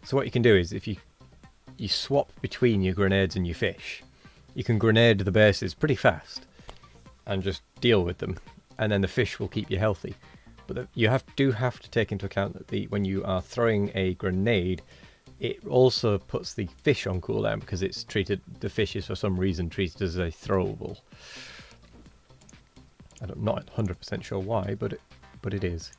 So what you can do is if you swap between your grenades and your fish, you can grenade the bases pretty fast and just deal with them, and then the fish will keep you healthy. But you do have to take into account that when you are throwing a grenade, it also puts the fish on cooldown because it's treated. The fish is for some reason treated as a throwable. I'm not 100% sure why, but it is.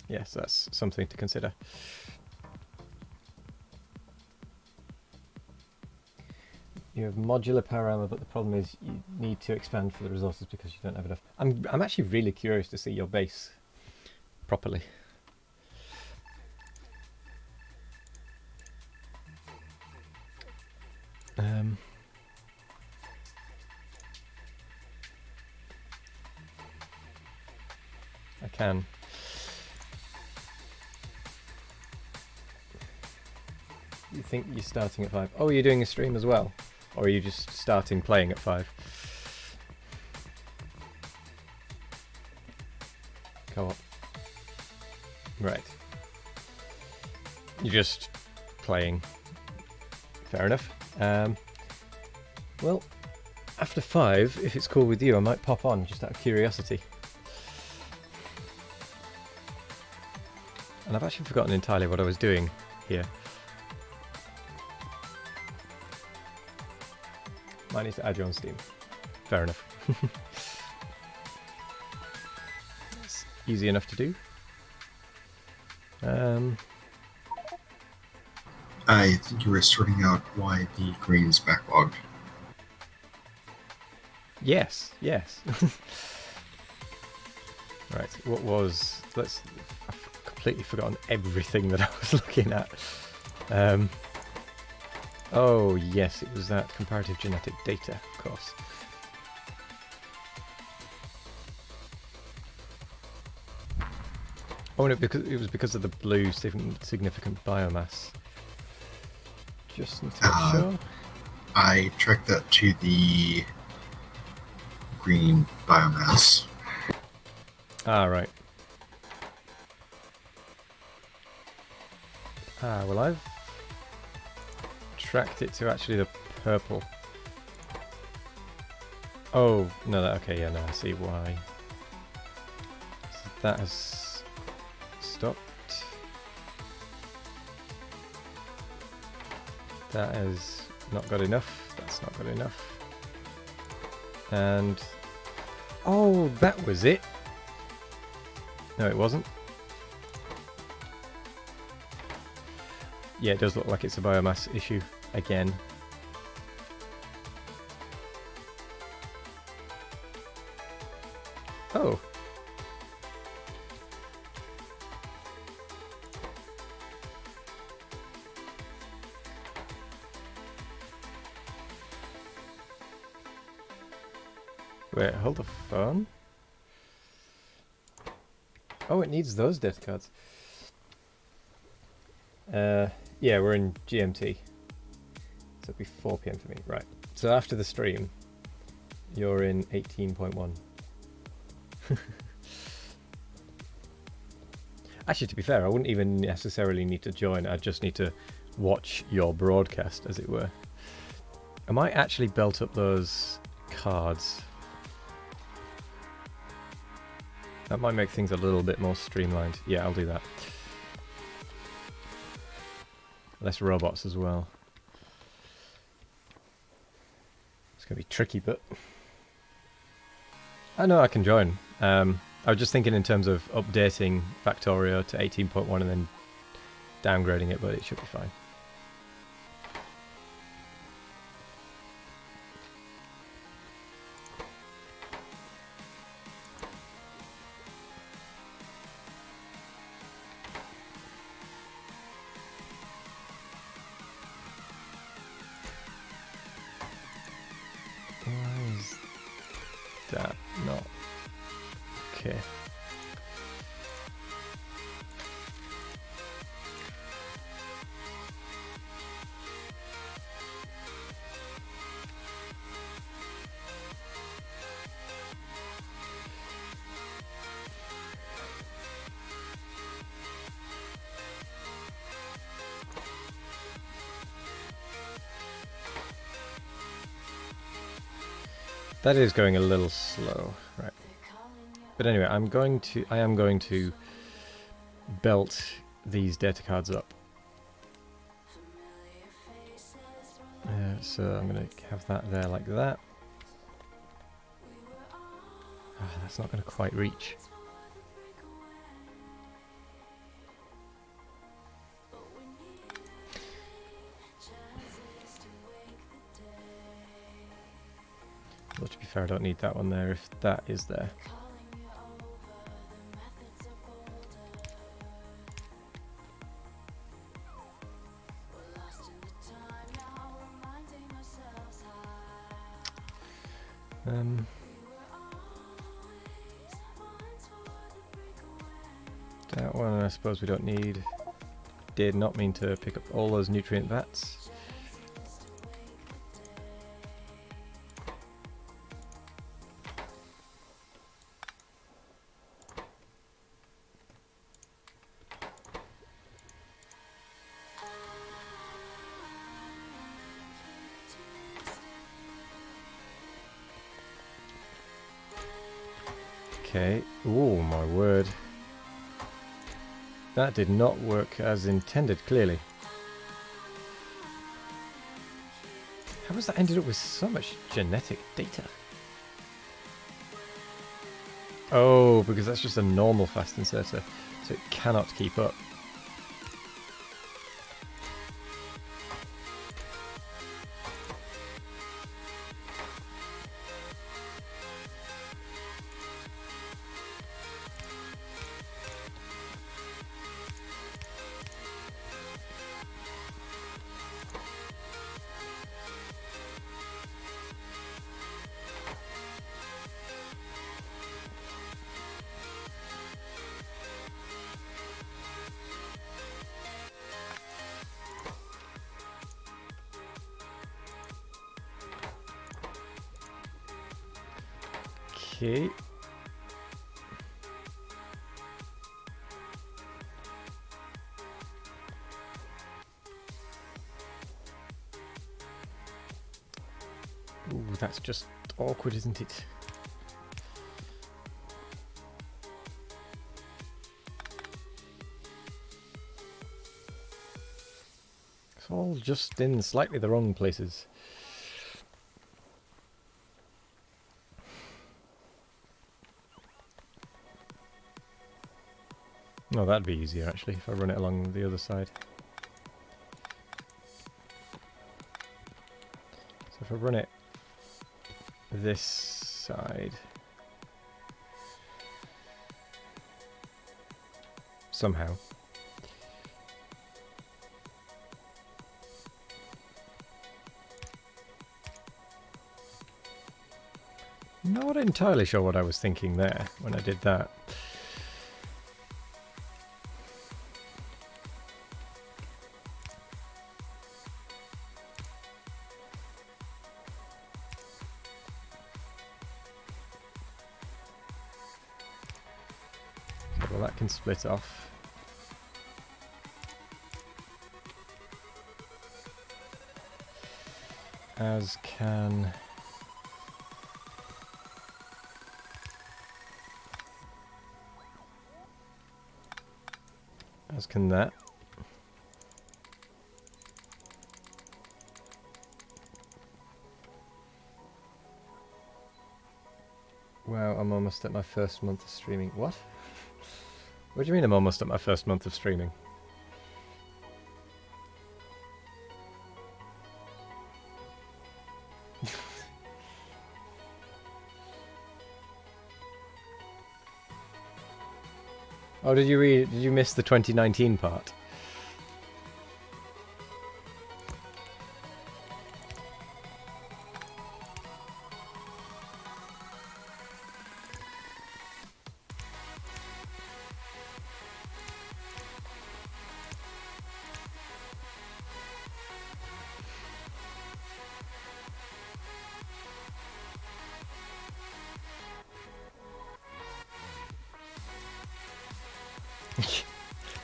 Yes, that's something to consider. You have modular power armor, but the problem is you need to expand for the resources because you don't have enough. I'm actually really curious to see your base properly. I can. You think you're starting at 5? Oh, you're doing a stream as well? Or are you just starting playing at 5? Co-op. Right. You're just playing. Fair enough. Well, after 5, if it's cool with you, I might pop on just out of curiosity. And I've actually forgotten entirely what I was doing here. Might need to add you on Steam. Fair enough. It's easy enough to do. I think you were sorting out why the green's backlogged. Yes, yes. Right, what was... I've completely forgotten everything that I was looking at. Oh, yes, it was that comparative genetic data, of course. Oh, no, it was because of the blue significant biomass. Just need to make sure. I tracked that to the green biomass. Ah, right. Ah, well, I've tracked it to actually the purple. Oh, no, okay, yeah, no, I see why. So that has stopped. That has not got enough. That's not got enough. And... oh, that was it! No, it wasn't. Yeah, it does look like it's a biomass issue again. Oh. Wait, hold the phone. Oh, it needs those data cards. Yeah, we're in GMT. So it'll be 4 PM for me. Right. So after the stream, you're in 18.1. Actually, to be fair, I wouldn't even necessarily need to join. I just need to watch your broadcast, as it were. I might actually belt up those cards. That might make things a little bit more streamlined. Yeah, I'll do that. Less robots as well. It's going to be tricky, but... I know I can join. I was just thinking in terms of updating Factorio to 18.1 and then downgrading it, but it should be fine. Why is that not okay? That is going a little slow, right? But anyway, I am going to belt these data cards up. So I'm going to have that there like that. That's not going to quite reach. Well, to be fair, I don't need that one there if that is there. That one I suppose we don't need. Did not mean to pick up all those nutrient vats. Okay. Oh my word. That did not work as intended, clearly. How has that ended up with so much genetic data? Oh, because that's just a normal fast inserter, so it cannot keep up. Okay. Ooh, that's just awkward, isn't it? It's all just in slightly the wrong places. Oh, that'd be easier actually if I run it along the other side. So if I run it this side, somehow. Not entirely sure what I was thinking there when I did that. Okay, well that can split off. As can... As can that. Wow, I'm almost at my first month of streaming. What? What do you mean I'm almost at my first month of streaming? Oh, did you miss the 2019 part?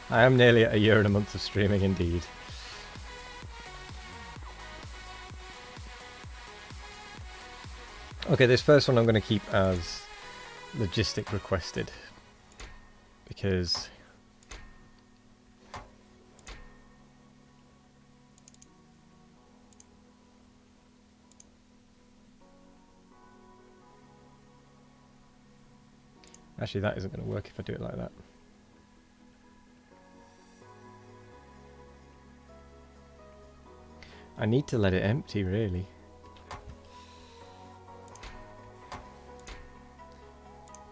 I am nearly at a year and a month of streaming indeed. Okay, this first one I'm going to keep as logistic requested. Because... Actually, that isn't going to work if I do it like that. I need to let it empty, really.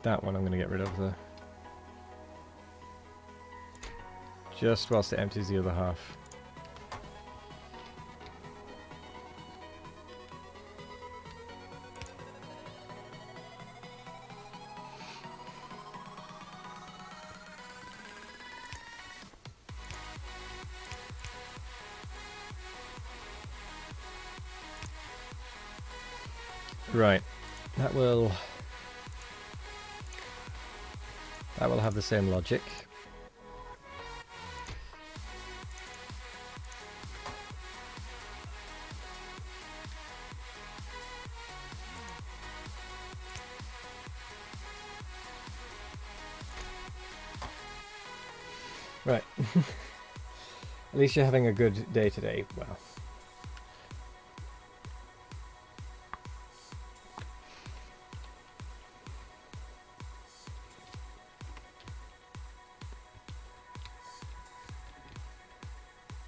That one I'm going to get rid of, though. Just whilst it empties the other half. Right, that will have the same logic. Right. At least you're having a good day today. Well.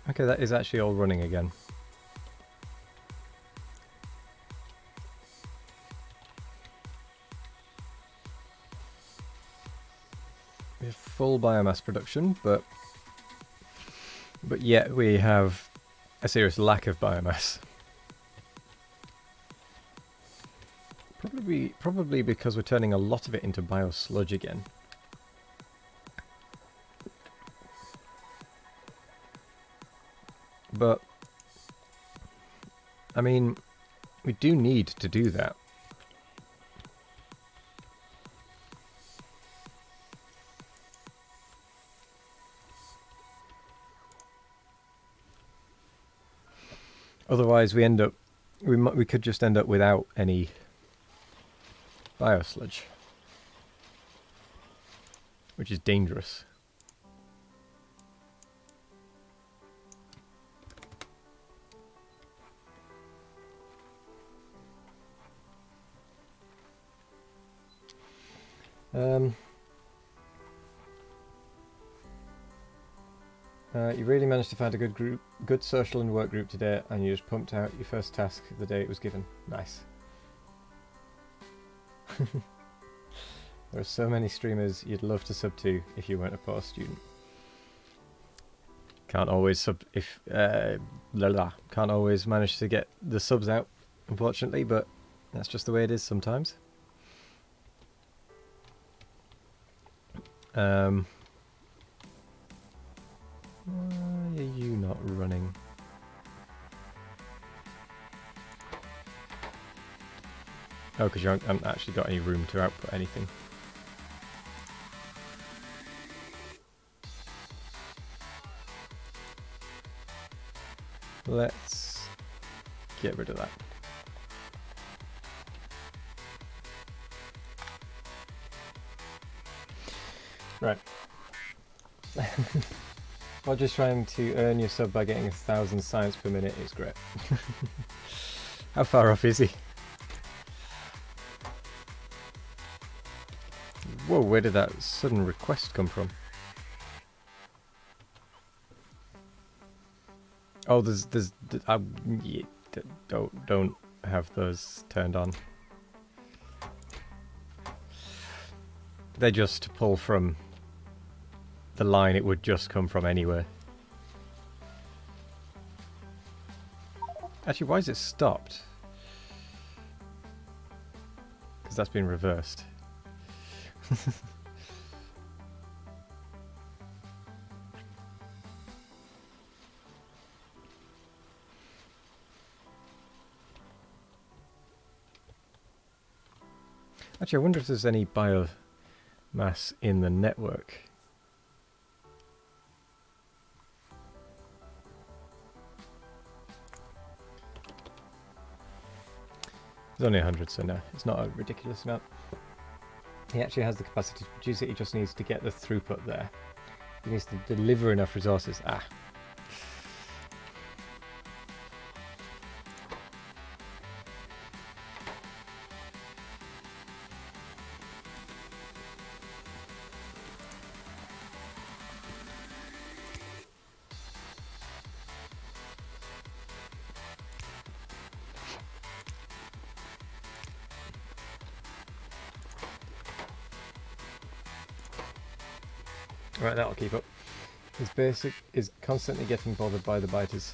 Okay, that is actually all running again. We have full biomass production, but yet we have a serious lack of biomass. Probably because we're turning a lot of it into biosludge again. But I mean, we do need to do that. Otherwise, we could just end up without any biosludge, which is dangerous. You really managed to find a good social and work group today, and you just pumped out your first task the day it was given. Nice. There are so many streamers you'd love to sub to if you weren't a poor student. Can't always can't always manage to get the subs out, unfortunately, but that's just the way it is sometimes. Why are you not running? Oh, because you haven't actually got any room to output anything. Let's get rid of that. Right. While just trying to earn your sub by getting 1,000 science per minute is great. How far off is he? Whoa, where did that sudden request come from? Oh, yeah, don't have those turned on. They just pull from the line it would just come from anywhere. Actually, why is it stopped? Because that's been reversed. Actually, I wonder if there's any biomass in the network. There's only 100, so no, it's not a ridiculous amount. He actually has the capacity to produce it, he just needs to get the throughput there. He needs to deliver enough resources. Ah. Right, that'll keep up. His basic is constantly getting bothered by the biters.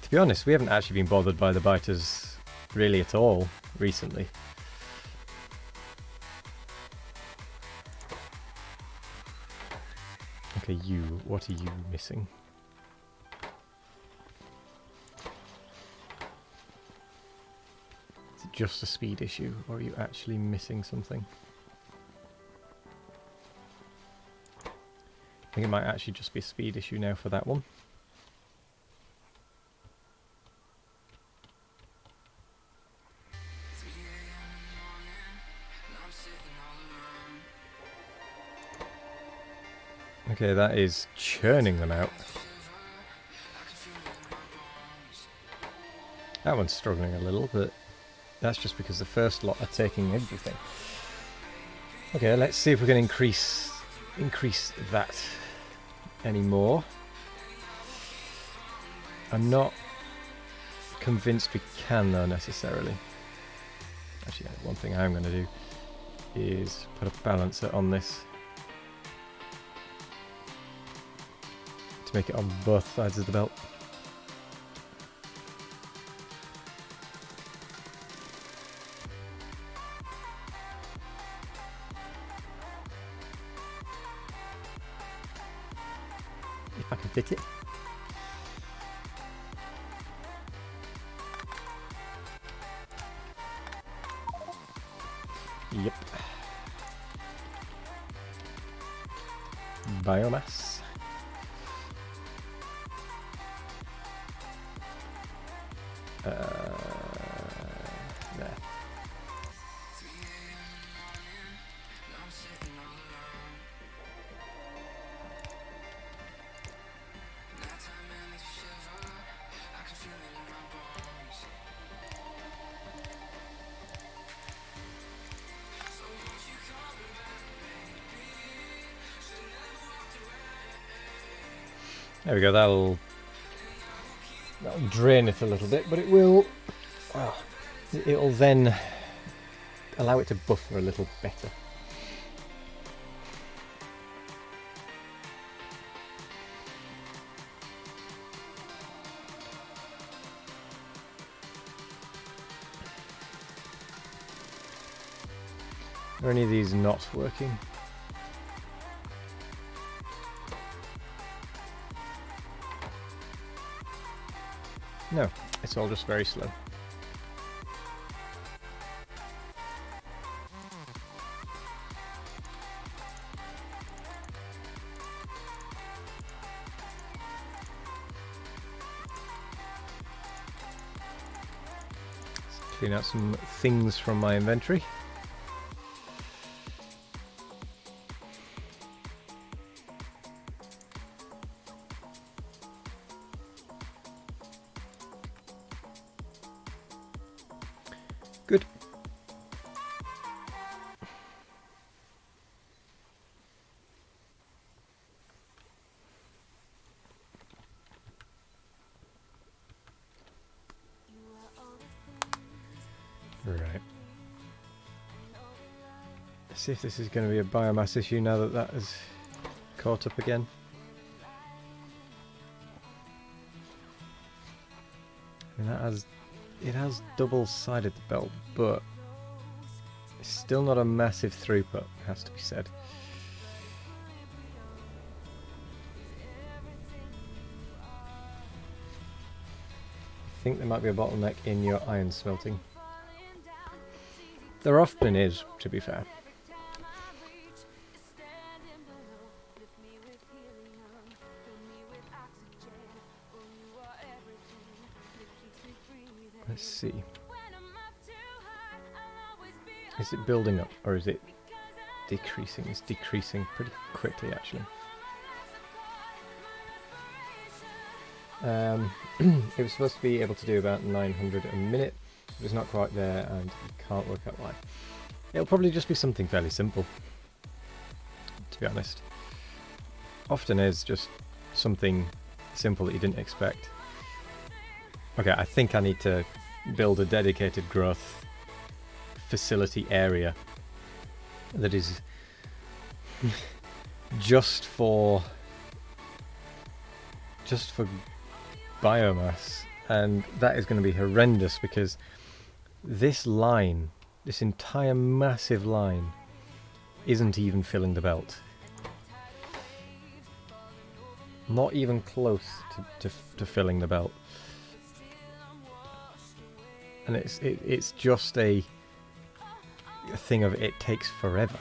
To be honest, we haven't actually been bothered by the biters really at all recently. Okay, what are you missing? Is it just a speed issue, or are you actually missing something? I think it might actually just be a speed issue now for that one. Okay, that is churning them out. That one's struggling a little, but that's just because the first lot are taking everything. Okay, let's see if we can increase that anymore. I'm not convinced we can though necessarily. Actually, one thing I'm going to do is put a balancer on this to make it on both sides of the belt. If I can fit it. Yep. Biomass. There. There we go, that'll drain it a little bit, but it will, it'll then allow it to buffer a little better. Are any of these not working? No, it's all just very slow. Let's clean out some things from my inventory. Good. Right. Let's see if this is going to be a biomass issue now that that is caught up again. I mean, it has double-sided the belt, but it's still not a massive throughput, has to be said. I think there might be a bottleneck in your iron smelting. There often is, to be fair. Let's see. Is it building up or is it decreasing? It's decreasing pretty quickly, actually. It was supposed to be able to do about 900 a minute. It's not quite there and you can't work out why. It'll probably just be something fairly simple, to be honest. Often is just something simple that you didn't expect. Okay, I think I need to build a dedicated growth facility area that is just for biomass, and that is going to be horrendous because this line, this entire massive line, isn't even filling the belt. Not even close to filling the belt. And it's just a thing of it takes forever.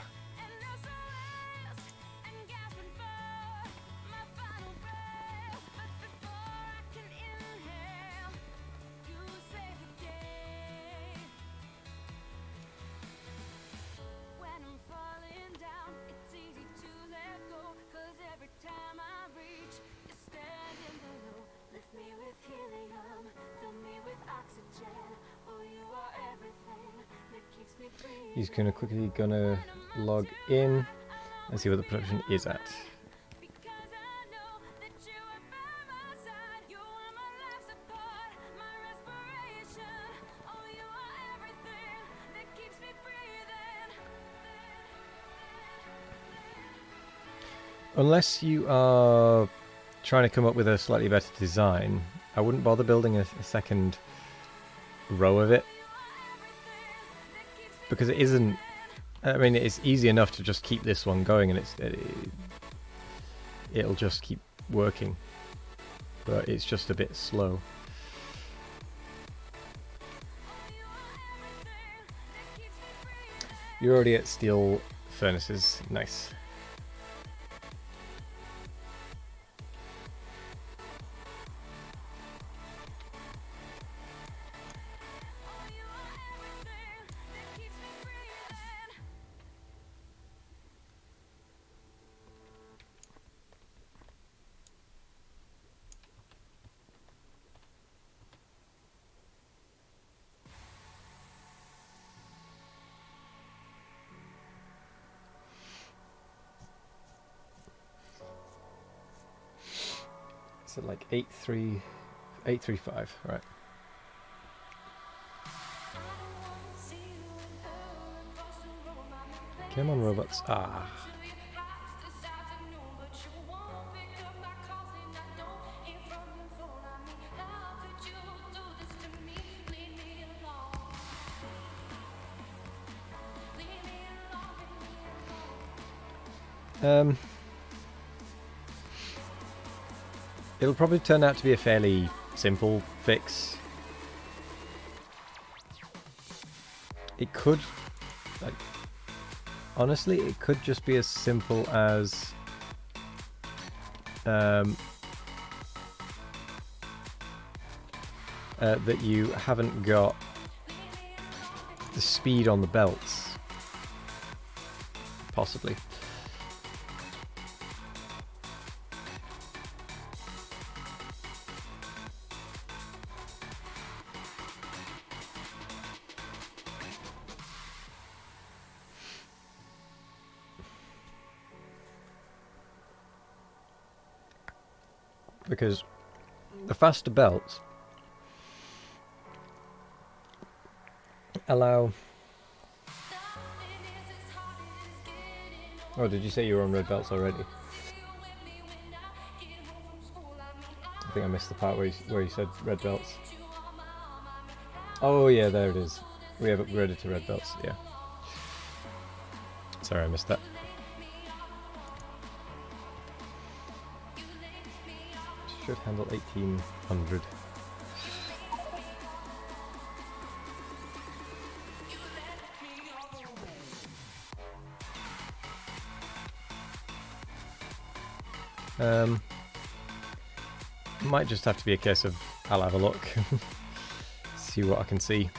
he's quickly gonna log in and see what the production is at. Because I know that you are by my side. You are my life support, my respiration. Oh, you are everything that keeps me breathing. Unless you are trying to come up with a slightly better design, I wouldn't bother building a second row of it, because it isn't. I mean, it's easy enough to just keep this one going, and it'll just keep working, but it's just a bit slow. You're already at steel furnaces. Nice. So like 835, right? Come on, robots. Ah. It'll probably turn out to be a fairly simple fix. It could, like, honestly, it could just be as simple as that you haven't got the speed on the belts, possibly. Because the faster belts allow... Oh, did you say you were on red belts already? I think I missed the part where you said red belts. Oh yeah, there it is. We have upgraded to red belts, yeah. Sorry, I missed that. Should handle 1800. Might just have to be a case of I'll have a look, see what I can see.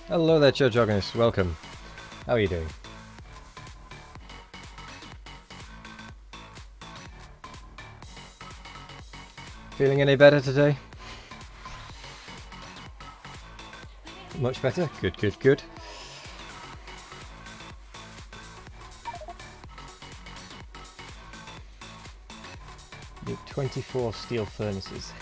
Hello there, Church Organist. Welcome. How are you doing? Feeling any better today? Much better? Good, good, good. Need 24 steel furnaces.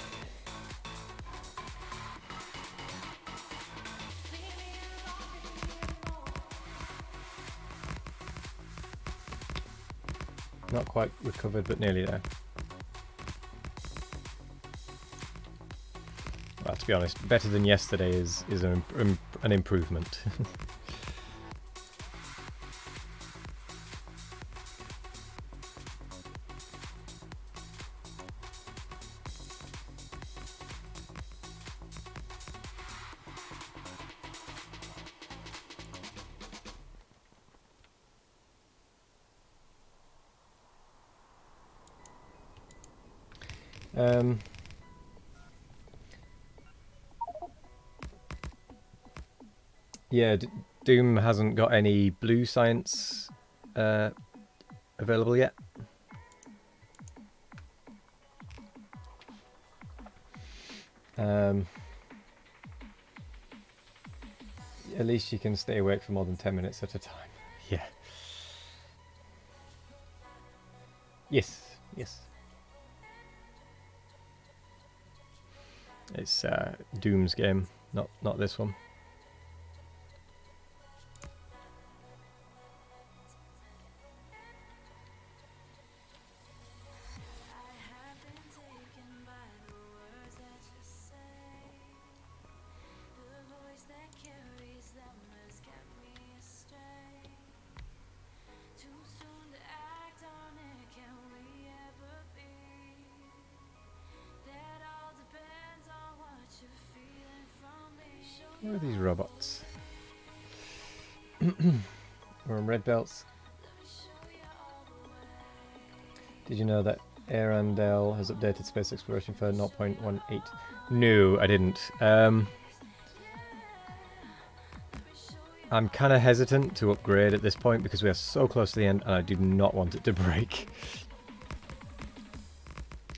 Not quite recovered, but nearly there. Well, to be honest, better than yesterday is an improvement. Yeah, Doom hasn't got any blue science available yet. At least you can stay awake for more than 10 minutes at a time. Yeah. Yes, yes. It's Doom's game, not this one. Where are these robots? We're on red belts. Did you know that Arundel has updated space exploration for 0.18? No, I didn't. I'm kind of hesitant to upgrade at this point because we are so close to the end and I do not want it to break.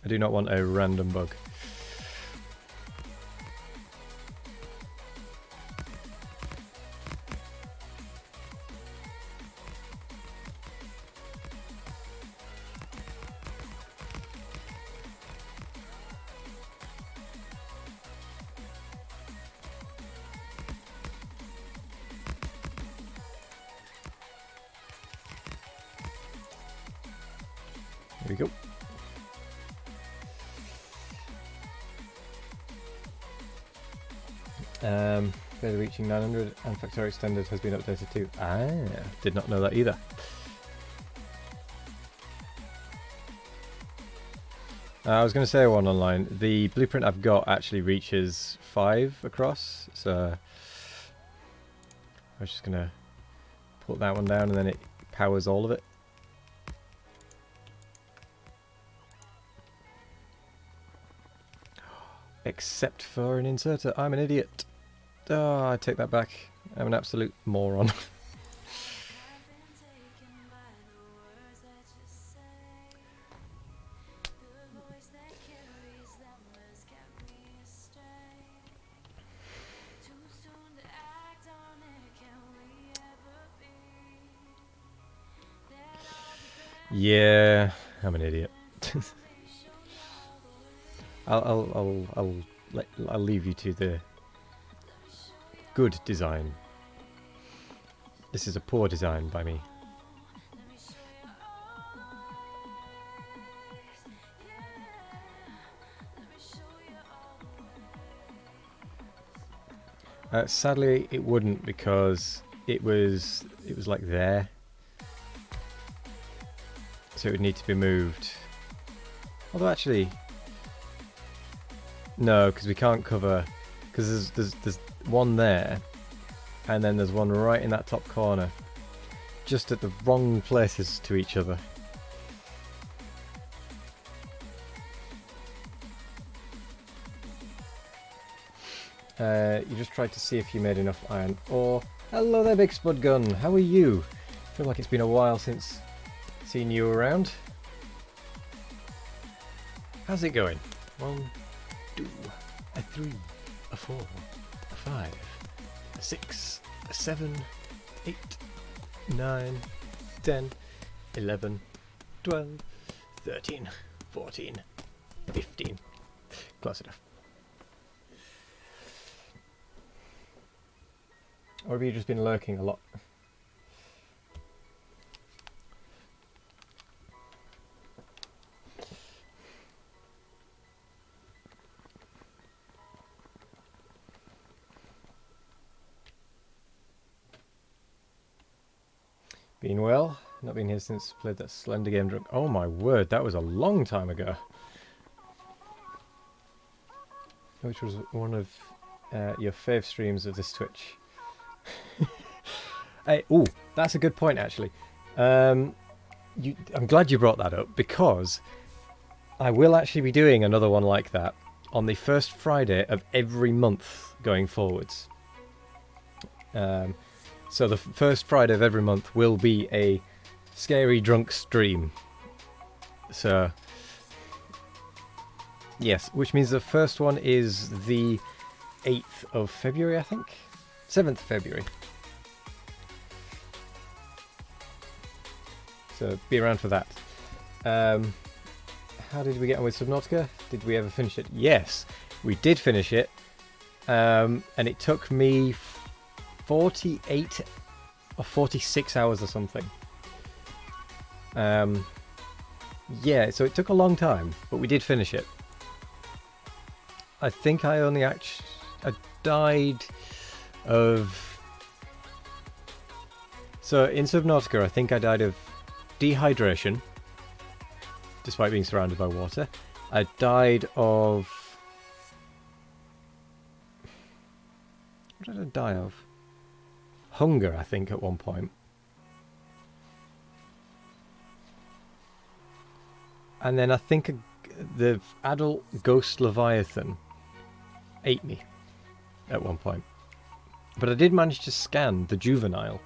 I do not want a random bug. Here we go. Further reaching 900 and Factorio Extended has been updated too. Ah, did not know that either. I was going to say one online. The blueprint I've got actually reaches 5 across, so I was just going to put that one down and then it powers all of it. Except for an inserter. I'm an idiot. Oh, I take that back. I'm an absolute moron. Yeah, I'm an idiot. I'll leave you to the good design. This is a poor design by me. Sadly, it wouldn't because it was like there, so it would need to be moved. Although actually, no, because we can't cover. Because there's one there, and then there's one right in that top corner, just at the wrong places to each other. You just tried to see if you made enough iron ore. Hello there, Big Spud Gun. How are you? Feel like it's been a while since seen you around. How's it going? 1, 2, a 3, a 4, a 5, a 6, a 7, 8, 9, 10, 11, 12, 13, 14, 15. Close enough. Or have you just been lurking a lot? Been well? Not been here since played that Slender game drunk. Oh my word, that was a long time ago. Which was one of your fave streams of this Twitch. Hey, ooh, that's a good point actually. I'm glad you brought that up because I will actually be doing another one like that on the first Friday of every month going forwards. So the first Friday of every month will be a scary drunk stream. So yes, which means the first one is the 8th of February, I think. 7th of February. So be around for that. How did we get on with Subnautica? Did we ever finish it? Yes, we did finish it. And it took me 48 or 46 hours or something. Yeah, so it took a long time, but we did finish it. I think I died of... So in Subnautica, I think I died of dehydration, despite being surrounded by water. I died of... What did I die of? Hunger, I think, at one point. And then I think the adult ghost leviathan ate me at one point. But I did manage to scan the juvenile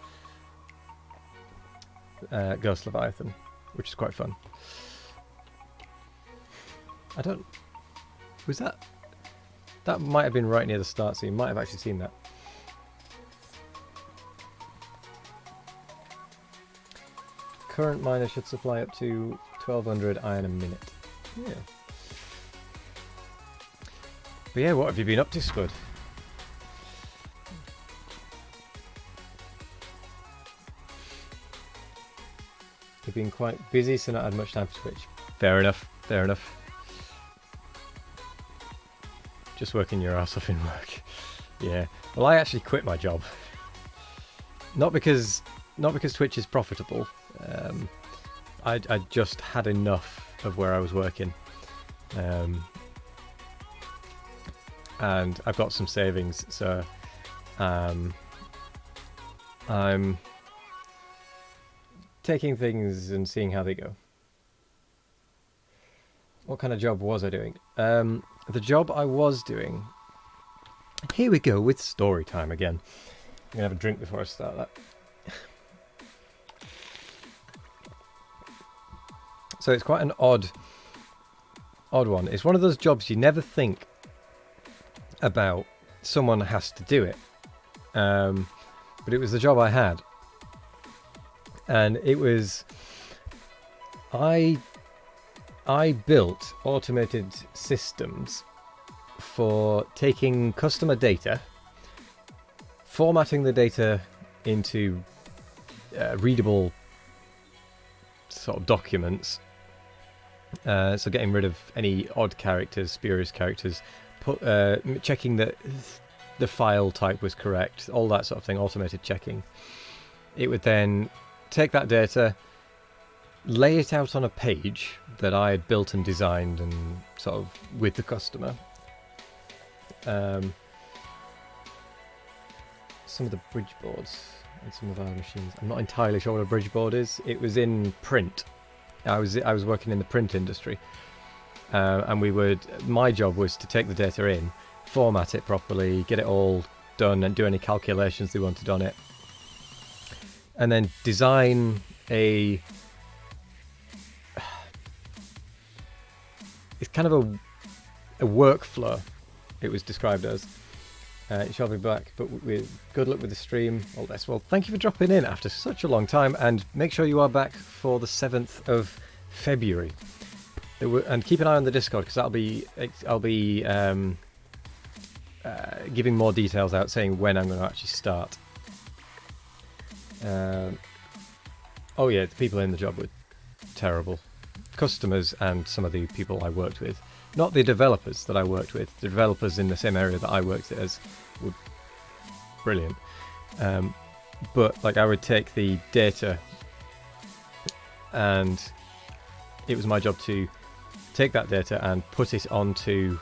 ghost leviathan, which is quite fun. I don't... Was that... That might have been right near the start, so you might have actually seen that. Current miner should supply up to 1200 iron a minute. Yeah. But yeah, what have you been up to, Spud? You've been quite busy, so not had much time for Twitch. Fair enough, fair enough. Just working your ass off in work. Yeah. Well, I actually quit my job. Not because Twitch is profitable. I just had enough of where I was working. And I've got some savings, so I'm taking things and seeing how they go. What kind of job was I doing? The job I was doing... Here we go with story time again. I'm going to have a drink before I start that. So it's quite an odd one. It's one of those jobs you never think about someone has to do it. But it was the job I had. And it was... I built automated systems for taking customer data, formatting the data into readable sort of documents, so getting rid of any odd characters, spurious characters, checking that the file type was correct, all that sort of thing, automated checking. It would then take that data, lay it out on a page that I had built and designed and sort of with the customer. Some of the bridge boards and some of our machines. I'm not entirely sure what a bridge board is. It was in print. I was working in the print industry, and my job was to take the data in, format it properly, get it all done, and do any calculations they wanted on it, and then design a... It's kind of a workflow, it was described as. It shall be back, but with good luck with the stream, all this. Well, thank you for dropping in after such a long time, and make sure you are back for the 7th of February. And keep an eye on the Discord, because I'll be giving more details out, saying when I'm going to actually start. Oh yeah, the people in the job were terrible. Customers and some of the people I worked with. Not the developers that I worked with. The developers in the same area that I worked as were brilliant. But like I would take the data, and it was my job to take that data and put it onto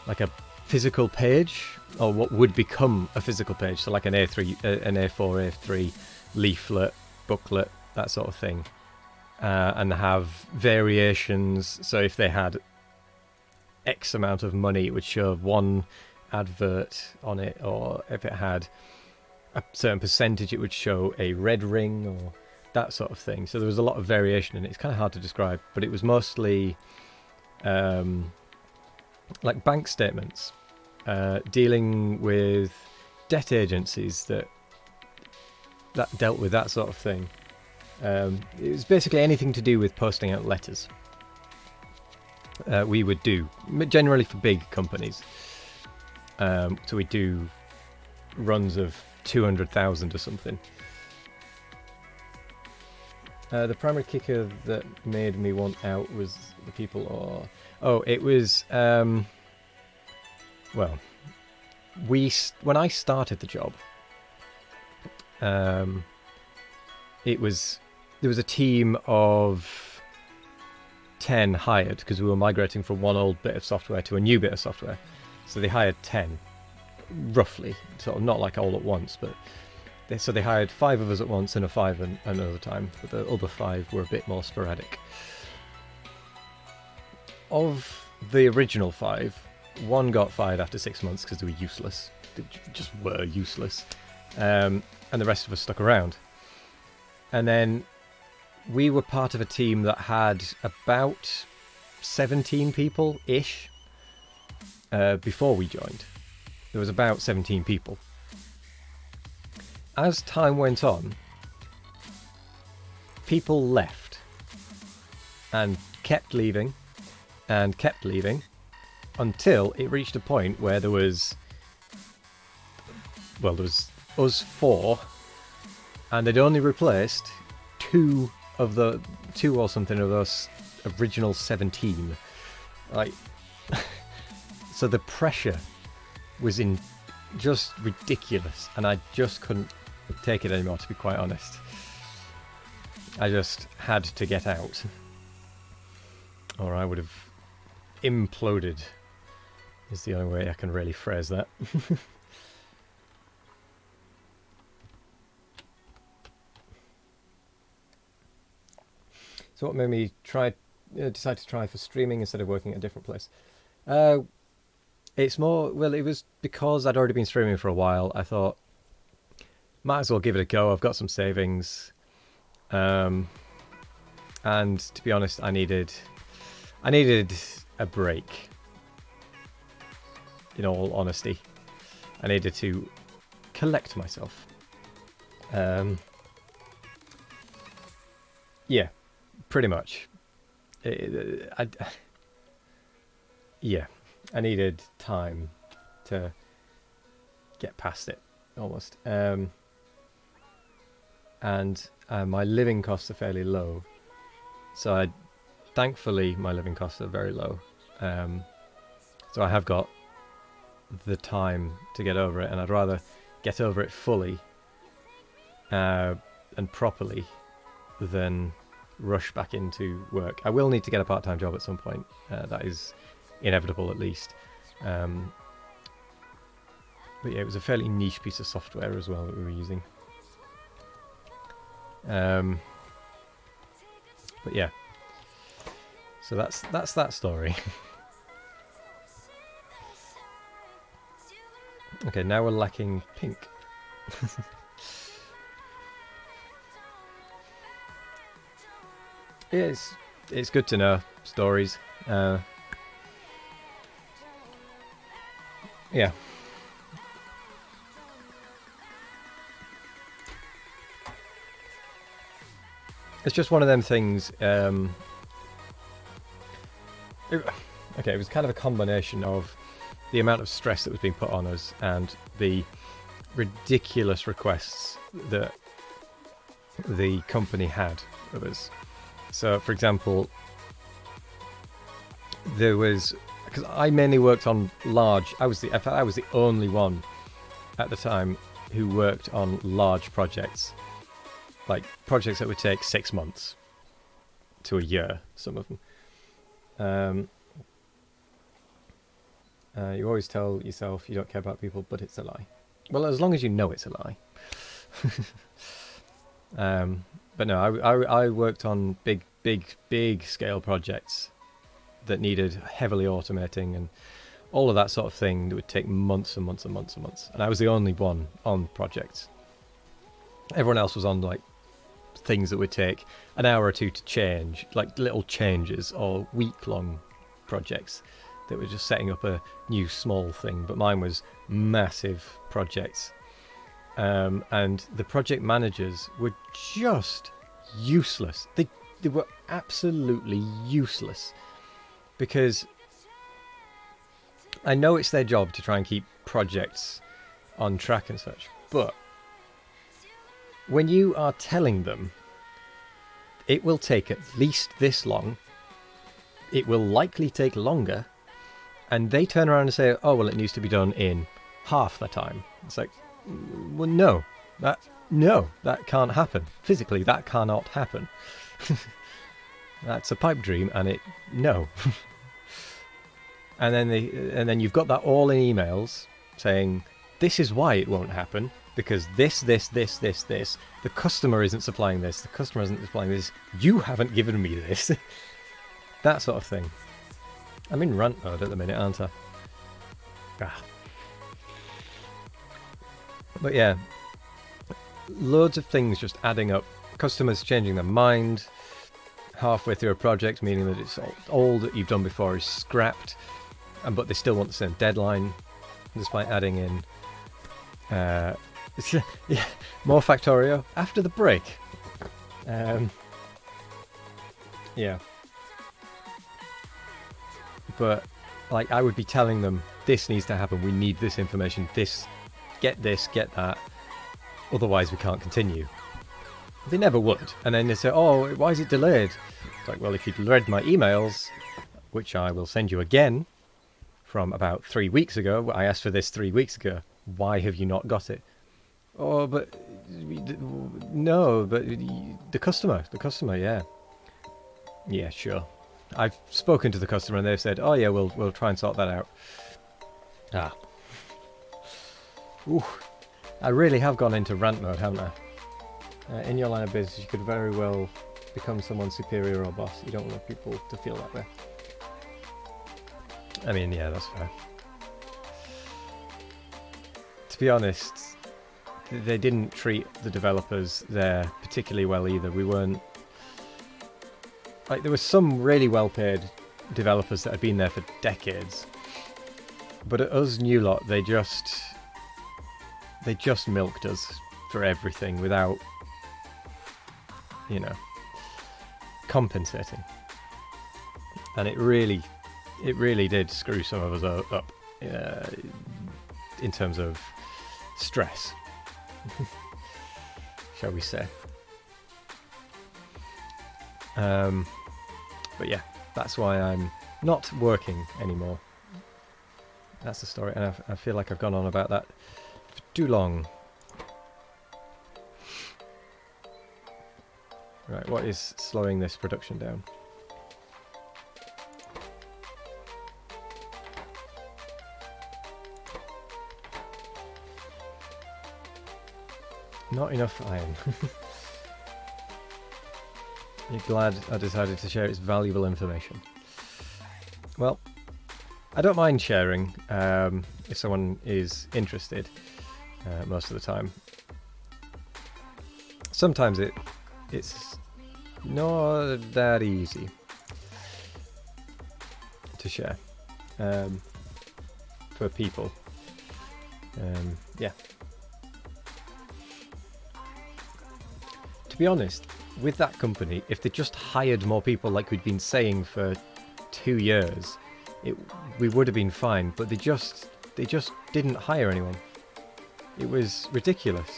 like a physical page, or what would become a physical page. So like an A4, A3 leaflet, booklet, that sort of thing. And have variations. So if they had X amount of money, it would show one advert on it, or if it had a certain percentage it would show a red ring or that sort of thing. So there was a lot of variation in it. It's kind of hard to describe, but it was mostly like bank statements, dealing with debt agencies that dealt with that sort of thing. It was basically anything to do with posting out letters. We would do generally for big companies. So we do runs of 200,000 or something. The primary kicker that made me want out was the people, it was well, when I started the job, there was a team of 10 hired because we were migrating from one old bit of software to a new bit of software. So they hired 10, roughly, sort of not like all at once, but they hired 5 of us at once and a 5 another time, but the other 5 were a bit more sporadic. Of the original 5, 1 got fired after 6 months because they were useless. They just were useless. And the rest of us stuck around. And then we were part of a team that had about 17 people-ish before we joined. There was about 17 people. As time went on, people left and kept leaving until it reached a point where there was us 4, and they'd only replaced 2 or something of those original 17. Like, so the pressure was just ridiculous, and I just couldn't take it anymore, to be quite honest. I just had to get out, or I would have imploded, is the only way I can really phrase that. So what made me decide to try for streaming instead of working at a different place? It was because I'd already been streaming for a while. I thought, might as well give it a go. I've got some savings. And to be honest, I needed a break. In all honesty, I needed to collect myself. Yeah, pretty much. I needed time to get past it, almost. And my living costs are fairly low. So thankfully, my living costs are very low. So I have got the time to get over it, and I'd rather get over it fully and properly than rush back into work. I will need to get a part-time job at some point. That is inevitable, at least. But yeah, it was a fairly niche piece of software as well that we were using. But yeah, so that's that story. Okay, now we're lacking pink. Yeah, it's good to know stories. Yeah. It's just one of them things. Okay, it was kind of a combination of the amount of stress that was being put on us and the ridiculous requests that the company had of us. So, for example, because I mainly worked on large. I was the only one at the time who worked on large projects, like projects that would take 6 months to a year. Some of them. You always tell yourself you don't care about people, but it's a lie. Well, as long as you know it's a lie. But no, I worked on big scale projects that needed heavily automating and all of that sort of thing that would take months and months and months and months. And I was the only one on projects. Everyone else was on like things that would take an hour or two to change, like little changes or week-long projects that were just setting up a new small thing. But mine was massive projects, and the project managers were just useless. They were absolutely useless, because I know it's their job to try and keep projects on track and such, but when you are telling them it will take at least this long, it will likely take longer, and they turn around and say, oh, well, it needs to be done in half the time. It's like, well, no, that can't happen. Physically, that cannot happen. That's a pipe dream, and no. And then you've got that all in emails saying, this is why it won't happen, because this. The customer isn't supplying this. The customer isn't supplying this. You haven't given me this. That sort of thing. I'm in rant mode at the minute, aren't I? But yeah, loads of things just adding up. Customers changing their mind halfway through a project, meaning that it's all that you've done before is scrapped, but they still want the same deadline, despite adding in yeah, more Factorio after the break. Yeah. But like, I would be telling them, this needs to happen, we need this information, this, get that, otherwise we can't continue. They never would. And then they say, oh, why is it delayed? It's like, well, if you'd read my emails, which I will send you again, from about 3 weeks ago, I asked for this 3 weeks ago, why have you not got it? Oh, but no, but the customer, yeah. Yeah, sure. I've spoken to the customer and they've said, oh yeah, we'll try and sort that out. Ooh, I really have gone into rant mode, haven't I? In your line of business, you could very well become someone's superior or boss. You don't want people to feel that way. I mean, yeah, that's fair. To be honest, they didn't treat the developers there particularly well either. We weren't... Like, there were some really well-paid developers that had been there for decades. But at us new lot, they just milked us for everything without, compensating. And it really did screw some of us up in terms of stress, shall we say. But yeah, that's why I'm not working anymore. That's the story, and I feel like I've gone on about that for too long. Right, what is slowing this production down? Not enough iron. You're glad I decided to share its valuable information. Well, I don't mind sharing if someone is interested most of the time. Sometimes it's not that easy to share for people. Yeah. To be honest, with that company, if they just hired more people like we'd been saying for 2 years, we would have been fine, but they just didn't hire anyone. It was ridiculous.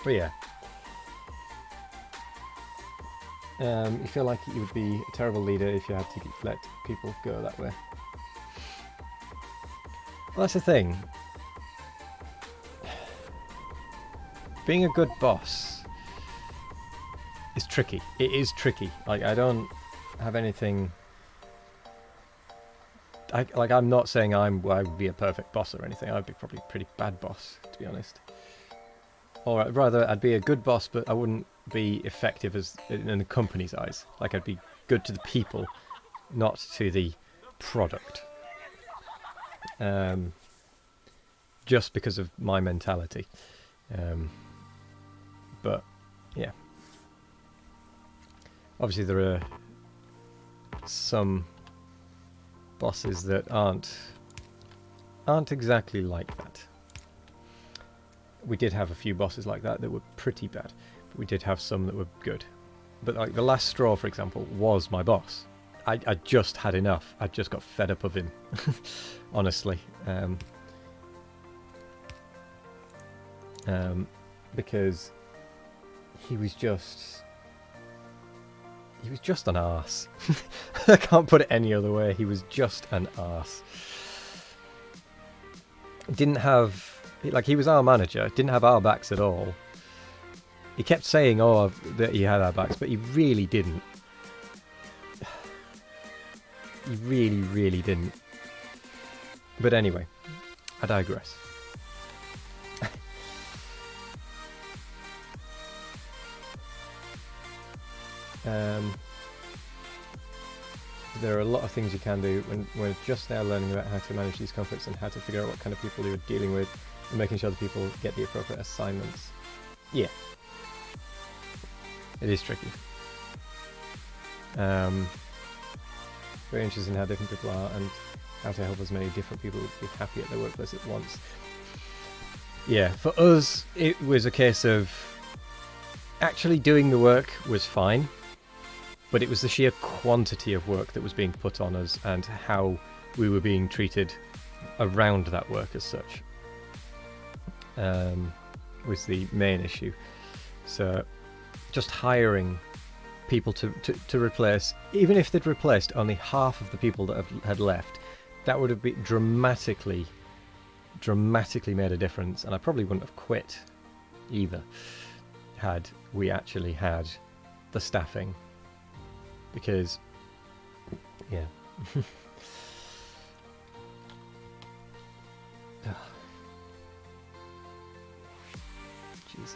But yeah. You feel like you would be a terrible leader if you had to let people go that way. Well, that's the thing. Being a good boss is tricky. It is tricky. Like, I don't have anything... I'm not saying I would be a perfect boss or anything. I'd be probably a pretty bad boss, to be honest. Or rather, I'd be a good boss, but I wouldn't be effective as in the company's eyes. Like, I'd be good to the people, not to the product. Just because of my mentality. But yeah, obviously there are some bosses that aren't exactly like that. We did have a few bosses like that were pretty bad, but we did have some that were good. But like the last straw, for example, was my boss. I just had enough. I just got fed up of him, honestly. Because he was just an arse. I can't put it any other way. He was just an arse. Didn't have, like, he was our manager, didn't have our backs at all. He kept saying, oh, that he had our backs, but he really didn't. He really, really didn't. But anyway, I digress. There are a lot of things you can do when we're just now learning about how to manage these conflicts and how to figure out what kind of people you're dealing with and making sure that people get the appropriate assignments. Yeah. It is tricky. Very interested in how different people are and how to help as many different people be happy at their workplace at once. Yeah, for us, it was a case of actually doing the work was fine, but it was the sheer quantity of work that was being put on us and how we were being treated around that work as such was the main issue. So just hiring people to replace, even if they'd replaced only half of the people that had left, that would have been dramatically made a difference, and I probably wouldn't have quit either had we actually had the staffing, because yeah. Jeez.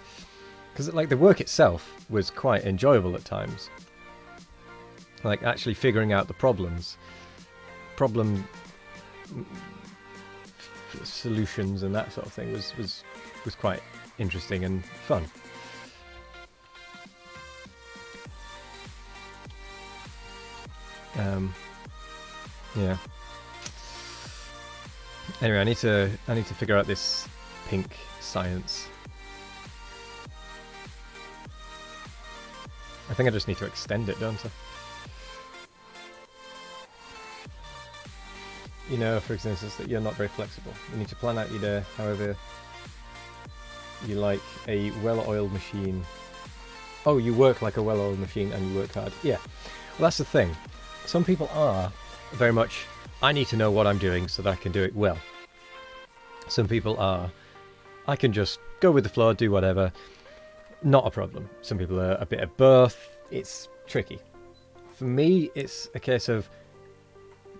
Because like the work itself was quite enjoyable at times. Like actually figuring out the problem solutions and that sort of thing was quite interesting and fun. Yeah. Anyway, I need to figure out this pink science. I think I just need to extend it, don't I? You know, for instance, that you're not very flexible. You need to plan out your day however you like a well-oiled machine. Oh, you work like a well-oiled machine and you work hard. Yeah. Well, that's the thing. Some people are very much, I need to know what I'm doing so that I can do it well. Some people are, I can just go with the flow, do whatever. Not a problem. Some people are a bit of both. It's tricky. For me, it's a case of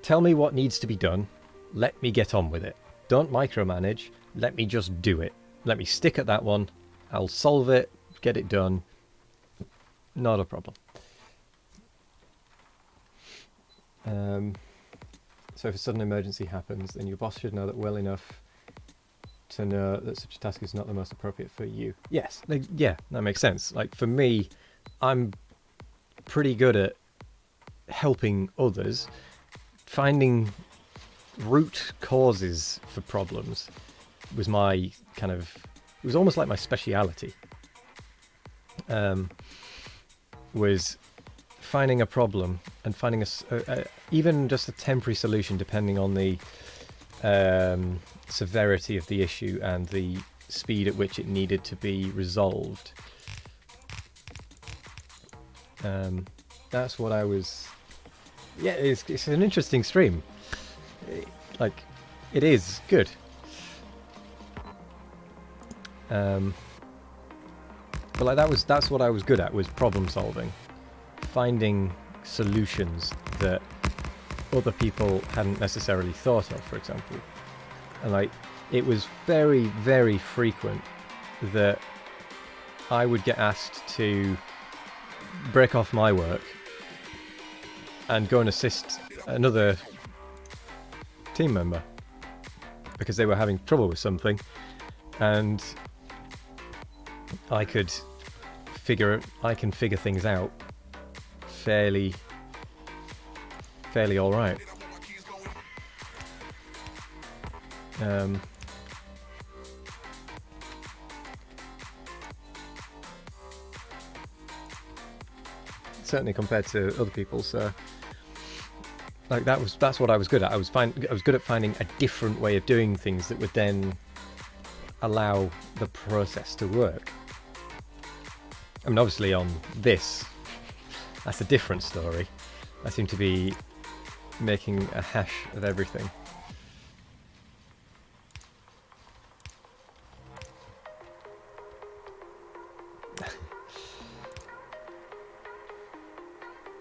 tell me what needs to be done. Let me get on with it. Don't micromanage. Let me just do it. Let me stick at that one. I'll solve it. Get it done. Not a problem. So if a sudden emergency happens, then your boss should know that well enough to know that such a task is not the most appropriate for you. Yes, like, yeah, that makes sense. Like for me, I'm pretty good at helping others, finding root causes for problems was my kind of, it was almost like my speciality. Was finding a problem and finding even just a temporary solution depending on the severity of the issue and the speed at which it needed to be resolved. That's what I was. Yeah, it's an interesting stream. Like, it is good. But like that's what I was good at, was problem solving, finding solutions that other people hadn't necessarily thought of, for example. And like, it was very, very frequent that I would get asked to break off my work and go and assist another team member because they were having trouble with something, and I can figure things out fairly all right. Certainly compared to other people, so like that's what I was good at. I was good at finding a different way of doing things that would then allow the process to work. I mean, obviously on this, that's a different story. I seem to be making a hash of everything.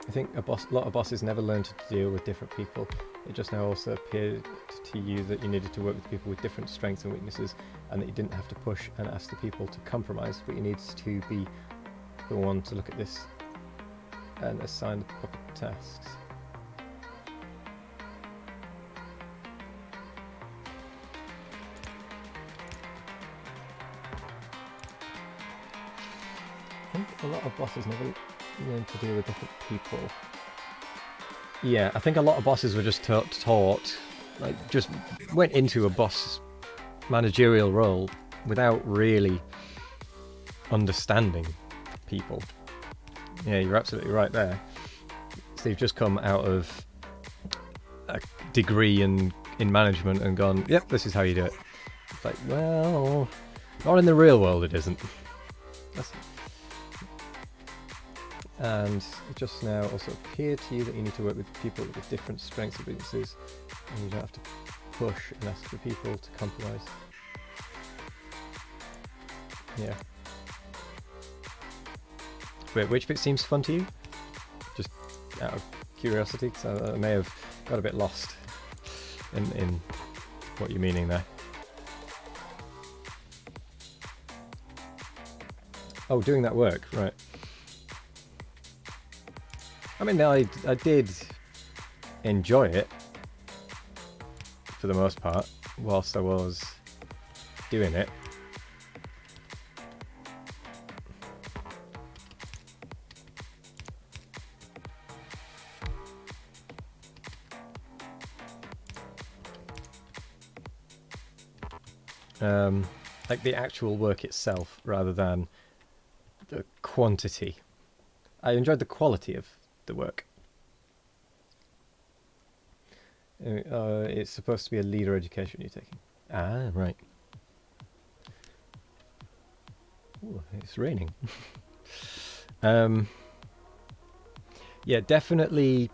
I think a lot of bosses never learned to deal with different people. It just now also appeared to you that you needed to work with people with different strengths and weaknesses, and that you didn't have to push and ask the people to compromise, but you needed to be the one to look at this and assign the proper tasks. I think a lot of bosses never learn to deal with different people. Yeah, I think a lot of bosses were just taught, like, just went into a boss managerial role without really understanding people. Yeah, you're absolutely right there. So they've just come out of a degree in management and gone, yep, this is how you do it. It's like, well, not in the real world it isn't. And it just now also appeared to you that you need to work with people with different strengths and weaknesses, and you don't have to push and ask for people to compromise. Yeah. Wait, which bit seems fun to you? Just out of curiosity, because I may have got a bit lost in what you're meaning there. Oh, doing that work, right. I mean, I did enjoy it, for the most part, whilst I was doing it. Like the actual work itself, rather than the quantity. I enjoyed the quality of the work. It's supposed to be a leader education you're taking. Ah, right. Ooh, it's raining. Yeah, definitely.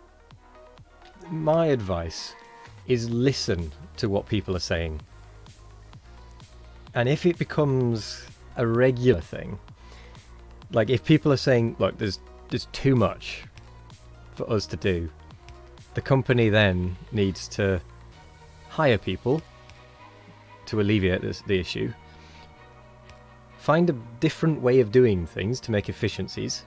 My advice is listen to what people are saying. And if it becomes a regular thing, like if people are saying, look, there's too much for us to do, the company then needs to hire people to alleviate the issue, find a different way of doing things to make efficiencies,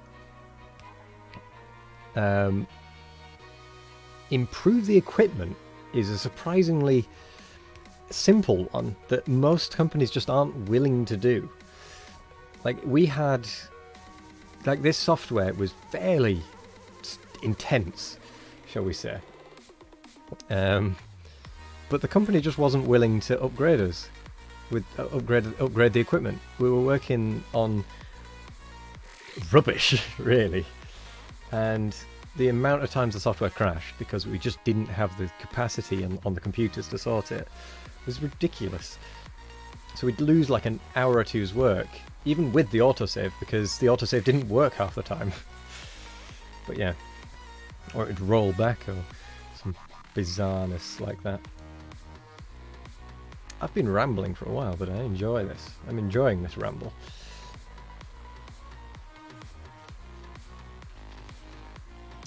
improve the equipment is a surprisingly simple one that most companies just aren't willing to do. Like we had, like this software was fairly intense, shall we say. But the company just wasn't willing to upgrade us with upgrade the equipment. We were working on rubbish, really, and the amount of times the software crashed because we just didn't have the capacity on the computers to sort it was ridiculous. So we'd lose like an hour or two's work, even with the autosave, because the autosave didn't work half the time. But yeah, or it'd roll back or some bizarreness like that. I've been rambling for a while, but I enjoy this. I'm enjoying this ramble.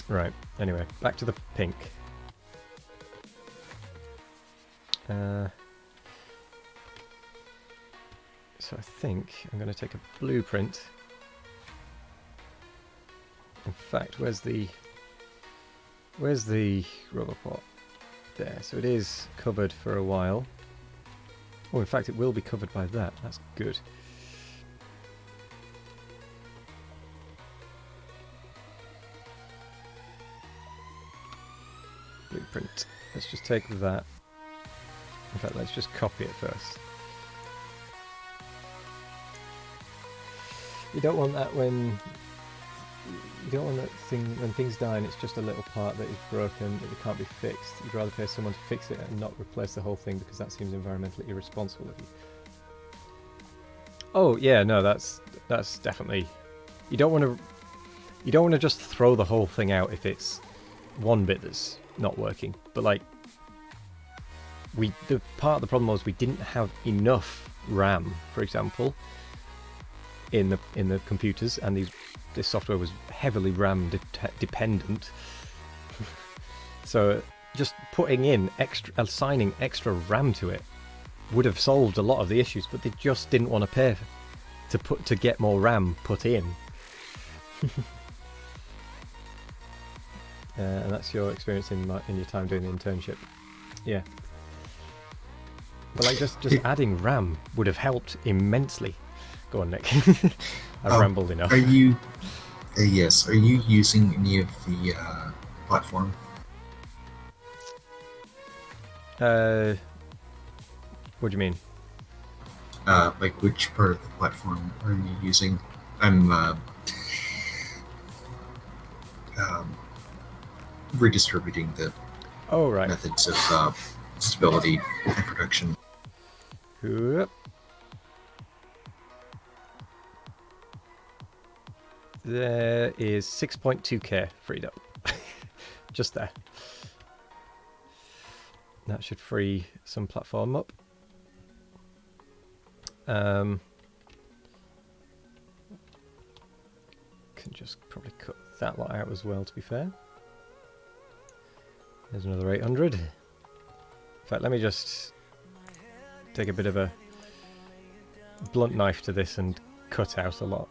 Right, anyway, back to the pink. So I think I'm going to take a blueprint. In fact, where's the Where's the rubber pot? There. So it is covered for a while. Oh, in fact, it will be covered by that. That's good. Blueprint. Let's just take that. In fact, let's just copy it first. You don't want that when... You don't want that thing when things die and it's just a little part that is broken that can't be fixed. You'd rather pay someone to fix it and not replace the whole thing because that seems environmentally irresponsible of you. Oh yeah, no, that's definitely... You don't want to just throw the whole thing out if it's one bit that's not working. But like, the part of the problem was we didn't have enough RAM, for example, in the computers, and this software was heavily RAM dependent. So just putting in assigning extra RAM to it would have solved a lot of the issues, but they just didn't want to pay to get more RAM put in. And that's your experience in your time doing the internship. Yeah. But like just adding RAM would have helped immensely. Go on, Nick. I've rambled enough. Are you? Yes. Are you using any of the platform? What do you mean? Like which part of the platform are you using? I'm redistributing the methods of stability and production. Whoop. There is 6.2k freed up. Just there. That should free some platform up. Can just probably cut that lot out as well, to be fair. There's another 800. In fact, let me just take a bit of a blunt knife to this and cut out a lot.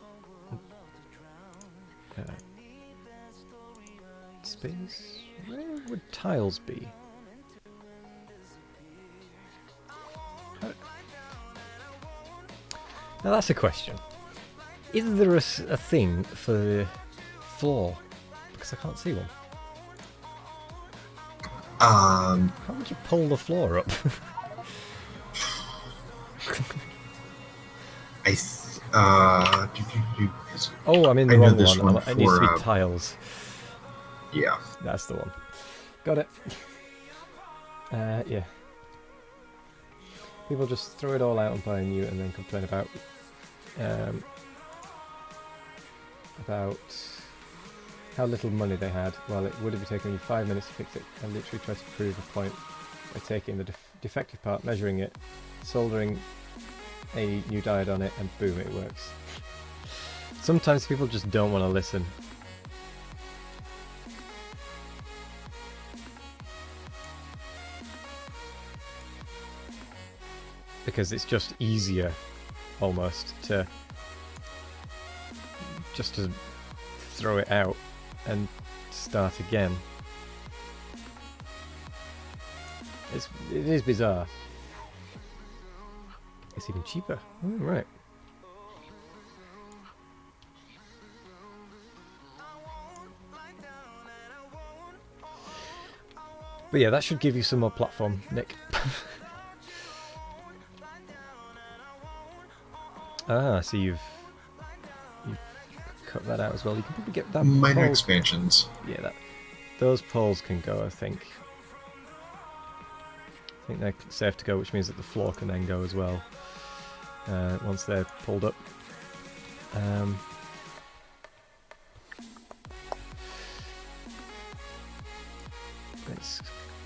Space? Where would tiles be? Now that's a question. Is there a thing for the floor? Because I can't see one. How would you pull the floor up? Oh, I'm in the wrong one. It needs to be tiles. Yeah. That's the one. Got it. Yeah. People just throw it all out and buy a new and then complain about how little money they had. Well, it would have taken you 5 minutes to fix it. I literally tried to prove a point by taking the defective part, measuring it, soldering a new diode on it, and boom, it works. Sometimes people just don't want to listen. Because it's just easier, almost, to throw it out and start again. It is bizarre. It's even cheaper. Oh, right. But yeah, that should give you some more platform, Nick. Ah, so you've cut that out as well. You can probably get that minor pole. Expansions. Yeah, those poles can go, I think. I think they're safe to go, which means that the floor can then go as well once they're pulled up. Let's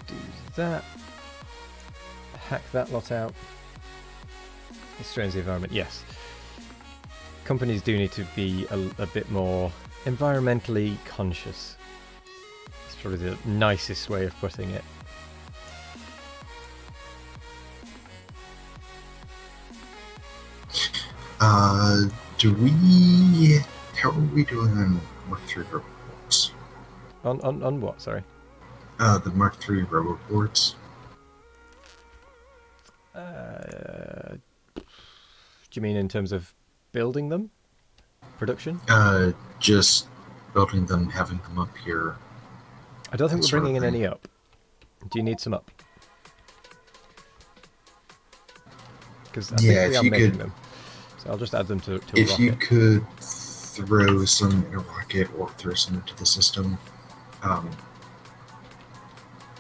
do that. Hack that lot out. It strains the environment, yes. Companies do need to be a bit more environmentally conscious. It's probably the nicest way of putting it. How are we doing on work through reports? On what, sorry? The Mark III roboports. Do you mean in terms of building them? Production? Just building them, having them up here. I don't think that we're sort of bringing in thing. any up. Do you need some up? Because I think Yeah, we if are you making could, them. So I'll just add them to a if rocket. you could throw some in a rocket or throw some into the system.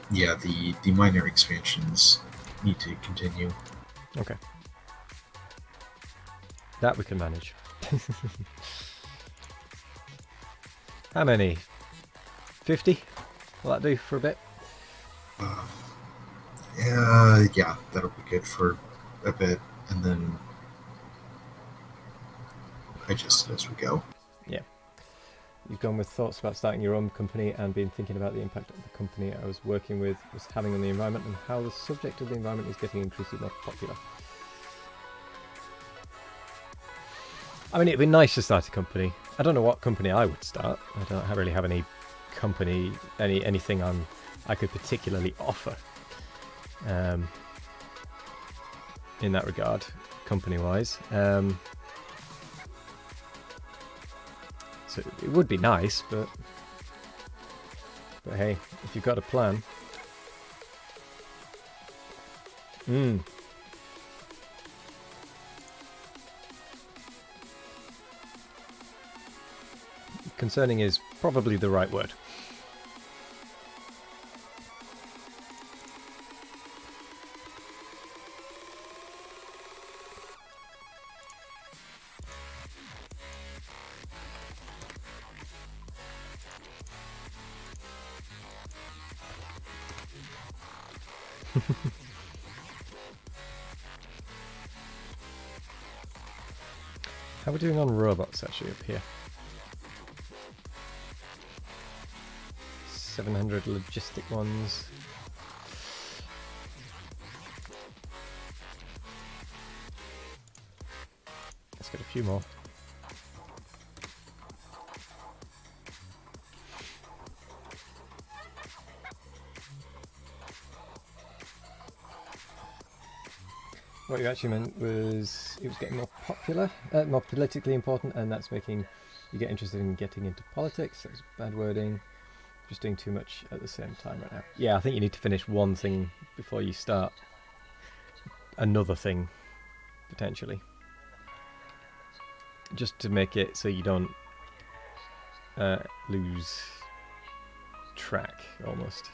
Yeah, the minor expansions need to continue. Okay. That we can manage. How many? 50? Will that do for a bit? Yeah, that'll be good for a bit, and then adjust it as we go. Yeah. You've gone with thoughts about starting your own company and been thinking about the impact that the company I was working with was having on the environment and how the subject of the environment is getting increasingly more popular. I mean, it'd be nice to start a company. I don't know what company I would start. I don't really have any company, anything I could particularly offer in that regard, company-wise. So it would be nice, but hey, if you've got a plan. Concerning is probably the right word. How are we doing on robots actually up here? 700 logistic ones. Let's get a few more. What you actually meant was it was getting more popular, more politically important, and that's making you get interested in getting into politics. That was bad wording. Just doing too much at the same time right now. Yeah, I think you need to finish one thing before you start another thing, potentially. Just to make it so you don't lose track, almost.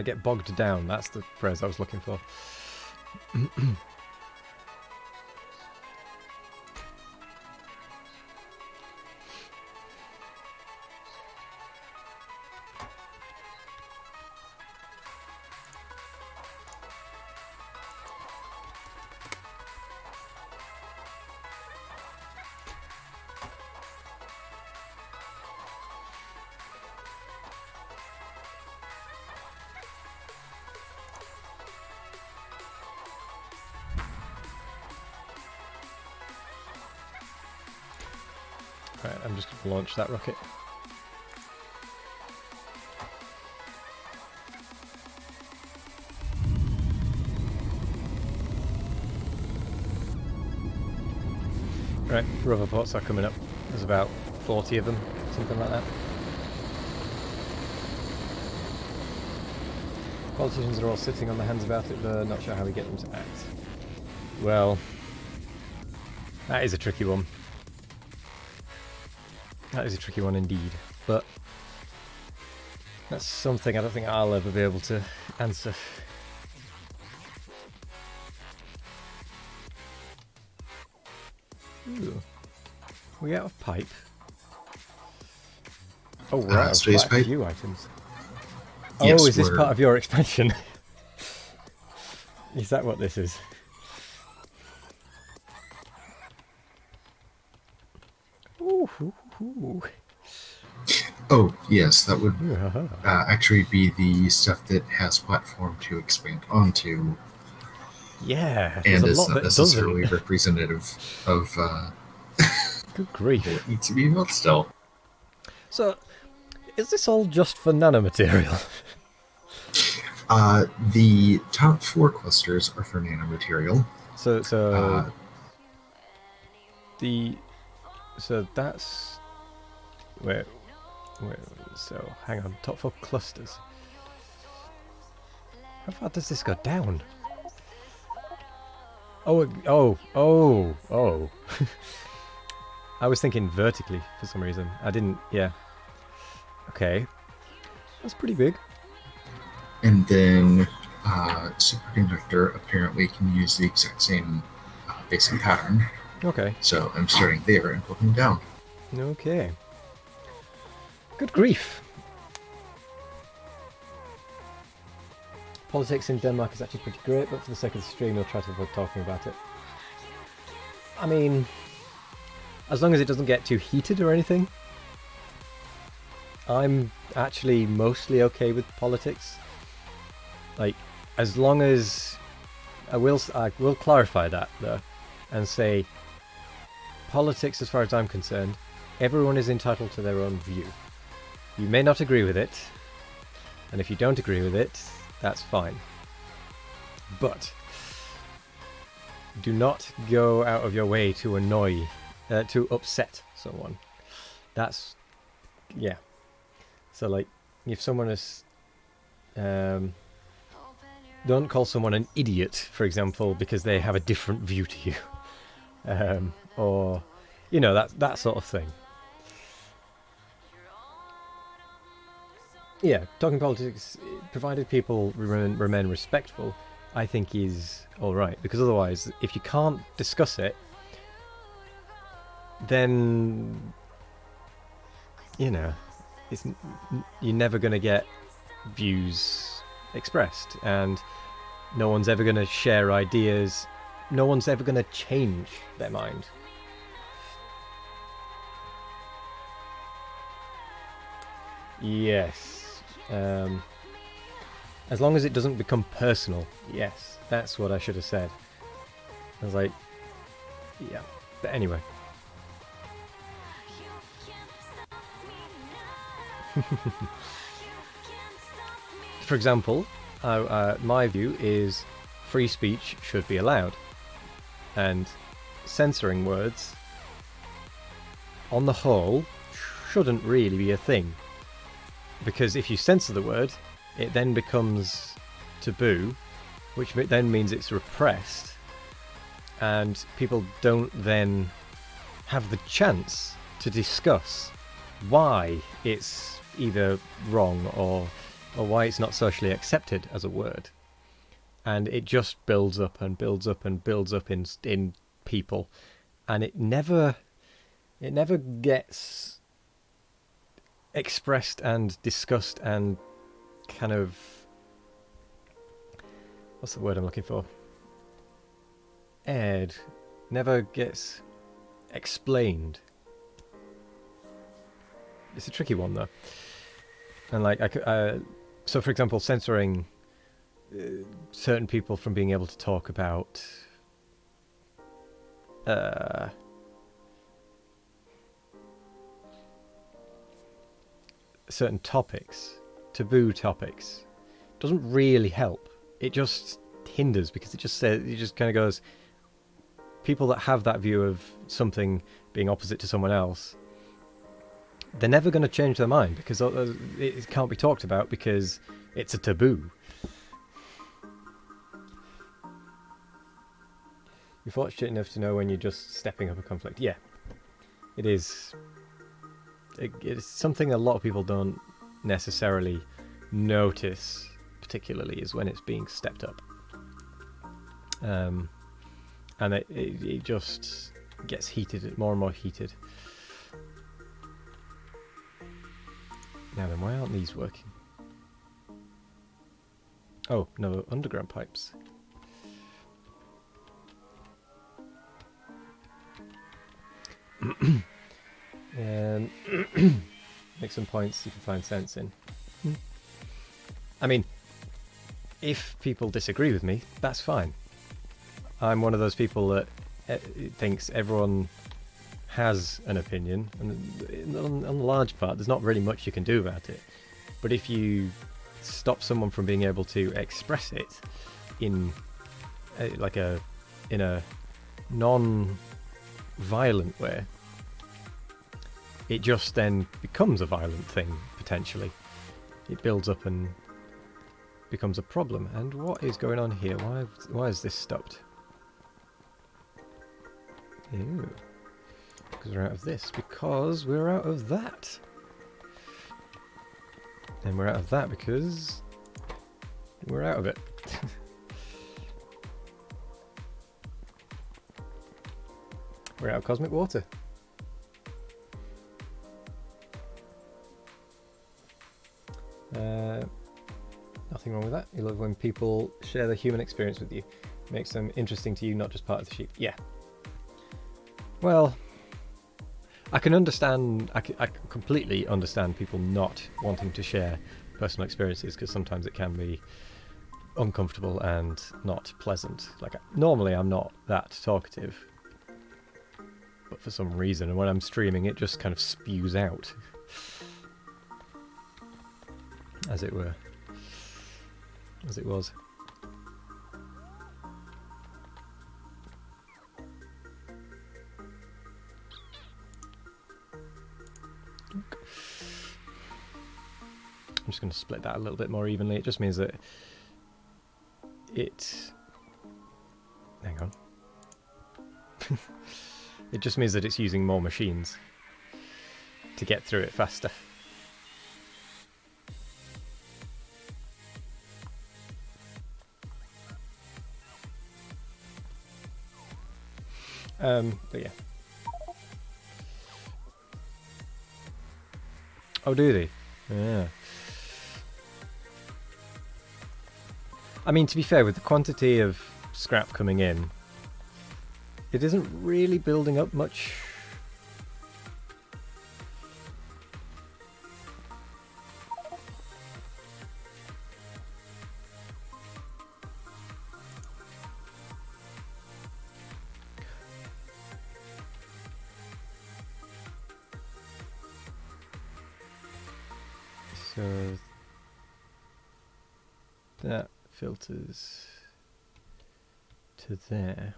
Get bogged down, that's the phrase I was looking for. Right, I'm just going to launch that rocket. Right, rubber pots are coming up. There's about 40 of them, something like that. Politicians are all sitting on their hands about it, but not sure how we get them to act. Well, that is a tricky one. That is a tricky one indeed, but that's something I don't think I'll ever be able to answer. Ooh. We out of pipe? Oh, we're out of Space quite a pipe? few items. Yes, Oh, is this we're- part of your expansion? Is that what this is? Ooh, ooh, ooh. Oh, yes, that would Yeah. actually be the stuff that has platform to expand onto, Yeah, there's and a it's lot not that necessarily doesn't. representative of Good grief. It needs to be built still. So, is this all just for nanomaterial? The top 4 clusters are for nanomaterial. So Uh, that's where so hang on, top 4 clusters. How far does this go down? Oh. I was thinking vertically for some reason. I didn't, yeah. Okay. That's pretty big. and then superconductor apparently can use the exact same basic pattern. Okay. So I'm starting there and looking down. Okay. Good grief. Politics in Denmark is actually pretty great, but for the sake of the stream, we'll try to avoid talking about it. I mean, as long as it doesn't get too heated or anything, I'm actually mostly okay with politics. Like, as long as I will clarify that though, and say, politics, as far as I'm concerned, everyone is entitled to their own view. You may not agree with it, and if you don't agree with it, that's fine. But do not go out of your way to annoy, to upset someone. That's, yeah. So like, if someone is, don't call someone an idiot, for example, because they have a different view to you, or, you know, that sort of thing. Yeah, talking politics, provided people remain respectful, I think is alright. Because otherwise, if you can't discuss it, then, you know, you're never going to get views expressed. And no one's ever going to share ideas. No one's ever going to change their mind. Yes. As long as it doesn't become personal. Yes, that's what I should have said. I was like, yeah. But anyway. For example, my view is free speech should be allowed. And censoring words, on the whole, shouldn't really be a thing. Because if you censor the word, it then becomes taboo, which then means it's repressed, and people don't then have the chance to discuss why it's either wrong or why it's not socially accepted as a word. And it just builds up and builds up and builds up in people, and it never gets expressed and discussed and kind of, what's the word I'm looking for? Aired. Never gets explained. It's a tricky one though. And like, so for example, censoring certain people from being able to talk about certain topics, taboo topics, doesn't really help. It just hinders, because it just kind of goes, people that have that view of something being opposite to someone else, they're never going to change their mind, because it can't be talked about because it's a taboo. You're fortunate enough to know when you're just stepping up a conflict. Yeah, it is. It's something a lot of people don't necessarily notice, particularly, is when it's being stepped up. And it just gets heated, more and more heated. Now then, why aren't these working? Oh, no, underground pipes. Make some points you can find sense in. I mean, if people disagree with me, that's fine. I'm one of those people that thinks everyone has an opinion, and on the large part, there's not really much you can do about it. But if you stop someone from being able to express it in in a non-violent way, it just then becomes a violent thing, potentially. It builds up and becomes a problem. And what is going on here? Why is this stopped? Ew. Because we're out of this. Because we're out of that. And we're out of that because we're out of it. We're out of cosmic water. Nothing wrong with that. You love when people share their human experience with you. Makes them interesting to you, not just part of the sheep. Yeah. Well, I can understand, I can completely understand people not wanting to share personal experiences, because sometimes it can be uncomfortable and not pleasant. Like, normally I'm not that talkative, but for some reason, and when I'm streaming, it just kind of spews out, as it were, as it was. I'm just going to split that a little bit more evenly. It just means that hang on. It just means that it's using more machines to get through it faster. But yeah. Oh, do they? Yeah. I mean, to be fair, with the quantity of scrap coming in, it isn't really building up much. So that filters to there.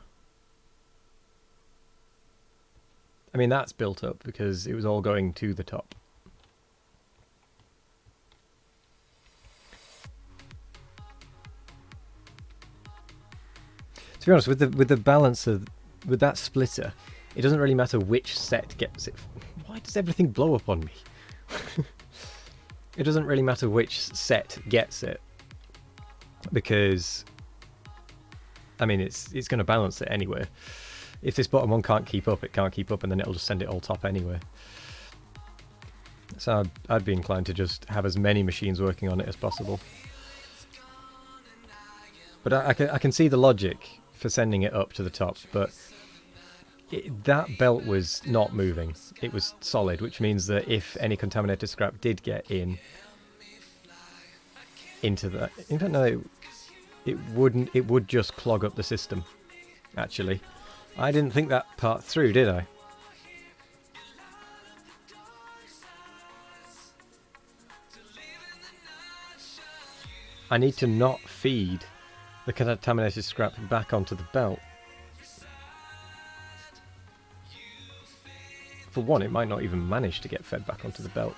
I mean, that's built up because it was all going to the top. To be honest, with the balance of with that splitter, it doesn't really matter which set gets it. Why does everything blow up on me? It doesn't really matter which set gets it, because I mean it's going to balance it anyway. If this bottom one can't keep up, it can't keep up, and then it'll just send it all top anyway. So I'd be inclined to just have as many machines working on it as possible. But I can see the logic for sending it up to the top, but that belt was not moving. It was solid, which means that if any contaminated scrap did get into that, in fact, no, it wouldn't. It would just clog up the system. Actually, I didn't think that part through, did I? I need to not feed the contaminated scrap back onto the belt. For one, it might not even manage to get fed back onto the belt.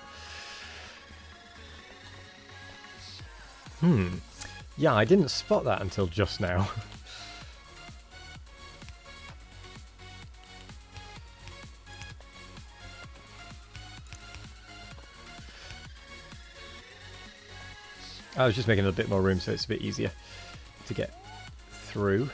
Yeah, I didn't spot that until just now. I was just making a bit more room so it's a bit easier to get through.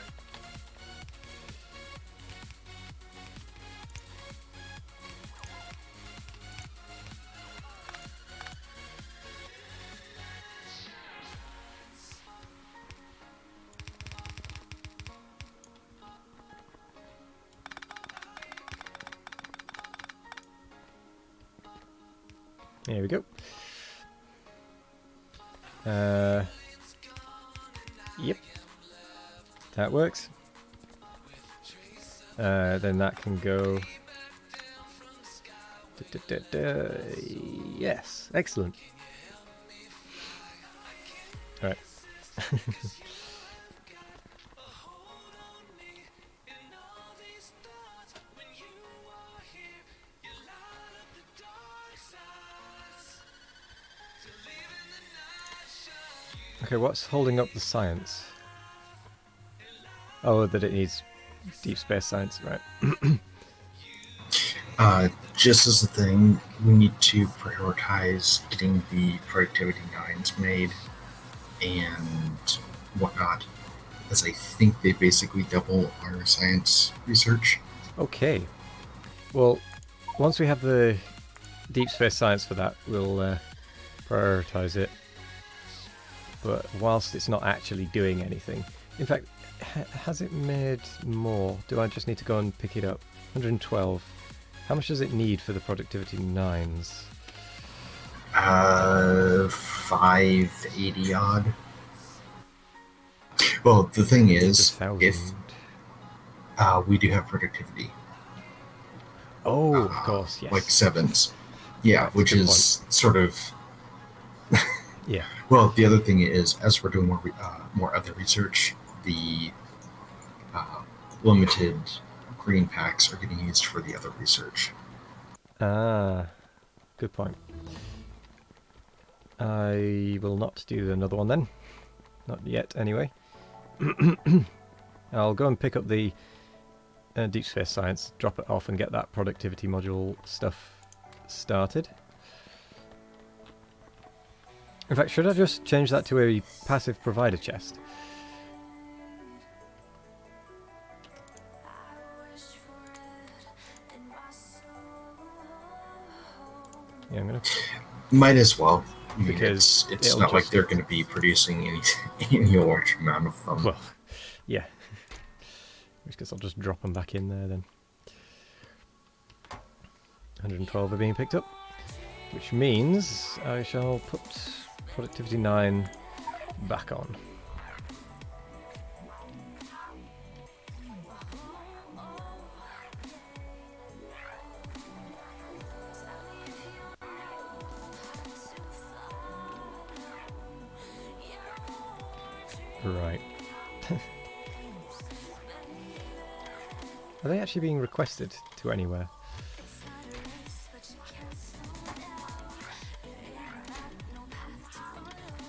There we go. Yep, that works. Then that can go Yes, excellent. Alright. Okay, what's holding up the science? Oh, that it needs deep space science, right. Just as a thing, we need to prioritize getting the productivity nines made and whatnot, as I think they basically double our science research. Okay. Well, once we have the deep space science for that, we'll prioritize it. But whilst it's not actually doing anything, in fact, has it made more? Do I just need to go and pick it up? 112. How much does it need for the productivity 9s? 580 odd. Well, the thing is, if we do have productivity. Oh, of course, yes. Like 7s. Yeah, That's which is sort of... Yeah. Well, the other thing is, as we're doing more other research, the limited green packs are getting used for the other research. Ah, good point. I will not do another one then. Not yet, anyway. I'll go and pick up the deep space science, drop it off and get that productivity module stuff started. In fact, should I just change that to a passive provider chest? Yeah, I'm gonna... Might as well. Because it's not like they're going to be producing any large amount of them. Well, yeah. I guess I'll just drop them back in there then. 112 are being picked up, which means I shall put productivity 9 back on. Right. Are they actually being requested to anywhere?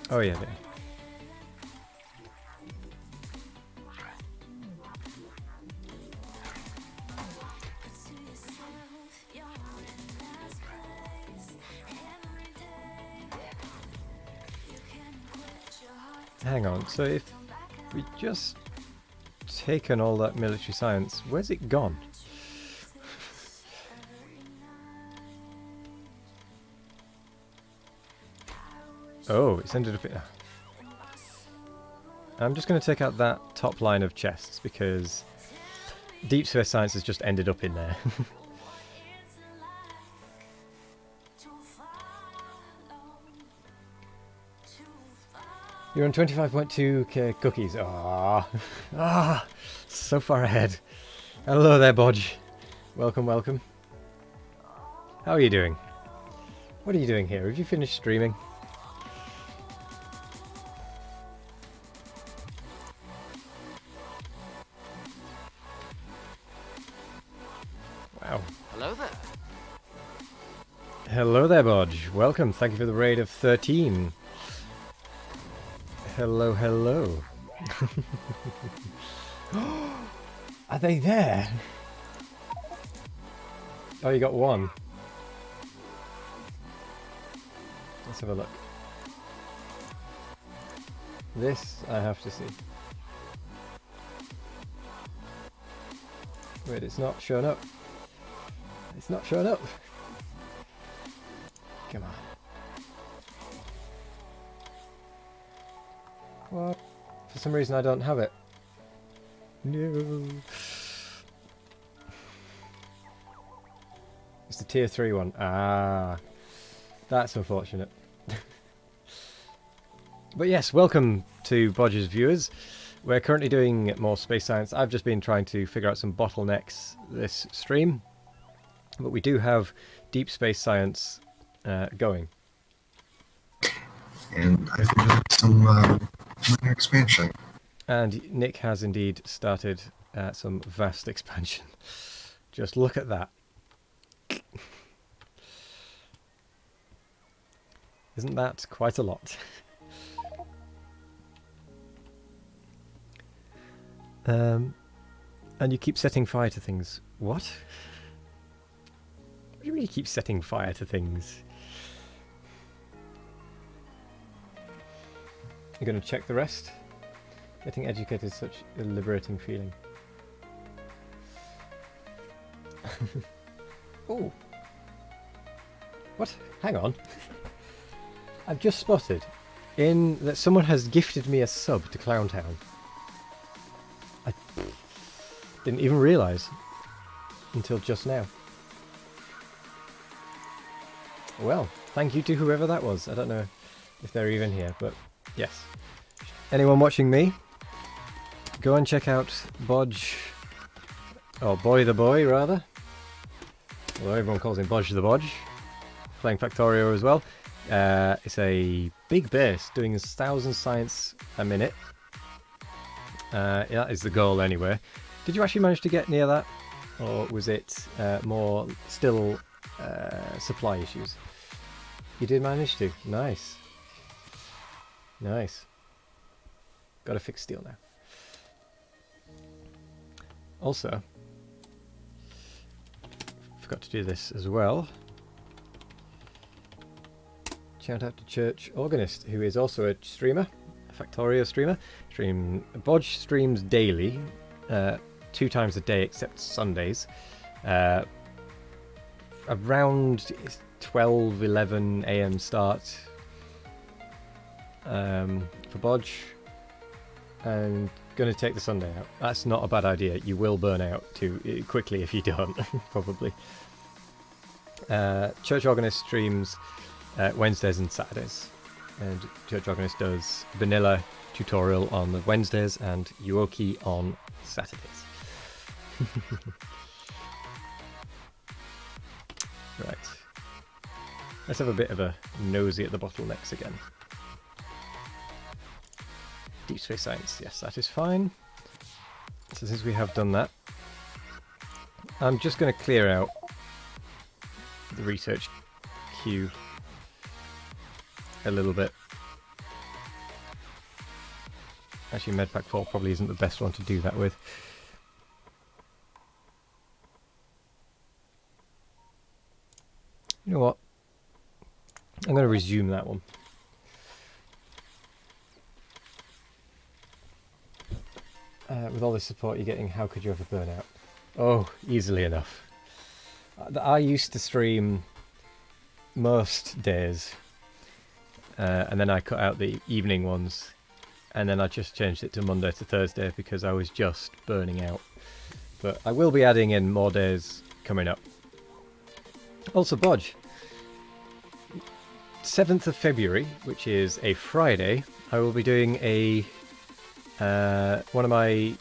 Oh yeah, they are. Hang on, so if we just taken all that military science, where's it gone? Oh, it's ended up in... I'm just going to take out that top line of chests because deep space science has just ended up in there. You're on 25.2k cookies. Ah, so far ahead. Hello there, Bodge. Welcome, welcome. How are you doing? What are you doing here? Have you finished streaming? Wow. Hello there. Hello there, Bodge. Welcome. Thank you for the raid of 13. Hello, hello. Are they there? Oh, you got one. Let's have a look. This I have to see. Wait, it's not showing up. It's not showing up. Come on. What? For some reason I don't have it. No. It's the tier 3 one. Ah. That's unfortunate. But yes, welcome to Bodge's viewers. We're currently doing more space science. I've just been trying to figure out some bottlenecks this stream. But we do have deep space science going. And I've been doing some minor expansion. And Nick has indeed started some vast expansion. Just look at that. Isn't that quite a lot? And you keep setting fire to things. What? What do you mean you keep setting fire to things? You're going to check the rest? Getting educated is such a liberating feeling. Oh. What? Hang on. I've just spotted that someone has gifted me a sub to Clowntown. I didn't even realise until just now. Well, thank you to whoever that was. I don't know if they're even here, but yes. Anyone watching me, go and check out Bodge, or Boy the Boy rather. Well, everyone calls him Bodge the Bodge. Playing Factorio as well. It's a big base doing 1,000 science a minute. Yeah, that is the goal anyway. Did you actually manage to get near that? Or was it more still supply issues? You did manage to. Nice. Nice. Gotta fix steel now. Also, forgot to do this as well. Shout out to Church Organist, who is also a streamer, a Factorio streamer. Bodge streams daily, 2 times a day except Sundays. Around 12, 11 a.m. start for Bodge. And going to take the Sunday out. That's not a bad idea. You will burn out too quickly if you don't, probably. Church Organist streams Wednesdays and Saturdays. And Church Organist does vanilla tutorial on the Wednesdays and Yuoki on Saturdays. Right. Let's have a bit of a nosy at the bottlenecks again. Deep space science, yes, that is fine. So since we have done that, I'm just going to clear out the research queue a little bit. Actually, Medpack 4 probably isn't the best one to do that with. You know what? I'm going to resume that one. With all this support you're getting, how could you ever burn out? Oh, easily enough. I used to stream most days, and then I cut out the evening ones, and then I just changed it to Monday to Thursday because I was just burning out. But I will be adding in more days coming up. Also, Bodge. 7th of February, which is a Friday, I will be doing a one of my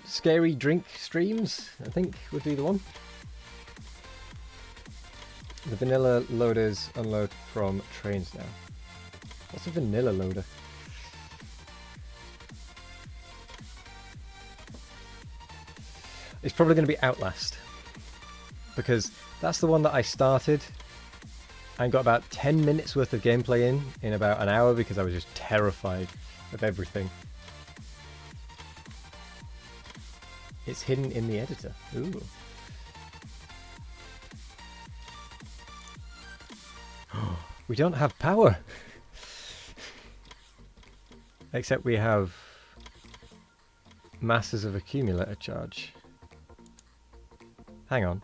scary drink streams, I think would be the one. The vanilla loaders unload from trains now. What's a vanilla loader? It's probably going to be Outlast, because that's the one that I started and got about 10 minutes worth of gameplay in about an hour because I was just terrified of everything. It's hidden in the editor. Ooh. We don't have power. Except we have masses of accumulator charge. Hang on.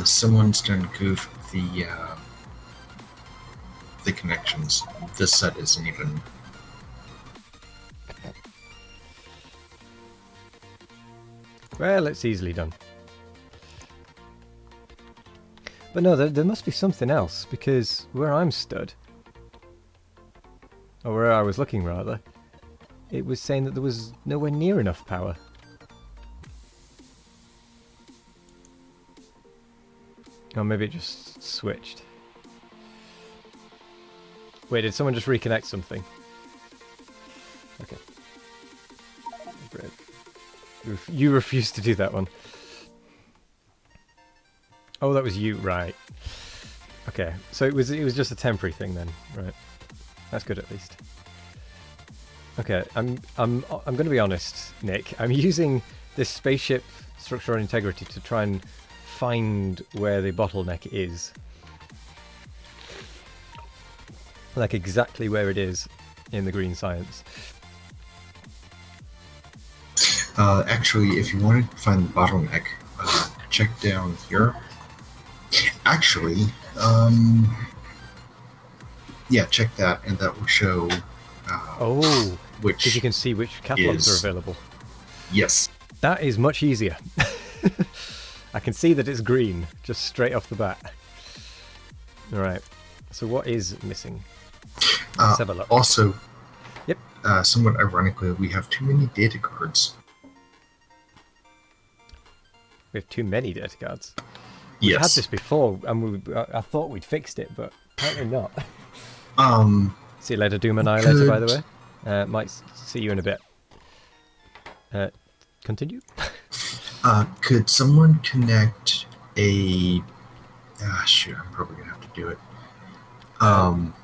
Someone's done goof the connections. This set isn't even. Well, it's easily done. But no, there must be something else, because where I'm stood, or where I was looking rather, it was saying that there was nowhere near enough power. Or maybe it just switched. Wait, did someone just reconnect something? Okay. Great. You refused to do that one. Oh, that was you, right. Okay, so it was just a temporary thing then, right. That's good at least. Okay, I'm going to be honest, Nick. I'm using this spaceship structural integrity to try and find where the bottleneck is. Like exactly where it is in the green science. Actually, if you wanted to find the bottleneck, check down here. Actually, yeah, check that, and that will show. Oh, which because you can see which catalogs are available. Yes. That is much easier. I can see that it's green, just straight off the bat. Alright, so what is missing? Let's have a look. Also, yep. Somewhat ironically, we have too many data cards. We have too many data cards. Yes. We had this before, and I thought we'd fixed it, but apparently not. See you later, Doom Annihilator, by the way. Might see you in a bit. Continue? Could someone connect a... shoot, I'm probably going to have to do it.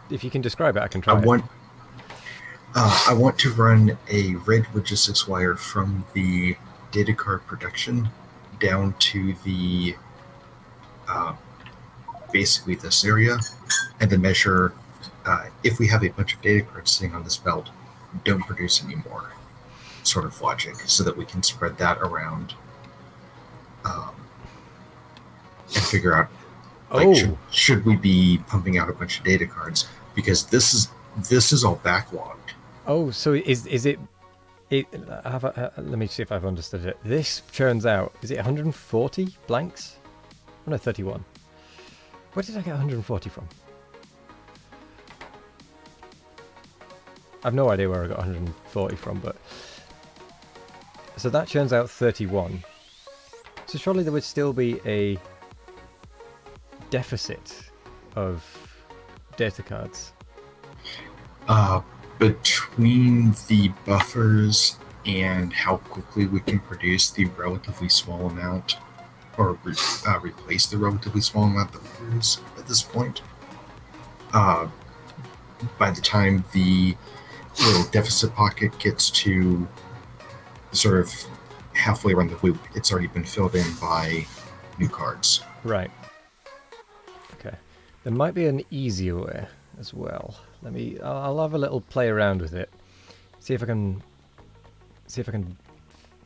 If you can describe it, I can try I want to run a red logistics wire from the data card production down to the... basically this area, and then measure if we have a bunch of data cards sitting on this belt, don't produce anymore, sort of logic, so that we can spread that around and figure out should we be pumping out a bunch of data cards, because this is all backlogged. Oh, so is it let me see if I've understood it. This churns out, is it 140 blanks? Oh no, 31. Where did I get 140 from? I've no idea where I got 140 from, but... So that churns out 31. So surely there would still be a deficit of data cards. Between the buffers and how quickly we can produce the relatively small amount, or replace the relatively small amount that we produce at this point, by the time the little deficit pocket gets to sort of halfway around the loop, it's already been filled in by new cards. Right. Okay. There might be an easier way as well. I'll have a little play around with it. See if I can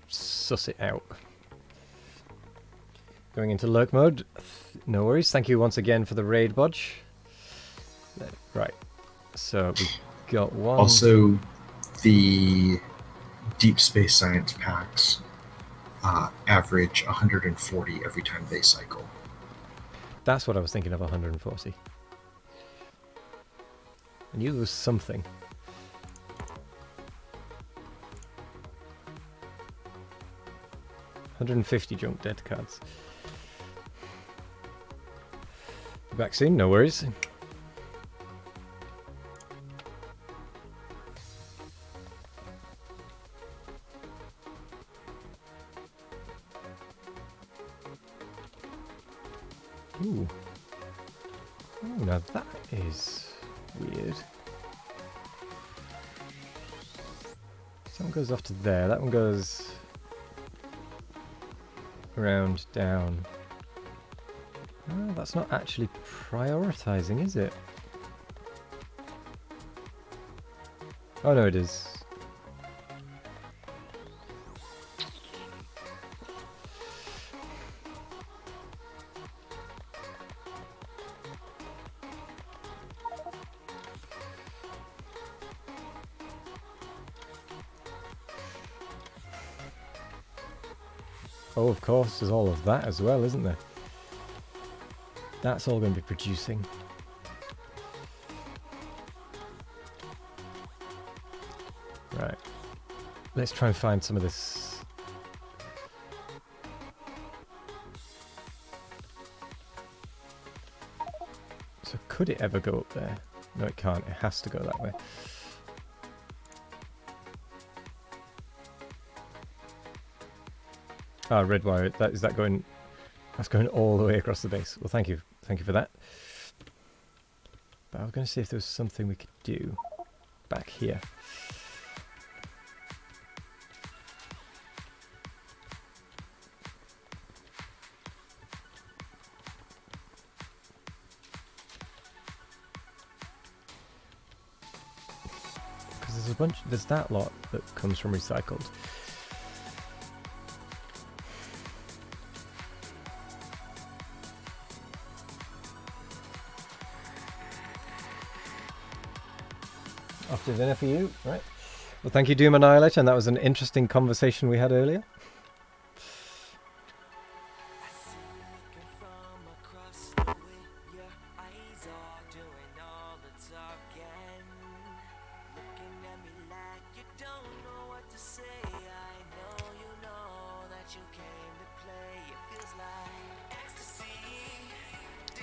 suss it out. Going into lurk mode. No worries. Thank you once again for the raid, Bodge. Right. So we got one. Also, the Deep Space Science packs average 140 every time they cycle. That's what I was thinking of, 140. I knew there was something. $150 junk dead cards. Be back soon, no worries. Ooh. Oh, now that is weird. That one goes off to there. That one goes around, down. Oh, that's not actually prioritizing, is it? Oh no, it is. Oh, of course, there's all of that as well, isn't there? That's all going to be producing. Right. Let's try and find some of this. So could it ever go up there? No, it can't. It has to go that way. Ah, red wire. Is that going? That's going all the way across the base. Well, thank you for that. But I was going to see if there was something we could do back here. Because there's that lot that comes from recycled. After dinner for you, right? Well, thank you, Doom Annihilator, and that was an interesting conversation we had earlier.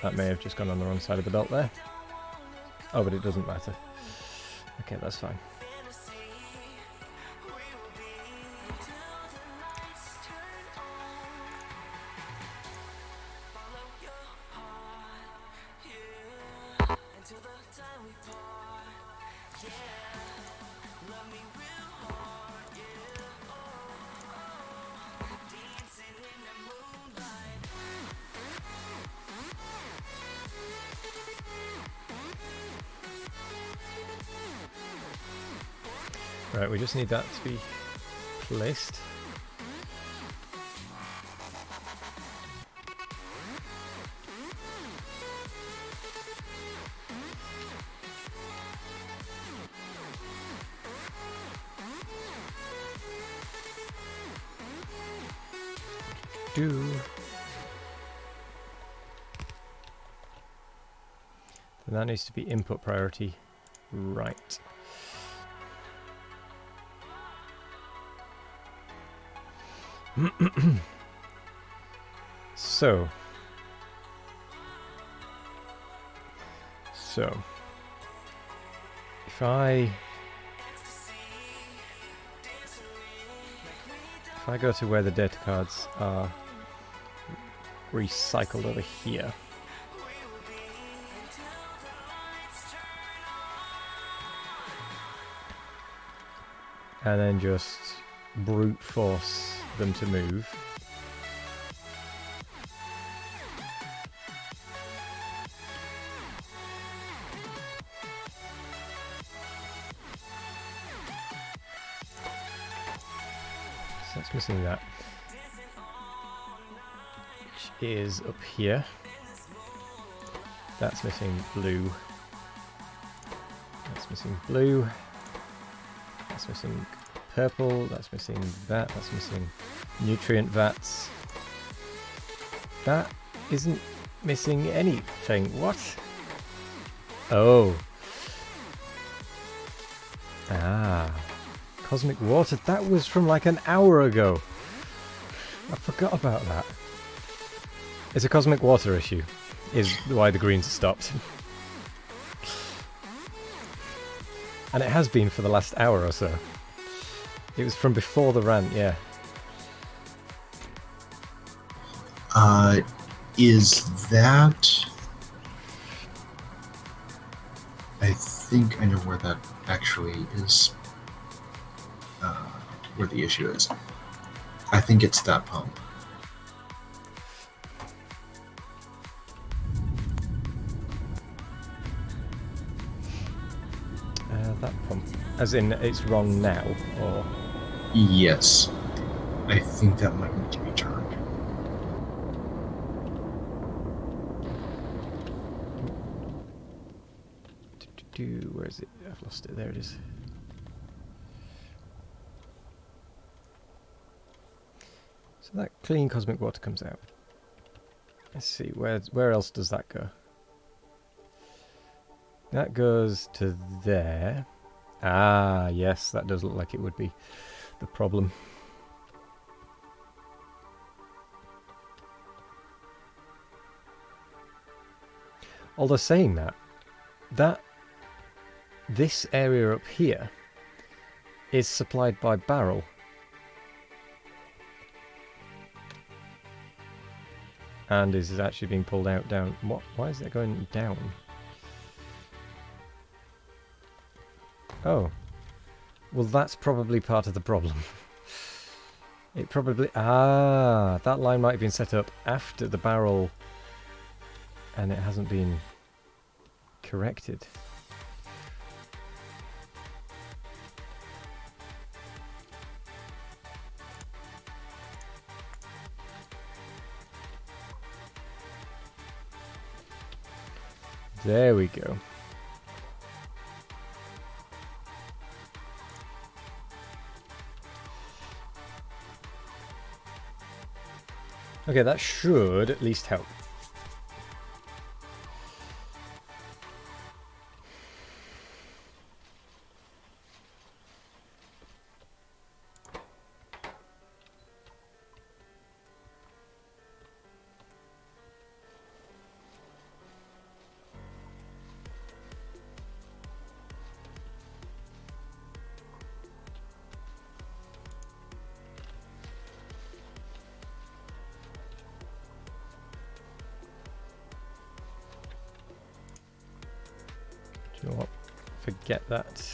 That may have just gone on the wrong side of the belt there. Oh, but it doesn't matter. Okay, that's fine. Right, we just need that to be placed. Then that needs to be input priority, right. So if I go to where the data cards are recycled over here, and then just brute force them to move. So that's missing that, which is up here. That's missing blue. That's missing blue. That's missing purple. That's missing that. That's missing nutrient vats. That isn't missing anything. What? Oh. Ah. Cosmic water. That was from like an hour ago. I forgot about that. It's a cosmic water issue, is why the greens stopped. And it has been for the last hour or so. It was from before the rant, yeah. Is that... I think I know where that actually is. Where the issue is. I think it's that pump. That pump. As in, it's wrong now, or... Yes. I think that might need to be turned. Where is it? I've lost it. There it is. So that clean cosmic water comes out. Let's see, where else does that go? That goes to there. Ah, yes, that does look like it would be the problem. Although saying that this area up here is supplied by barrel. And is actually being pulled out down. What? Why is that going down? Oh. Well, that's probably part of the problem. It probably... Ah, that line might have been set up after the barrel and it hasn't been corrected. There we go. Okay, that should at least help. Do you know what? Forget that.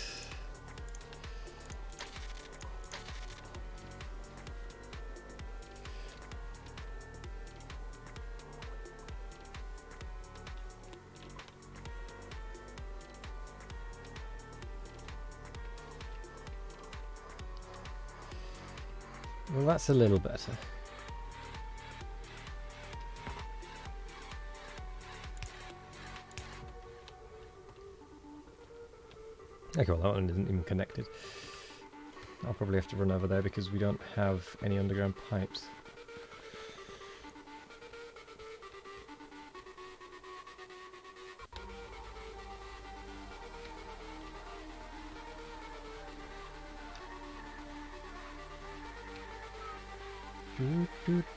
Well, that's a little better. Okay, well that one isn't even connected. I'll probably have to run over there because we don't have any underground pipes.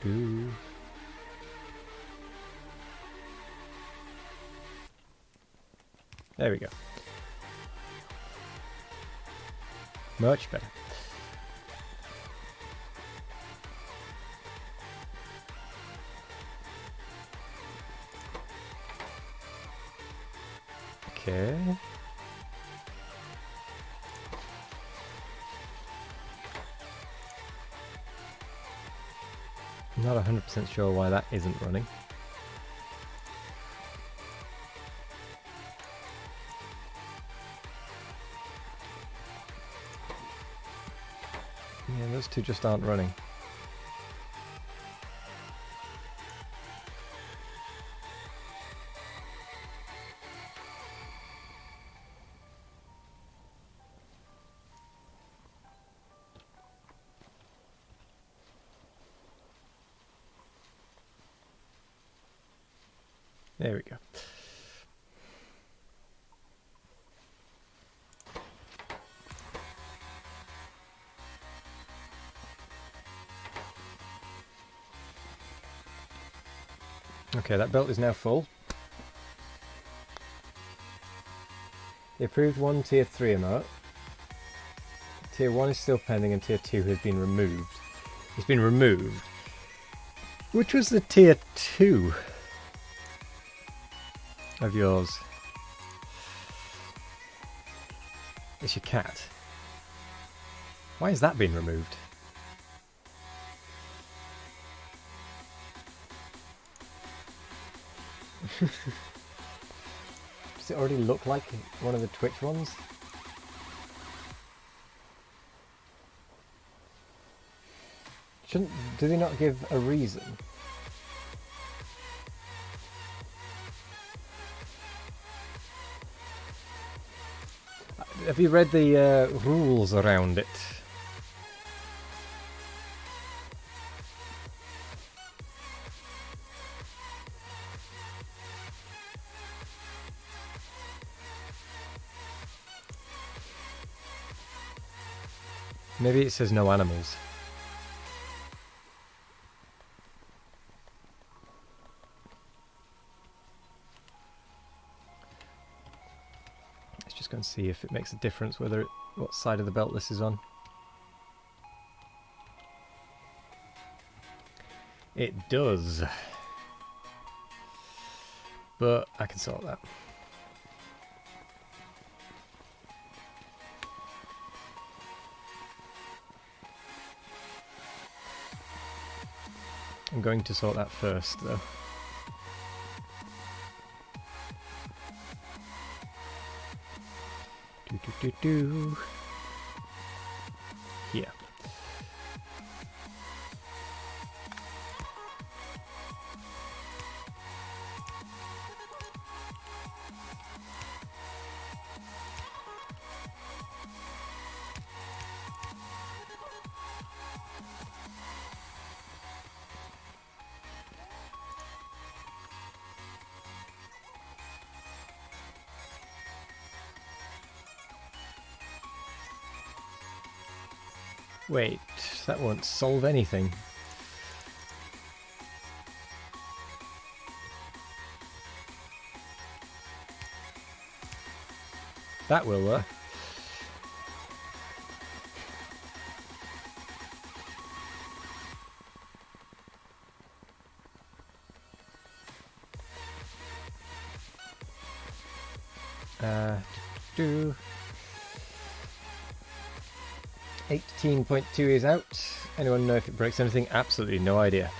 Do. There we go. Much better. Okay. I'm not 100% sure why that isn't running. Yeah, those two just aren't running. There we go. Okay, that belt is now full. The approved 1 tier 3 emote. Tier 1 is still pending and tier 2 has been removed. It's been removed. Which was the tier 2 of yours? It's your cat. Why has that been removed? Does it already look like one of the Twitch ones? Do they not give a reason? Have you read the rules around it? Maybe it says no animals. Let's just go and see if it makes a difference what side of the belt this is on. It does. But I can sort that. I'm going to sort that first, though. Here. Wait, that won't solve anything. That will work. Do 18.2 is out. Anyone know if it breaks anything? Absolutely no idea.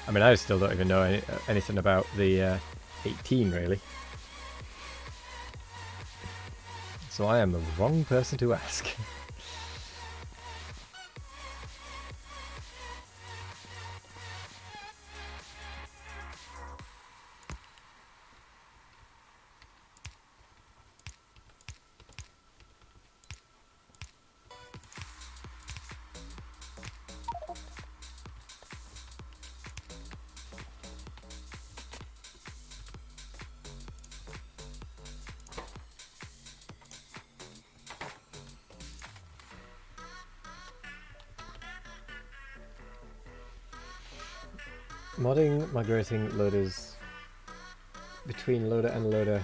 I mean, I still don't even know anything about the 18 really. So I am the wrong person to ask. Modding, migrating loaders between loader and loader.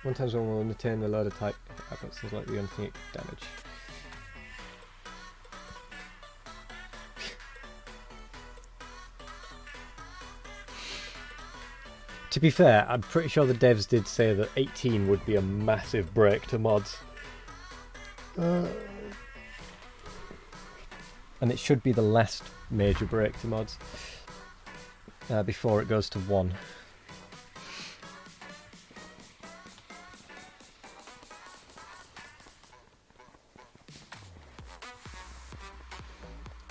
One times one will return the loader type outputs is like the only thing it can damage. To be fair, I'm pretty sure the devs did say that 18 would be a massive break to mods. And it should be the last major break to mods. Before it goes to 1.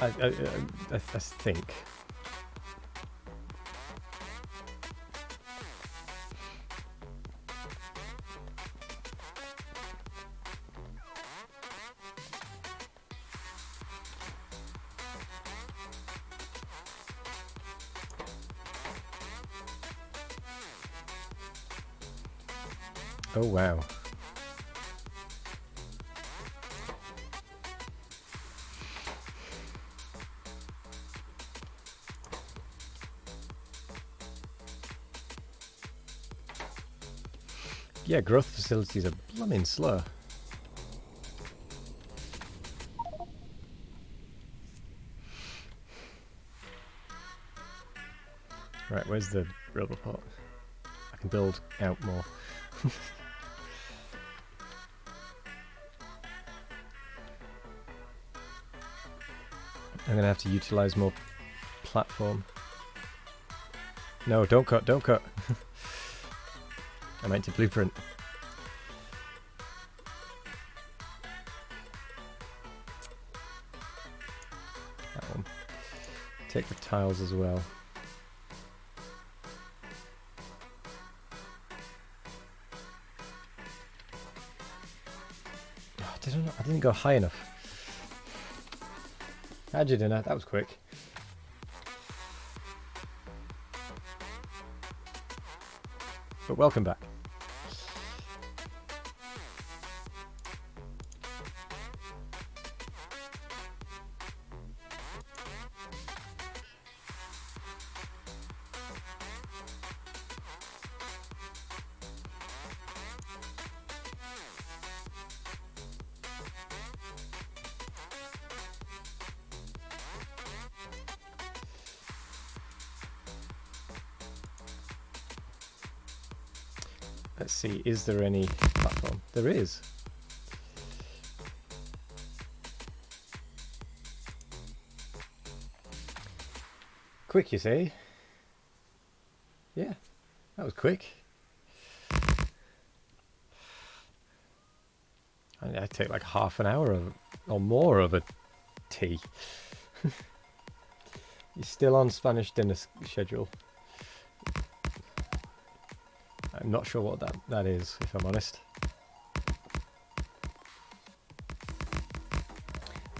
I think. Oh wow. Yeah, growth facilities are blooming slow. Right, where's the roboport? I can build out more. I'm gonna have to utilize more platform. No, don't cut, don't cut. I meant to blueprint. That one. Take the tiles as well. Oh, I didn't go high enough. How'd you do that? That was quick. But welcome back. Let's see, is there any platform? There is. Quick, you say? Yeah, that was quick. I'd take like half an hour or more of a tea. You're still on Spanish dinner schedule. I'm not sure what that is, if I'm honest.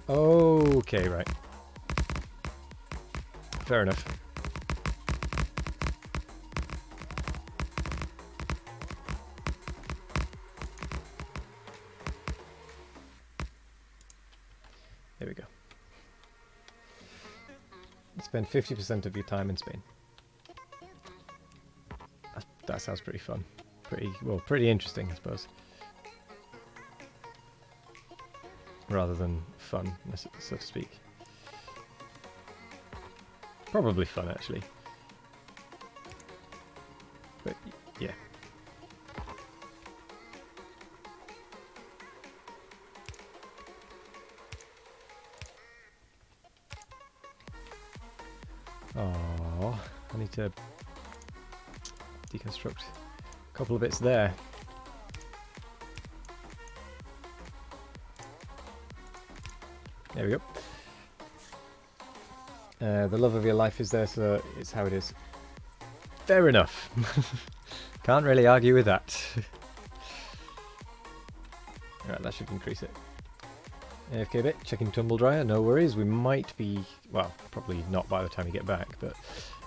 Okay, right. Fair enough. There we go. Spend 50% of your time in Spain. That sounds pretty fun. Pretty interesting, I suppose. Rather than fun, so to speak. Probably fun, actually. But, yeah. Oh, I need to deconstruct a couple of bits there. There we go. The love of your life is there, so it's how it is. Fair enough. Can't really argue with that. Alright, that should increase it. AFK bit, checking tumble dryer, no worries. We might be, well, probably not by the time we get back, but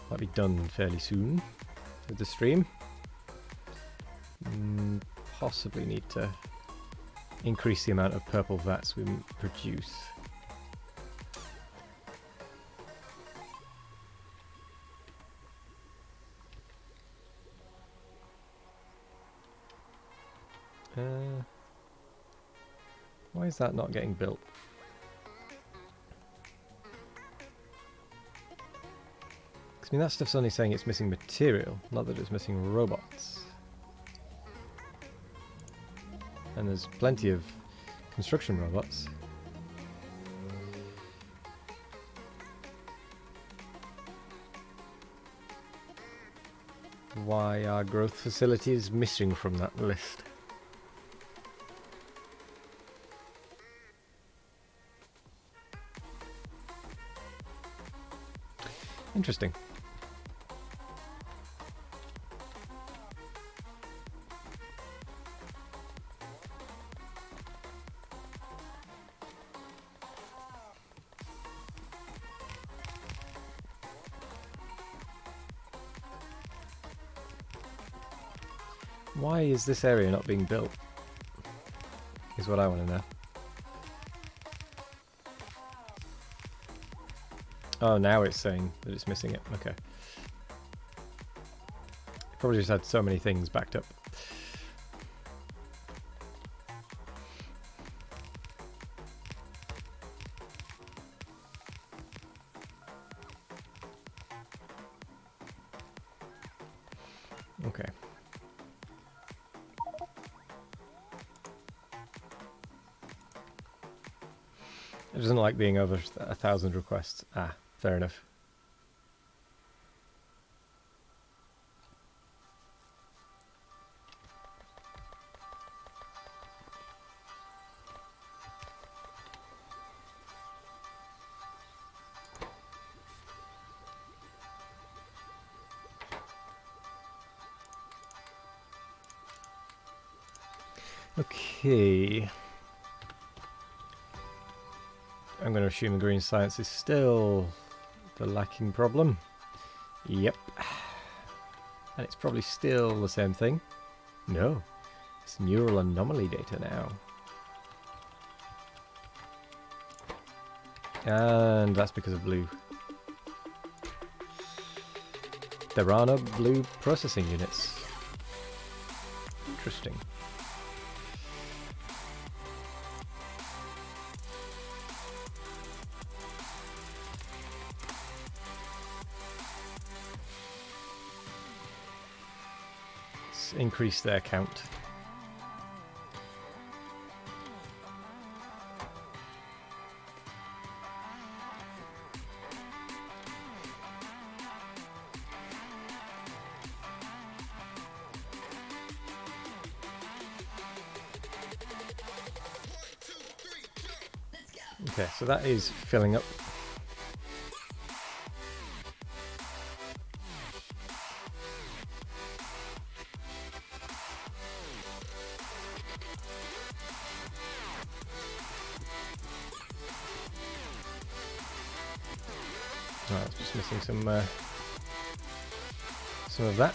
might be done fairly soon with the stream. Possibly need to increase the amount of purple vats we produce. Why is that not getting built? I mean, that stuff's only saying it's missing material, not that it's missing robots. And there's plenty of construction robots. Why are growth facilities missing from that list? Interesting. Why is this area not being built? Is what I want to know. Oh, now it's saying that it's missing it. Okay. Probably just had so many things backed up. Okay. It doesn't like being over 1,000 requests. Ah, fair enough. Okay. I'm going to assume green science is still the lacking problem. Yep. And it's probably still the same thing. No. It's neural anomaly data now. And that's because of blue. There are no blue processing units. Interesting. let's increase their count. Okay, so that is filling up. Right, it's just missing some of that.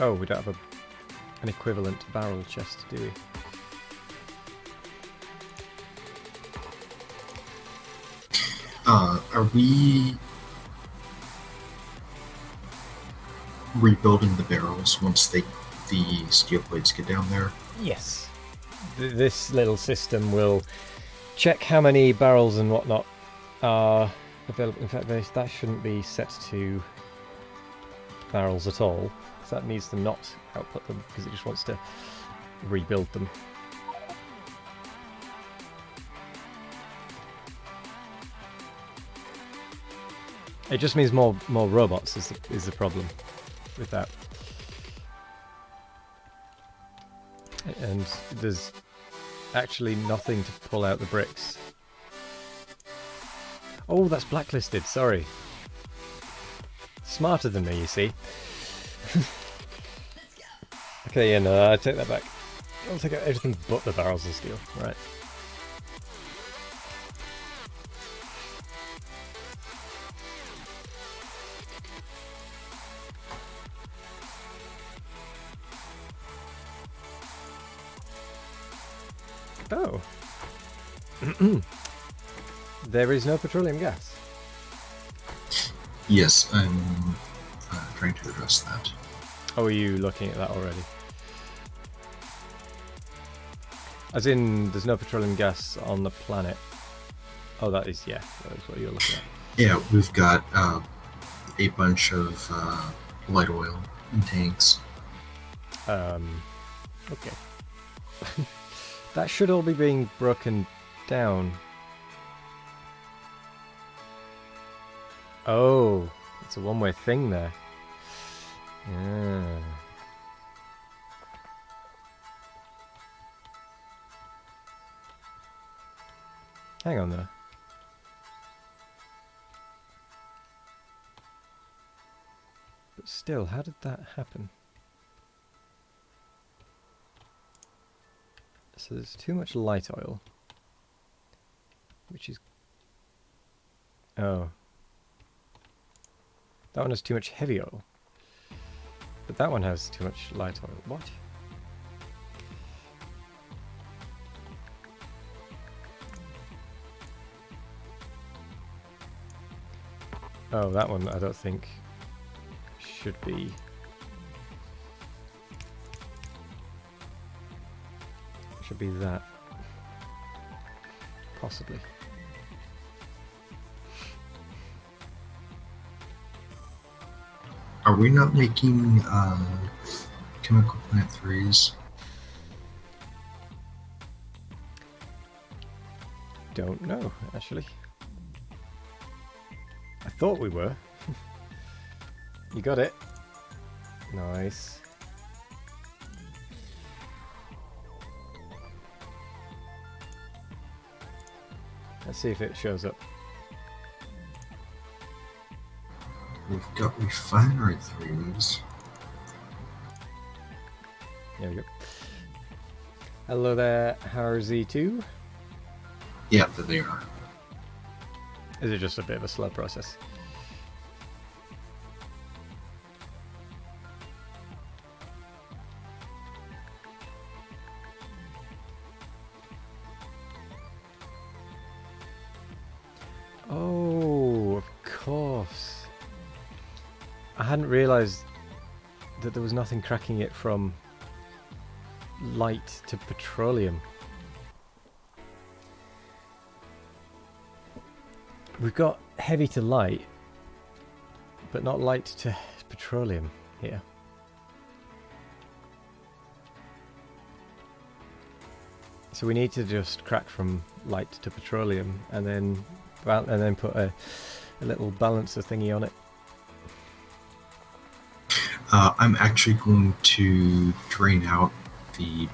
Oh, we don't have an equivalent barrel chest, do we? Are we rebuilding the barrels once the steel plates get down there? Yes. This little system will check how many barrels and whatnot are available. In fact, that shouldn't be set to barrels at all. So that needs to not output them because it just wants to rebuild them. It just means more robots is the problem with that. And there's actually nothing to pull out the bricks. Oh, that's blacklisted, sorry. Smarter than me, you see. Okay, yeah, no, I take that back. I'll take out everything but the barrels of steel. Right. Oh. There is no petroleum gas. Yes, I'm trying to address that. Oh, are you looking at that already? As in, there's no petroleum gas on the planet. Oh, that is, yeah, that is what you're looking at. Yeah, we've got a bunch of light oil in tanks. Okay. That should all be being broken down. Oh, it's a one-way thing there. Yeah. Hang on there. But still, how did that happen? So there's too much light oil. Which is... Oh. That one has too much heavy oil. But that one has too much light oil. What? Oh, that one I don't think should be... Should be that. Possibly. Are we not making chemical plant 3s? Don't know, actually. I thought we were. You got it. Nice. Let's see if it shows up. We've got refinery 3s. There we go. Hello there, HRZ2. Yeah, there they are. Is it just a bit of a slow process? Oh, of course. I hadn't realised that there was nothing cracking it from light to petroleum. We've got heavy to light, but not light to petroleum here. So we need to just crack from light to petroleum, and then put a little balancer thingy on it. I'm actually going to drain out the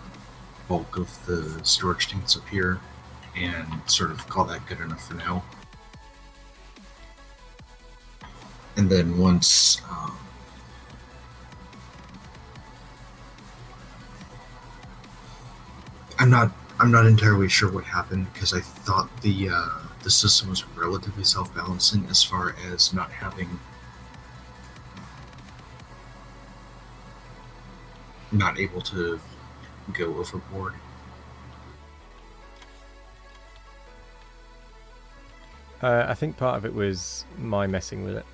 bulk of the storage tanks up here and sort of call that good enough for now. And then once I'm not entirely sure what happened, because I thought the system was relatively self-balancing as far as not able to go overboard. I think part of it was my messing with it.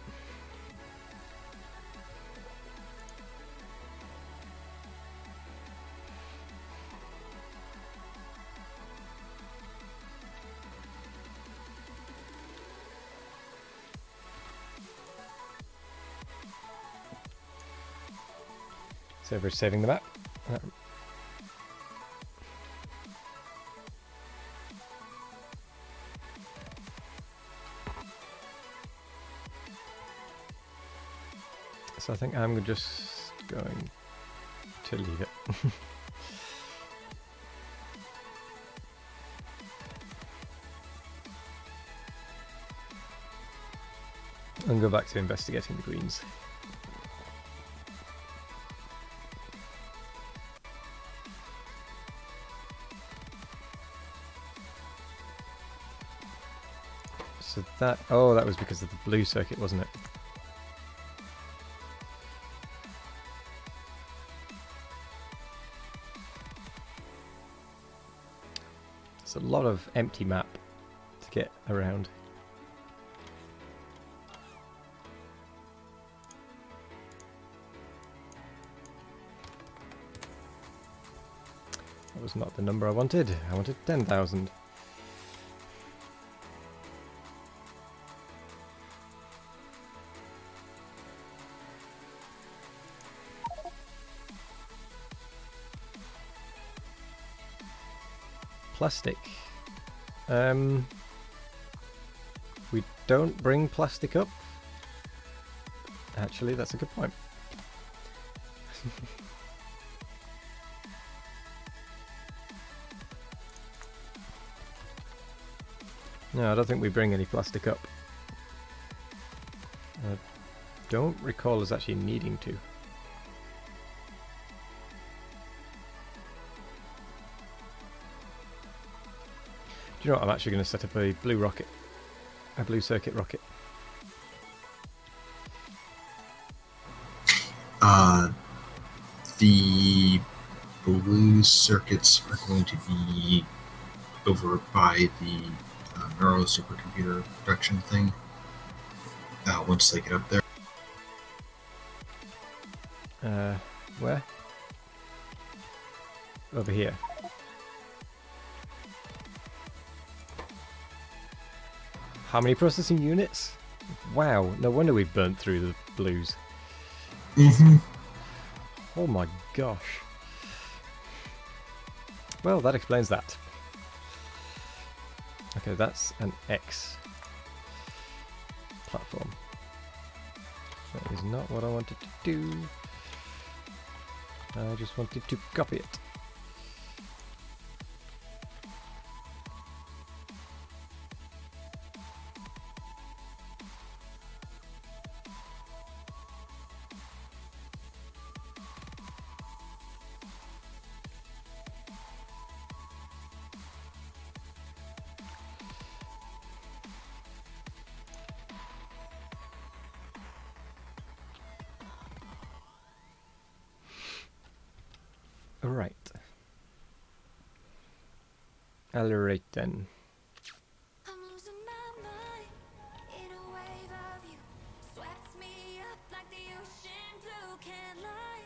So we're saving the map. So I think I'm just going to leave it. And go back to investigating the greens. So that, oh, that was because of the blue circuit, wasn't it? It's a lot of empty map to get around. That was not the number I wanted. I wanted 10,000. Plastic. We don't bring plastic up. Actually, that's a good point. No, I don't think we bring any plastic up. I don't recall us actually needing to. Do you know what? I'm actually going to set up a blue rocket. A blue circuit rocket. The blue circuits are going to be over by the neural supercomputer production thing. Once they get up there. Where? Over here. How many processing units? Wow, no wonder we burnt through the blues. Mm-hmm. Oh my gosh. Well, that explains that. Okay, that's an X platform. That is not what I wanted to do. I just wanted to copy it. Right. Alright then. I'm losing my mind in a wave of you. Swept me up like the ocean blue. Can't lie,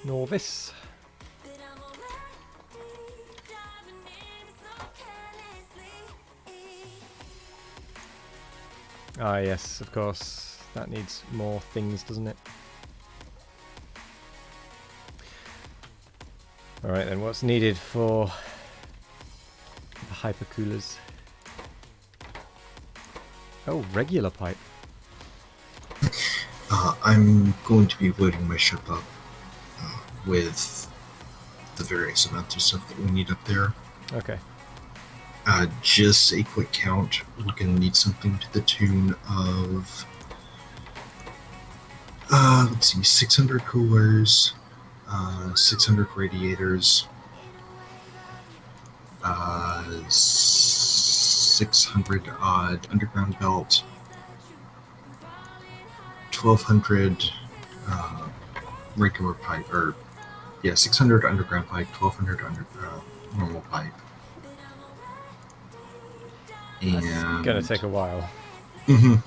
Novice. Ah yes, of course. That needs more things, doesn't it? Alright then, what's needed for the hypercoolers? Oh, regular pipe. I'm going to be loading my ship up with the various amounts of stuff that we need up there. Okay. Just a quick count. We're going to need something to the tune of, let's see, 600 coolers, 600 radiators, 600 odd underground belt, 1,200 regular pipe, or yeah, 600 underground pipe, 1,200 normal pipe. And It's gonna take a while. Mhm.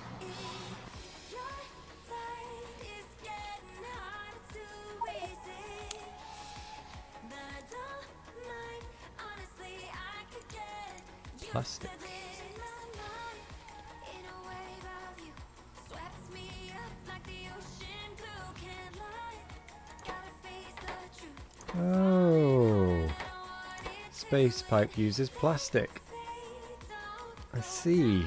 Plastic. Oh. Space pipe uses plastic. I see.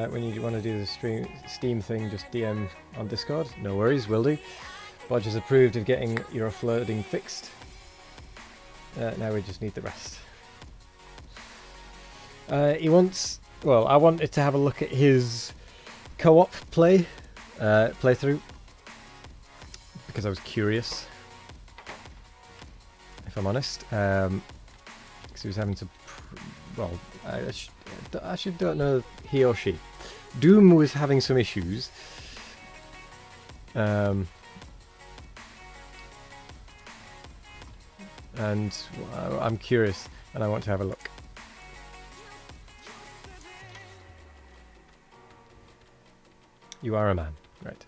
When you want to do the Steam thing, just DM on Discord. No worries, will do. Bodge has approved of getting your offloading fixed. Now we just need the rest. He wants... Well, I wanted to have a look at his co-op playthrough. Because I was curious. If I'm honest. Because he was having to... Well, I actually don't know he or she. Doom was having some issues. And I'm curious, and I want to have a look. You are a man, right?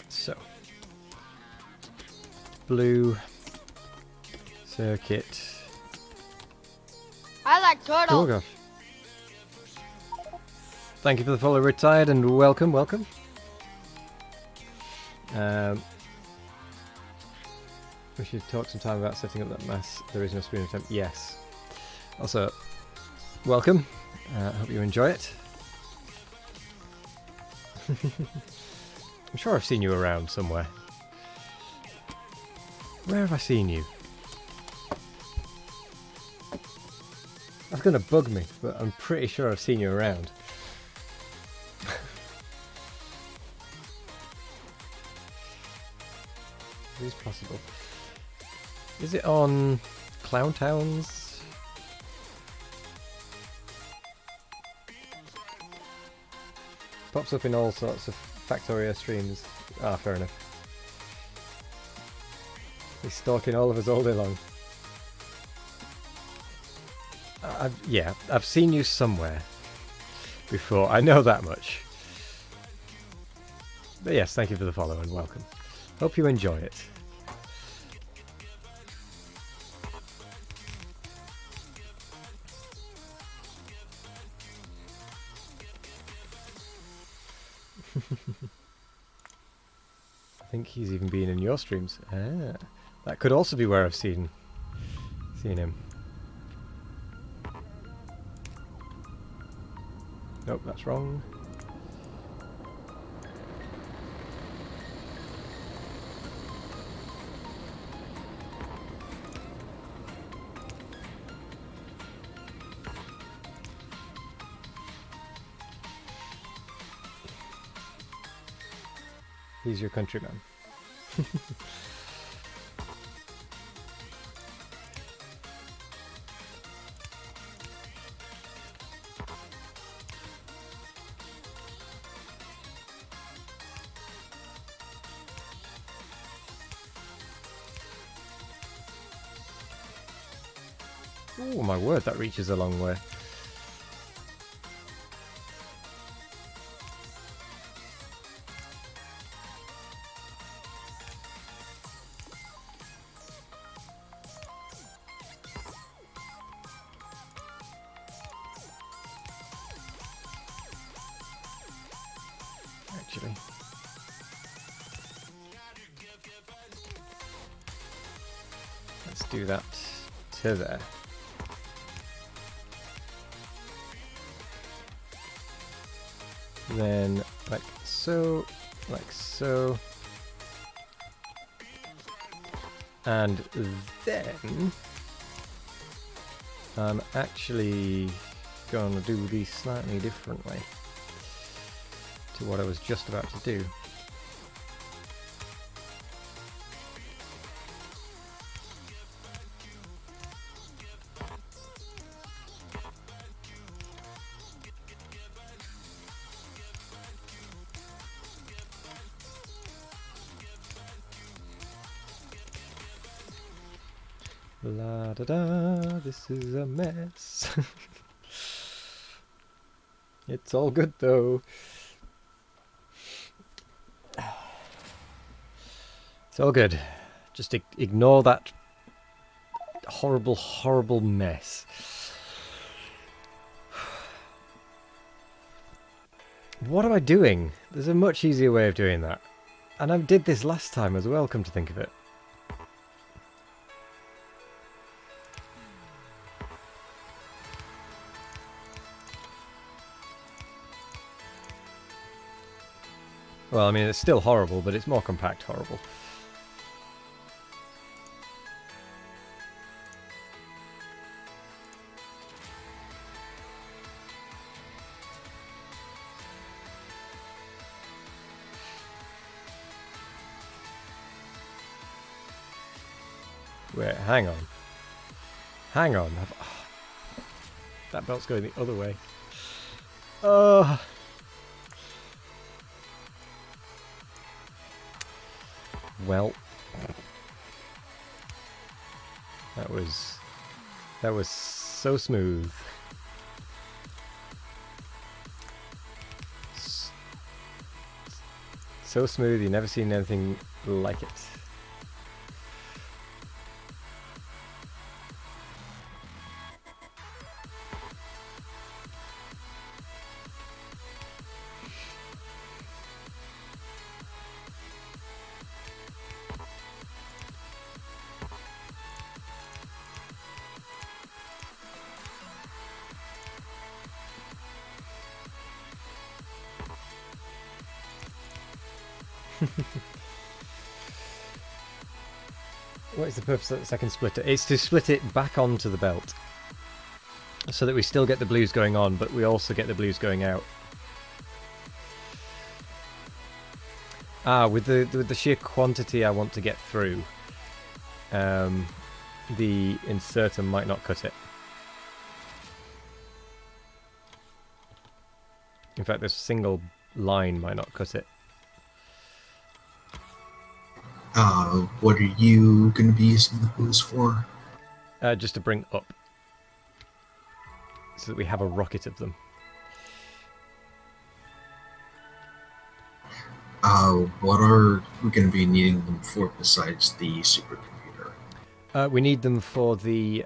So, blue circuit. I like turtle. Oh gosh. Thank you for the follow, retired, and welcome, welcome. We should talk some time about setting up that mass. There is no screen attempt. Yes. Also, welcome. I hope you enjoy it. I'm sure I've seen you around somewhere. Where have I seen you? That's going to bug me, but I'm pretty sure I've seen you around. It is possible. Is it on Clown Towns? Pops up in all sorts of Factorio streams. Ah, fair enough. He's stalking all of us all day long. I've seen you somewhere before. I know that much. But yes, thank you for the follow and welcome. Hope you enjoy it. I think he's even been in your streams. Ah, that could also be where I've seen him. Nope, that's wrong. He's your countryman. Oh my word, that reaches a long way. Actually. Let's do that to there. Then, like so, like so. And then, I'm actually going to do these slightly differently to what I was just about to do. La da da, this is a mess. It's all good though. It's all good. Just ignore that horrible, horrible mess. What am I doing? There's a much easier way of doing that. And I did this last time as well, come to think of it. Well, I mean, it's still horrible, but it's more compact horrible. Wait, hang on. Hang on. That belt's going the other way. Oh. Well. That was so smooth. So smooth, you've never seen anything like it. What is the purpose of the second splitter? It's to split it back onto the belt, so that we still get the blues going on, but we also get the blues going out. Ah, with the sheer quantity I want to get through, the inserter might not cut it. In fact, this single line might not cut it. What are you going to be using the boost for? Just to bring up, so that we have a rocket of them. What are we going to be needing them for besides the supercomputer? We need them for the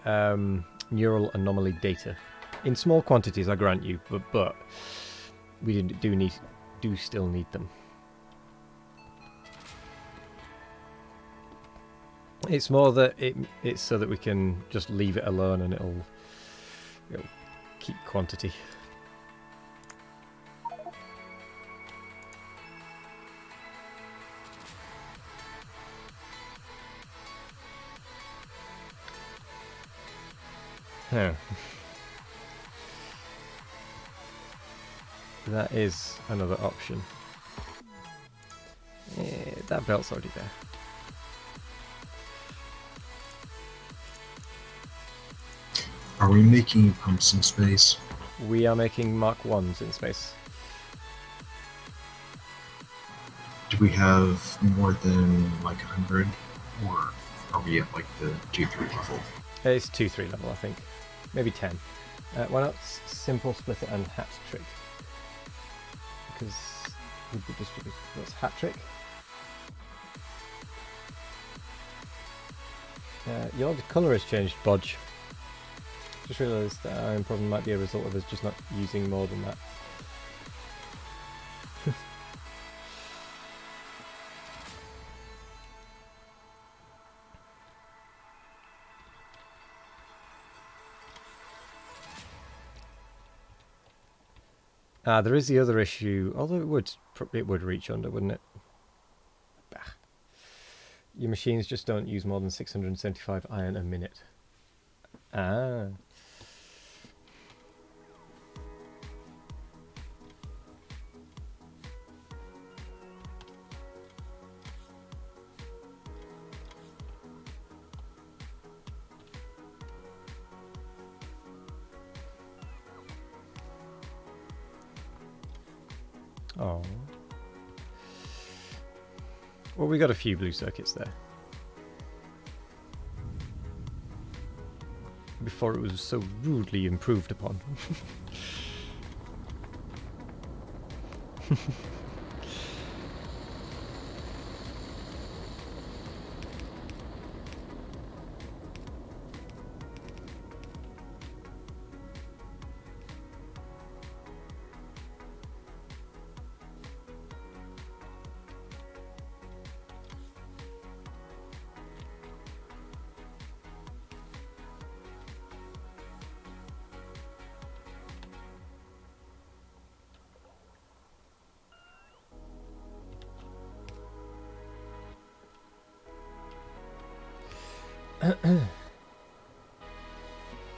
neural anomaly data. In small quantities, I grant you, but we do still need them. It's more that it's so that we can just leave it alone and it'll keep quantity. Huh. That is another option. That belt's already there. Are we making pumps in space? We are making Mark 1s in space. Do we have more than like 100? Or are we at like the 2-3 level? It's 2-3 level, I think. maybe 10. Why not simple splitter and hat trick? Because with the distributor, what's hat trick? Your colour has changed, Bodge. Just realised that iron problem might be a result of us just not using more than that. There is the other issue, although it would reach under, wouldn't it? Bah. Your machines just don't use more than 675 iron a minute. Ah. Oh. Well, we got a few blue circuits there. Before it was so rudely improved upon.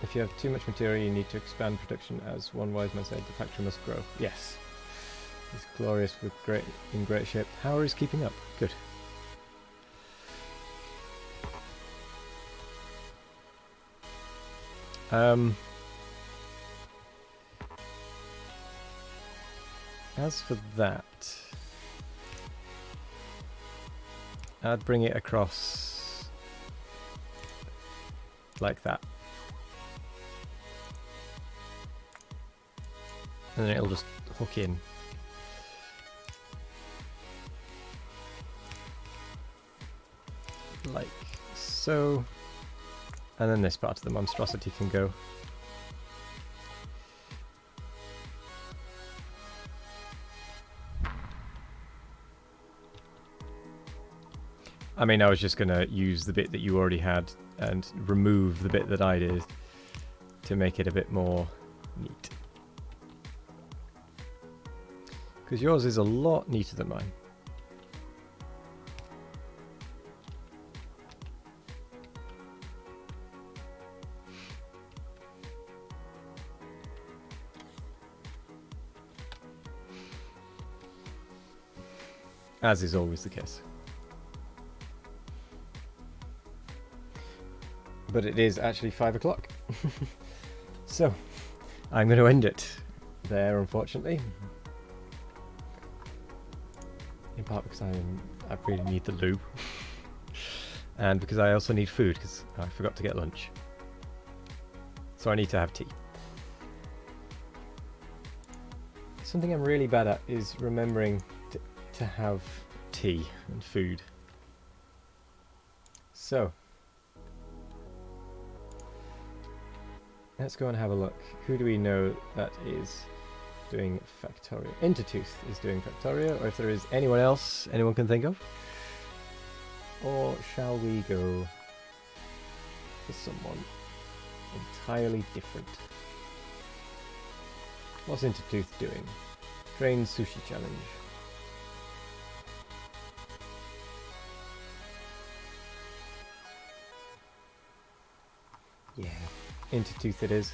If you have too much material, you need to expand production. As one wise man said, the factory must grow. Yes. It's glorious with in great shape. Power is keeping up. Good. As for that, I'd bring it across like that. And then it'll just hook in. Like so. And then this part of the monstrosity can go. I mean, I was just going to use the bit that you already had and remove the bit that I did to make it a bit more neat. Because yours is a lot neater than mine. As is always the case. But it is actually 5 o'clock. So, I'm going to end it there, unfortunately. In part because I really need the loo. And because I also need food, because I forgot to get lunch. So I need to have tea. Something I'm really bad at is remembering to have tea and food. So, let's go and have a look. Who do we know that is doing Factorio? Intertooth is doing Factorio, or if there is anyone else anyone can think of. Or shall we go for someone entirely different? What's Intertooth doing? Train Sushi Challenge. Yeah, Intertooth it is.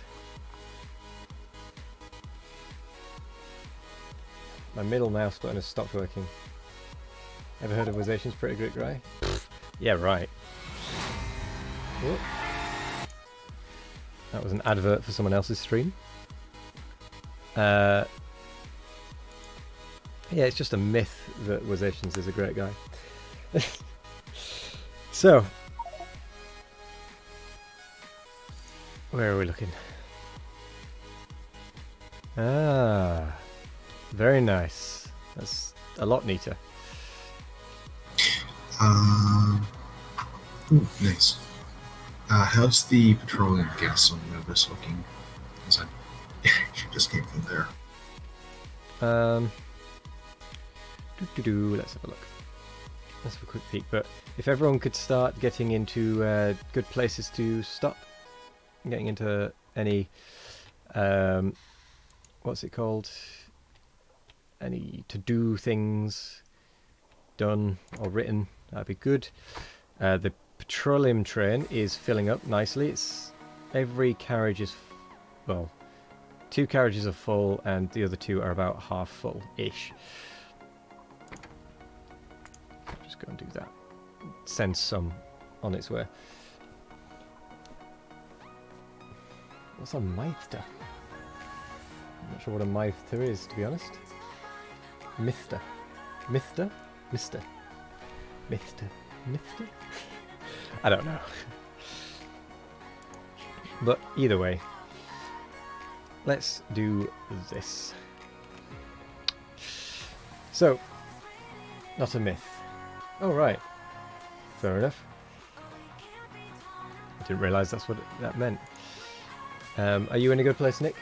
My middle mouse button has stopped working. Ever heard of Wazation's Pretty Great Guy? Yeah, right. Whoop. That was an advert for someone else's stream. Yeah, it's just a myth that Wazation's is a great guy. So, where are we looking? Ah, very nice. That's a lot neater. Nice. How's the petroleum gas on Novus looking? Because I just came from there. Let's have a look. Let's have a quick peek. But if everyone could start getting into good places to stop, getting into any, what's it called? Any to-do things done or written, that'd be good. The petroleum train is filling up nicely. It's every carriage is, well, 2 carriages are full and the other 2 are about half full-ish. Just go and do that. Send some on its way. What's a Myther? I'm not sure what a Myther is, to be honest. Mifter. Mifter? Mister. Mifter. Mifter? I don't know. But either way, let's do this. So, not a myth. Oh, right. Fair enough. I didn't realise that's what that meant. Are you in a good place, Nick?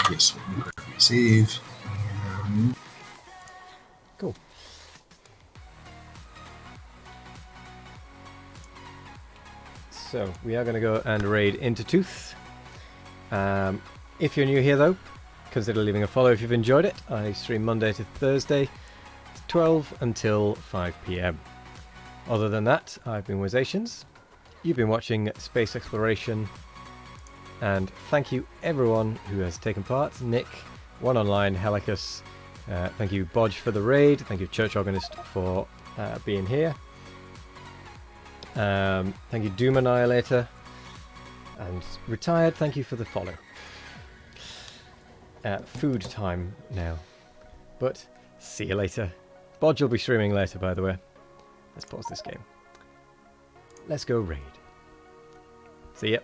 Yes, let me quickly save. Cool. So, we are going to go and raid into Tooth. If you're new here, though, consider leaving a follow if you've enjoyed it. I stream Monday to Thursday, 12 until 5 PM. Other than that, I've been Wizations. You've been watching Space Exploration. And thank you everyone who has taken part. Nick, One Online, Helicus. Thank you Bodge for the raid. Thank you Church Organist for being here. Thank you Doom Annihilator. And Retired, thank you for the follow. Food time now. But see you later. Bodge will be streaming later, by the way. Let's pause this game. Let's go raid. See ya.